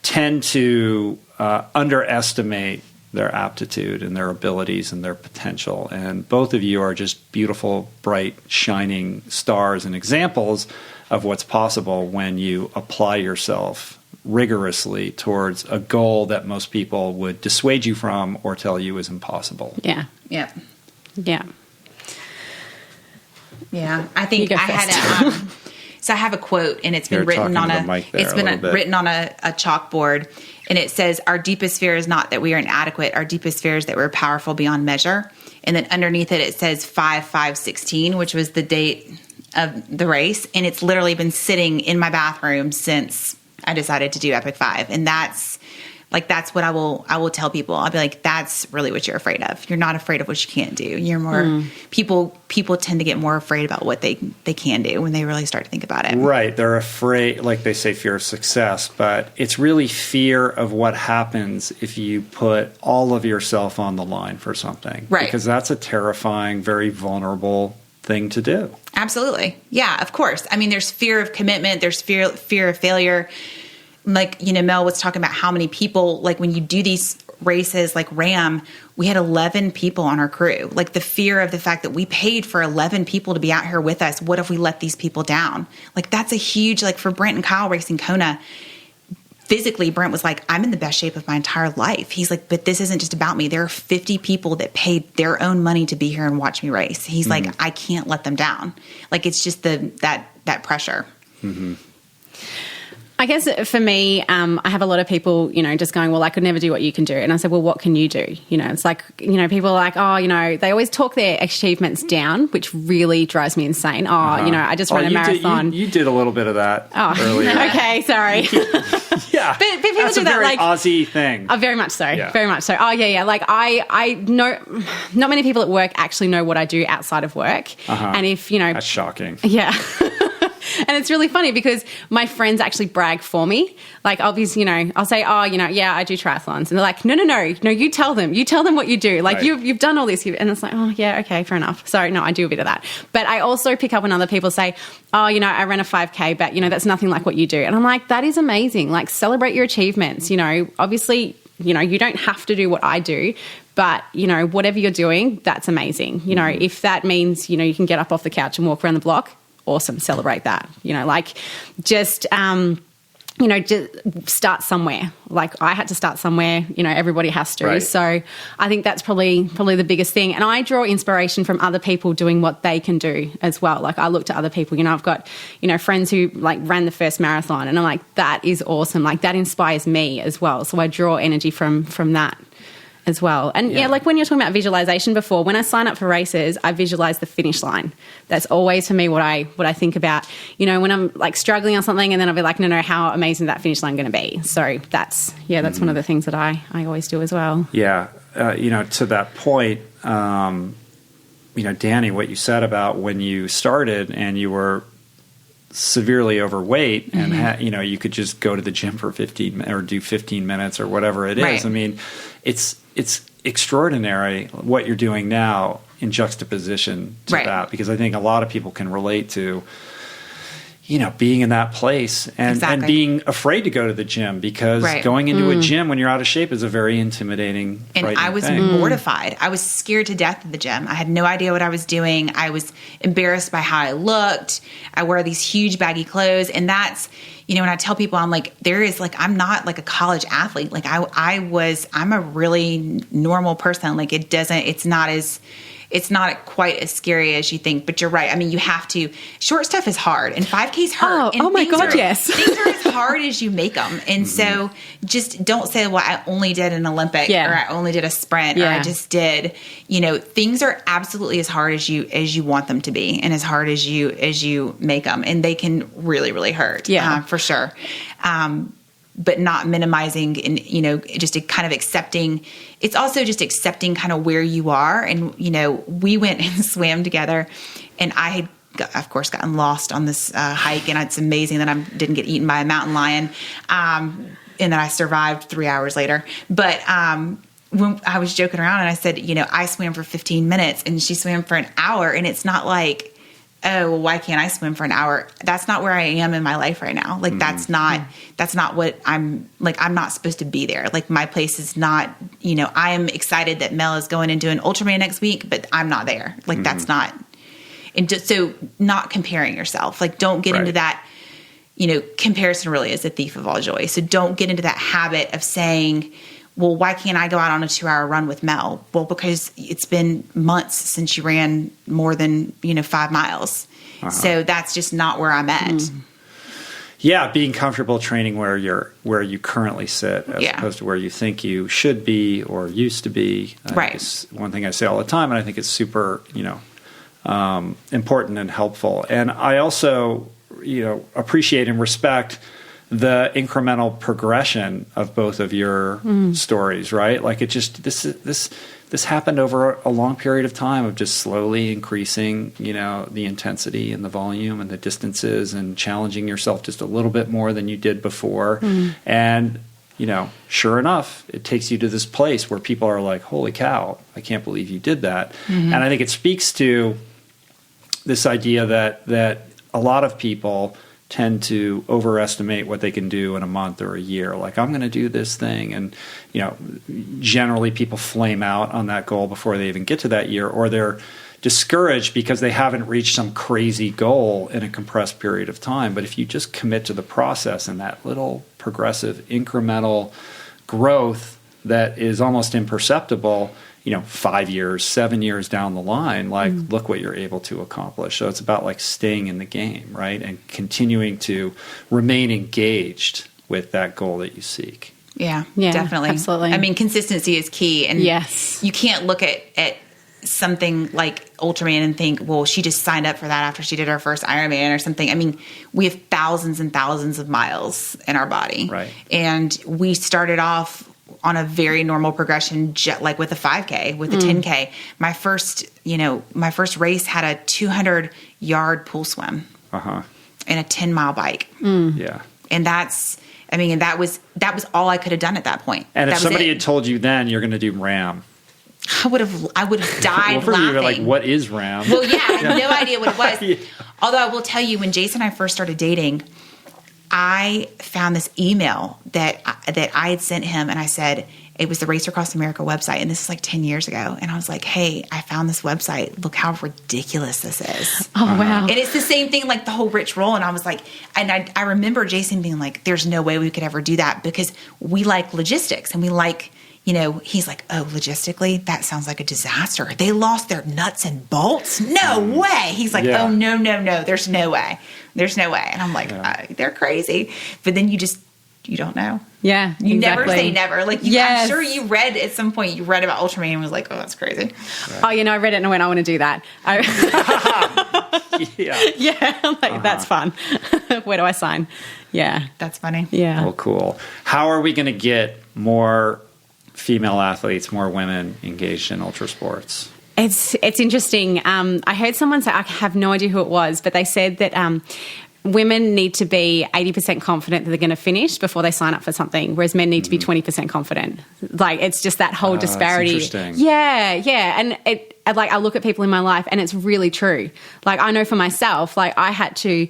tend to underestimate their aptitude and their abilities and their potential. And both of you are just beautiful, bright, shining stars and examples of what's possible when you apply yourself rigorously towards a goal that most people would dissuade you from or tell you is impossible. Yeah. Yeah. Yeah. Yeah. I think I had so I have a quote, and it's been written on written on a chalkboard, and it says, our deepest fear is not that we are inadequate. Our deepest fear is that we're powerful beyond measure. And then underneath it says 5/5/16, which was the date of the race. And it's literally been sitting in my bathroom since I decided to do Epic 5. And that's what I will tell people. I'll be like, that's really what you're afraid of. You're not afraid of what you can't do. You're more people tend to get more afraid about what they can do when they really start to think about it. Right. They're afraid, like they say, fear of success, but it's really fear of what happens if you put all of yourself on the line for something. Right. Because that's a terrifying, very vulnerable thing to do. Absolutely. Yeah, of course. I mean, there's fear of commitment. There's fear of failure. Like, Mel was talking about how many people, like when you do these races like RAM, we had 11 people on our crew. Like the fear of the fact that we paid for 11 people to be out here with us. What if we let these people down? Like that's a huge, like for Brent and Kyle racing Kona, physically Brent was like, I'm in the best shape of my entire life. He's like, but this isn't just about me. There are 50 people that paid their own money to be here and watch me race. He's like, I can't let them down. Like it's just that pressure. Mm-hmm. I guess for me, I have a lot of people, just going, well, I could never do what you can do. And I said, well, what can you do? It's like, people are like, oh, they always talk their achievements down, which really drives me insane. Oh, I just ran a marathon. You did a little bit of that earlier. Okay, sorry. Yeah. But people that's do a that very like Aussie thing. Oh, very much so. Yeah. Very much so. Oh, yeah. Like I know not many people at work actually know what I do outside of work. And if, That's shocking. Yeah. And it's really funny because my friends actually brag for me. Like, I'll say, oh, yeah, I do triathlons. And they're like, no, you tell them. You tell them what you do. Like, right. You've done all this. And it's like, oh, yeah, okay, fair enough. So, no, I do a bit of that. But I also pick up when other people say, oh, I ran a 5K, but, that's nothing like what you do. And I'm like, that is amazing. Like, celebrate your achievements. Obviously, you don't have to do what I do. But, whatever you're doing, that's amazing. If that means, you can get up off the couch and walk around the block, awesome, celebrate that. just start somewhere. Like I had to start somewhere, everybody has to. Right. So I think that's probably the biggest thing. And I draw inspiration from other people doing what they can do as well. Like I look to other people, I've got, friends who like ran the first marathon and I'm like, that is awesome. Like that inspires me as well. So I draw energy from that as well. And like when you're talking about visualization before, when I sign up for races, I visualize the finish line. That's always for me what I think about. When I'm like struggling on something and then I'll be like, no, how amazing that finish line going to be. So that's one of the things that I always do as well. Yeah. To that point, Danny, what you said about when you started and you were severely overweight and you could just go to the gym for 15 or do 15 minutes or whatever it is. Right. I mean, it's extraordinary what you're doing now in juxtaposition to that, because I think a lot of people can relate to being in that place and being afraid to go to the gym because going into a gym when you're out of shape is a very intimidating, and I was mortified. I was scared to death of the gym. I had no idea what I was doing. I was embarrassed by how I looked. I wore these huge baggy clothes, and that's when I tell people, I'm like, I'm not like a college athlete. Like I'm a really normal person. Like it's not quite as scary as you think, but you're right. I mean, you have to. Short stuff is hard, and 5Ks hurt. Oh my God, yes. Things are as hard as you make them, and so just don't say, "Well, I only did an Olympic, or I only did a sprint, or I just did." Things are absolutely as hard as you want them to be, and as hard as you make them, and they can really, really hurt. For sure. But not minimizing and, just kind of accepting. It's also just accepting kind of where you are. And, we went and swam together, and I had, of course, gotten lost on this hike. And it's amazing that I didn't get eaten by a mountain lion. And then I survived 3 hours later. But when I was joking around and I said, I swam for 15 minutes and she swam for an hour. And it's not like, oh, well, why can't I swim for an hour? That's not where I am in my life right now. Like, that's not what I'm like. I'm not supposed to be there. Like, my place is not, I am excited that Mel is going and doing Ultraman next week, but I'm not there. Like, that's not, and just, so not comparing yourself. Like, don't get into that, comparison really is a thief of all joy. So don't get into that habit of saying, well, why can't I go out on a 2-hour run with Mel? Well, because it's been months since you ran more than, 5 miles. So that's just not where I'm at. Yeah, being comfortable training where you currently sit as opposed to where you think you should be or used to be. It's one thing I say all the time, and I think it's super, important and helpful. And I also, appreciate and respect the incremental progression of both of your stories, right? Like it just, this happened over a long period of time of just slowly increasing, the intensity and the volume and the distances and challenging yourself just a little bit more than you did before. And, sure enough, it takes you to this place where people are like, holy cow, I can't believe you did that. And I think it speaks to this idea that a lot of people tend to overestimate what they can do in a month or a year. Like, I'm going to do this thing. And, generally people flame out on that goal before they even get to that year, or they're discouraged because they haven't reached some crazy goal in a compressed period of time. But if you just commit to the process and that little progressive incremental growth that is almost imperceptible, 5 years, 7 years down the line, like, look what you're able to accomplish. So it's about like staying in the game, right? And continuing to remain engaged with that goal that you seek. Yeah, definitely. Absolutely. I mean, consistency is key. And you can't look at something like Ultraman and think, well, she just signed up for that after she did her first Ironman or something. I mean, we have thousands and thousands of miles in our body. Right. And we started off on a very normal progression, like with a 5K, with a 10K. My first race had a 200-yard pool swim and a 10-mile bike. Yeah. And that was all I could have done at that point. And if somebody had told you then you're going to do RAM, I would have died well, laughing. You were like, what is RAM? Well, I had no idea what it was. Although I will tell you, when Jason and I first started dating, I found this email that I had sent him, and I said, It was the Race Across America website. And this is like 10 years ago. And I was like, hey, I found this website. Look how ridiculous this is. Oh, wow. And it's the same thing, like the whole rich roll. And I was like, and I remember Jason being like, there's no way we could ever do that because we like logistics and we like, you know, he's like, oh, logistically, that sounds like a disaster. They lost their nuts and bolts? No way. He's like, oh, no. There's no way. There's no way. And I'm like, they're crazy. But then you don't know. Yeah. You exactly. never say never. Like, I'm sure you read at some point, you read about Ultraman and was like, oh, that's crazy. Right. Oh, you know, I read it and I went, I want to do that. Yeah. I'm like, that's fun. Where do I sign? Yeah. That's funny. Yeah. Well, cool. How are we going to get more female athletes, more women engaged in ultra sports? It's interesting. I heard someone say, I have no idea who it was, but they said that women need to be 80% confident that they're going to finish before they sign up for something, whereas men need to be 20% confident. Like, it's just that whole disparity. That's interesting. Yeah. And I look at people in my life and it's really true. Like, I know for myself, like I had to,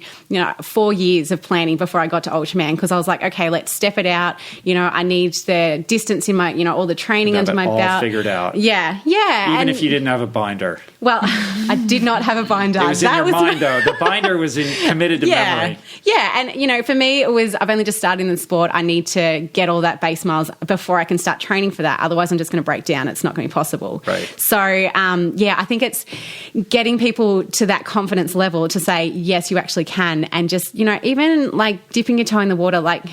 4 years of planning before I got to Ultraman because I was like, okay, let's step it out. I need the distance in my, all the training under my belt. All figured out. Yeah. Even if you didn't have a binder. Well, I did not have a binder. It was in your mind, though. The binder was committed to memory. Yeah. And, for me, it was, I've only just started in the sport. I need to get all that base miles before I can start training for that. Otherwise, I'm just going to break down. It's not going to be possible. Right. So, I think it's getting people to that confidence level to say, yes, you actually can. And just, even like dipping your toe in the water, like,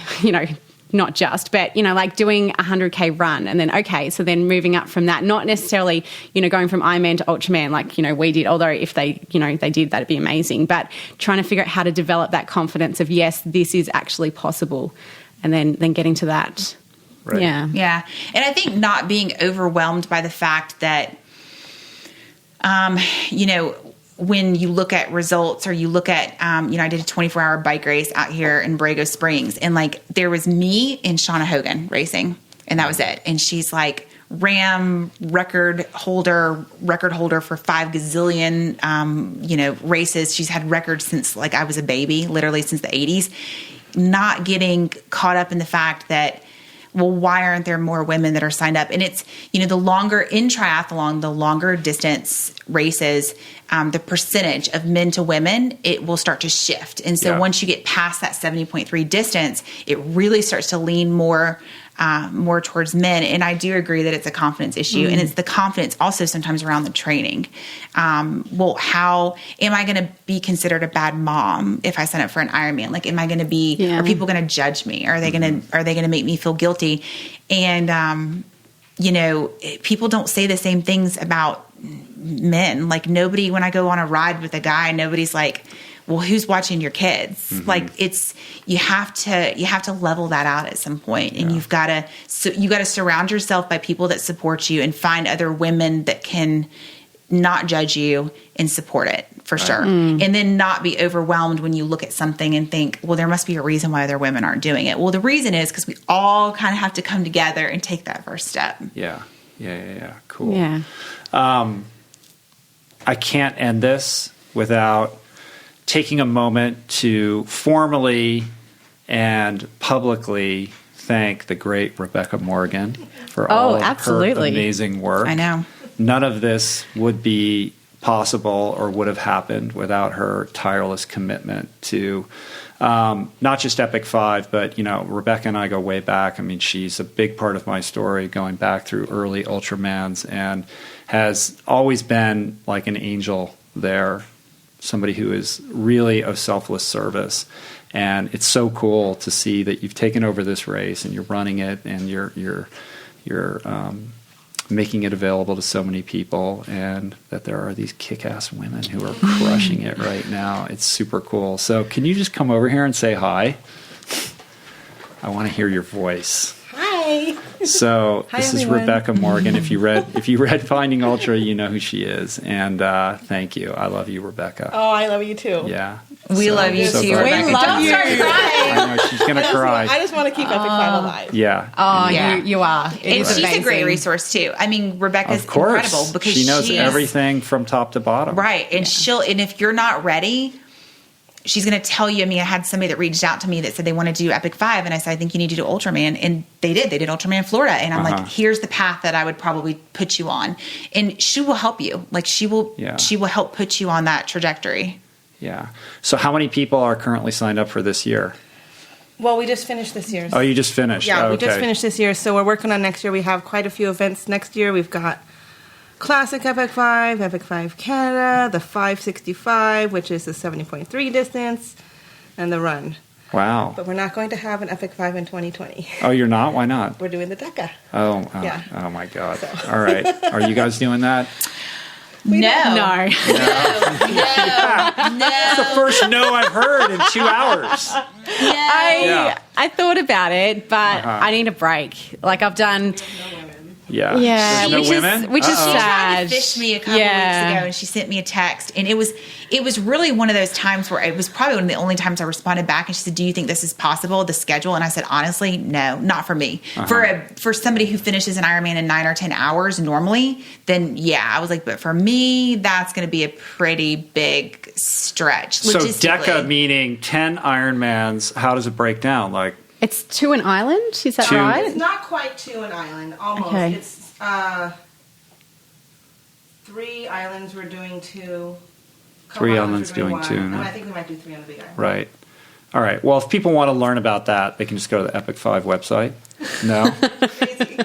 not just, but, like doing a 100K run and then, okay, so then moving up from that, not necessarily, going from Ironman to Ultraman like, we did, although if they, they did, that'd be amazing. But trying to figure out how to develop that confidence of, yes, this is actually possible. And then getting to that. Right. Yeah. Yeah. And I think not being overwhelmed by the fact that, when you look at results or you look at, I did a 24-hour bike race out here in Borrego Springs, and like there was me and Shauna Hogan racing, and that was it. And she's like RAM record holder for 5 gazillion, races. She's had records since like I was a baby, literally since the 80s. Not getting caught up in the fact that, well, why aren't there more women that are signed up? And it's, the longer in triathlon, the longer distance races, the percentage of men to women, it will start to shift. And so once you get past that 70.3 distance, it really starts to lean more towards men. And I do agree that it's a confidence issue. And it's the confidence also sometimes around the training. Well, how am I going to be considered a bad mom if I sign up for an Ironman? Like, am I going to be, are people going to judge me? Are they going to make me feel guilty? And, people don't say the same things about men. Like, nobody, when I go on a ride with a guy, nobody's like, well, who's watching your kids? Like, it's, you have to level that out at some point, and you got to surround yourself by people that support you and find other women that can not judge you and support it for sure. And then not be overwhelmed when you look at something and think, well, there must be a reason why other women aren't doing it. Well, the reason is because we all kind of have to come together and take that first step. Yeah. Cool. Yeah. I can't end this without taking a moment to formally and publicly thank the great Rebecca Morgan for all of her amazing work. I know. None of this would be possible or would have happened without her tireless commitment to not just Epic 5, but, Rebecca and I go way back. I mean, she's a big part of my story going back through early Ultramans and has always been like an angel there, somebody who is really of selfless service. And it's so cool to see that you've taken over this race and you're running it and you're making it available to so many people, and that there are these kick-ass women who are crushing it right now. It's super cool. So can you just come over here and say hi? I want to hear your voice. Hi. So Hi, this everyone. is Rebecca Morgan. If you read Finding Ultra, you know who she is. And thank you. I love you, Rebecca. Oh, I love you too. Yeah. We love you so too, glad. Rebecca. We love Don't you. start crying. I know she's gonna cry. I just want to keep Epic 5 alive. Yeah. Oh, Yeah. you are. It And is she's amazing. a great resource too. I mean, Rebecca's Of course. incredible because she knows she's everything from top to bottom. right. And and if you're not ready, she's going to tell you. I mean, I had somebody that reached out to me that said they want to do Epic 5. And I said, I think you need to do Ultraman. And they did. They did Ultraman Florida. And I'm like, here's the path that I would probably put you on. And she will help you. Like she will help put you on that trajectory. Yeah. So how many people are currently signed up for this year? Well, we just finished this year. Oh, you just finished? Yeah, okay. we just finished this year. So we're working on next year. We have quite a few events next year. We've got Classic Epic 5, Epic 5 Canada, the 565, which is the 70.3 distance, and the run. Wow. But we're not going to have an Epic 5 in 2020. Oh, you're not? Why not? We're doing the DECA. Yeah. Oh my God. So. All right. Are you guys doing that? No. No. That's the first no I've heard in 2 hours. I thought about it, but I need a break. Like I've done. Yeah. Yeah. There's no women? Which is She tried to sad. fish me a couple weeks ago, and she sent me a text, and it was really one of those times where it was probably one of the only times I responded back. And she said, "Do you think this is possible? The schedule?" And I said, "Honestly, no, not for me. For somebody who finishes an Ironman in 9 or 10 hours normally, then yeah." I was like, "But for me, that's going to be a pretty big stretch." So logistically. DECA meaning 10 Ironmans. How does it break down? Like It's to an island. Is that To- right? It's not quite to an island, almost. Okay. It's 3 islands we're doing 2. 3 islands doing 1, 2. And No? I think we might do 3 on the big island. Right. All right. Well, if people want to learn about that, they can just go to the Epic 5 website. No?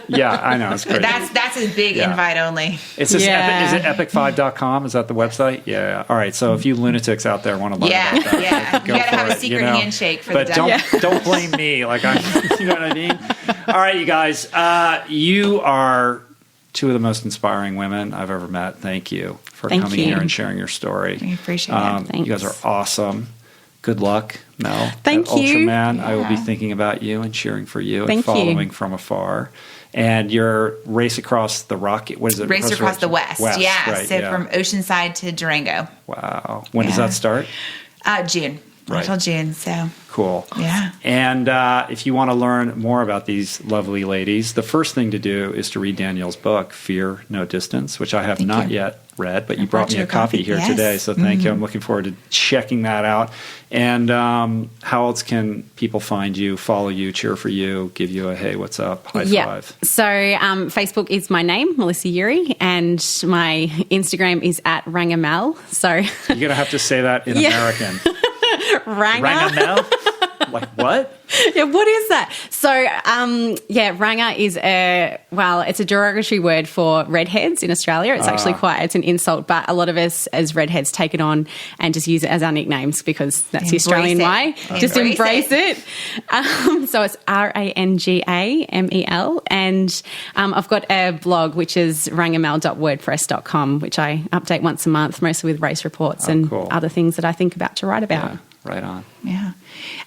Yeah, I know. It's great. That's a big invite only. It's just Yeah. is it epic5.com? Is that the website? Yeah. All right. So if you lunatics out there want to learn about that, Yeah. go You got to for have a it, secret handshake for but the don't blame me. Like you know what I mean? All right, you guys. You are 2 of the most inspiring women I've ever met. Thank you for Thank coming you. here and sharing your story. I appreciate it. You guys are awesome. Good luck, Mel. Thank at you. Ultraman. I will be thinking about you and cheering for you Thank and you. following from afar. And your race across the Rocky, what is it? Race across the West. Yeah. Right, So from Oceanside to Durango. Wow. When does Yeah. that start? June. Right. Until June. So Cool. yeah. And if you want to learn more about these lovely ladies, the first thing to do is to read Danielle's book, Fear No Distance, which I have Thank not you. yet read, but you brought me you a a copy copy, here yes. today. So thank you. I'm looking forward to checking that out. And how else can people find you, follow you, cheer for you, give you a hey, what's up, high five? So Facebook is my name, Melissa Urie, and my Instagram is at Rangamel. So You're going to have to say that in American. Ranga. Rangamel? Like what? Yeah, what is that? So, ranga is it's a derogatory word for redheads in Australia. It's actually it's an insult, but a lot of us as redheads take it on and just use it as our nicknames because that's the Australian way. Just embrace it. So it's Rangamel. And I've got a blog, which is rangamel.wordpress.com, which I update once a month, mostly with race reports and cool. other things that I think about to write about. Yeah, right on. Yeah.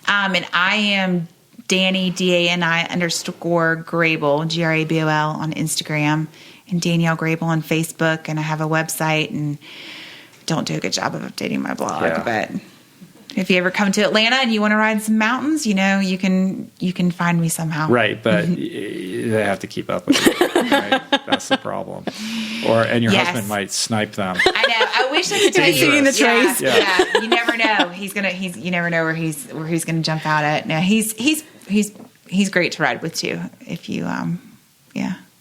And I am Dani, DANI_Grabol, Grabol on Instagram, and Danielle Grabol on Facebook. And I have a website and don't do a good job of updating my blog. Yeah. But if you ever come to Atlanta and you want to ride some mountains, you can find me somehow. Right, but they have to keep up with you. Right? That's the problem. And your Yes. husband might snipe them. I know. I wish I could tell you. Dangerous. in the trees. Yeah. You never know. You never know where he's gonna jump out at. No, he's great to ride with too. If you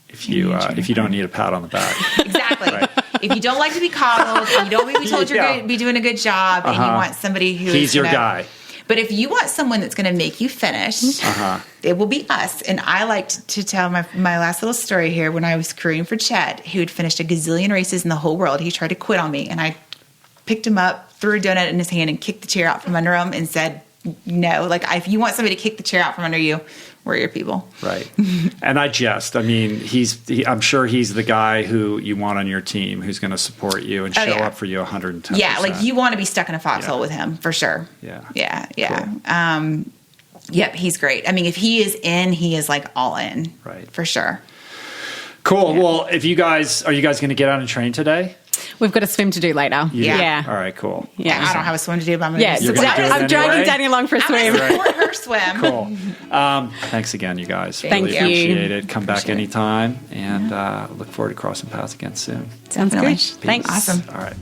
If you don't need a pat on the back. Exactly. Right. If you don't like to be coddled, if you don't want to be told you're going to be doing a good job, and you want somebody who He's is your gonna- guy. But if you want someone that's going to make you finish, it will be us. And I like to tell my last little story here. When I was crewing for Chet, who had finished a gazillion races in the whole world, he tried to quit on me, and I picked him up, threw a donut in his hand, and kicked the chair out from under him, and said, "No, like if you want somebody to kick the chair out from under you, we're your people." Right. And I jest. I mean, I'm sure he's the guy who you want on your team, who's going to support you and show yeah. up for you 110%. Yeah, like you want to be stuck in a foxhole Yeah. with him for sure. Yeah. Yeah. Yep, he's great. I mean, if he is in, he is like all in. Right. For sure. Cool. Well, are you guys going to get out and train today? We've got a swim to do later. You do? Yeah. All right, cool. Yeah. I don't have a swim to do, but I'm going Yeah, to You're gonna do it I'm dragging anyway? Danny along for a I'm swim. going to support her swim. Cool. Thanks again, you guys. Thank really you. appreciate it. Come back Appreciate it. anytime, and look forward to crossing paths again soon. Sounds Definitely. good. Thanks. Awesome. All right.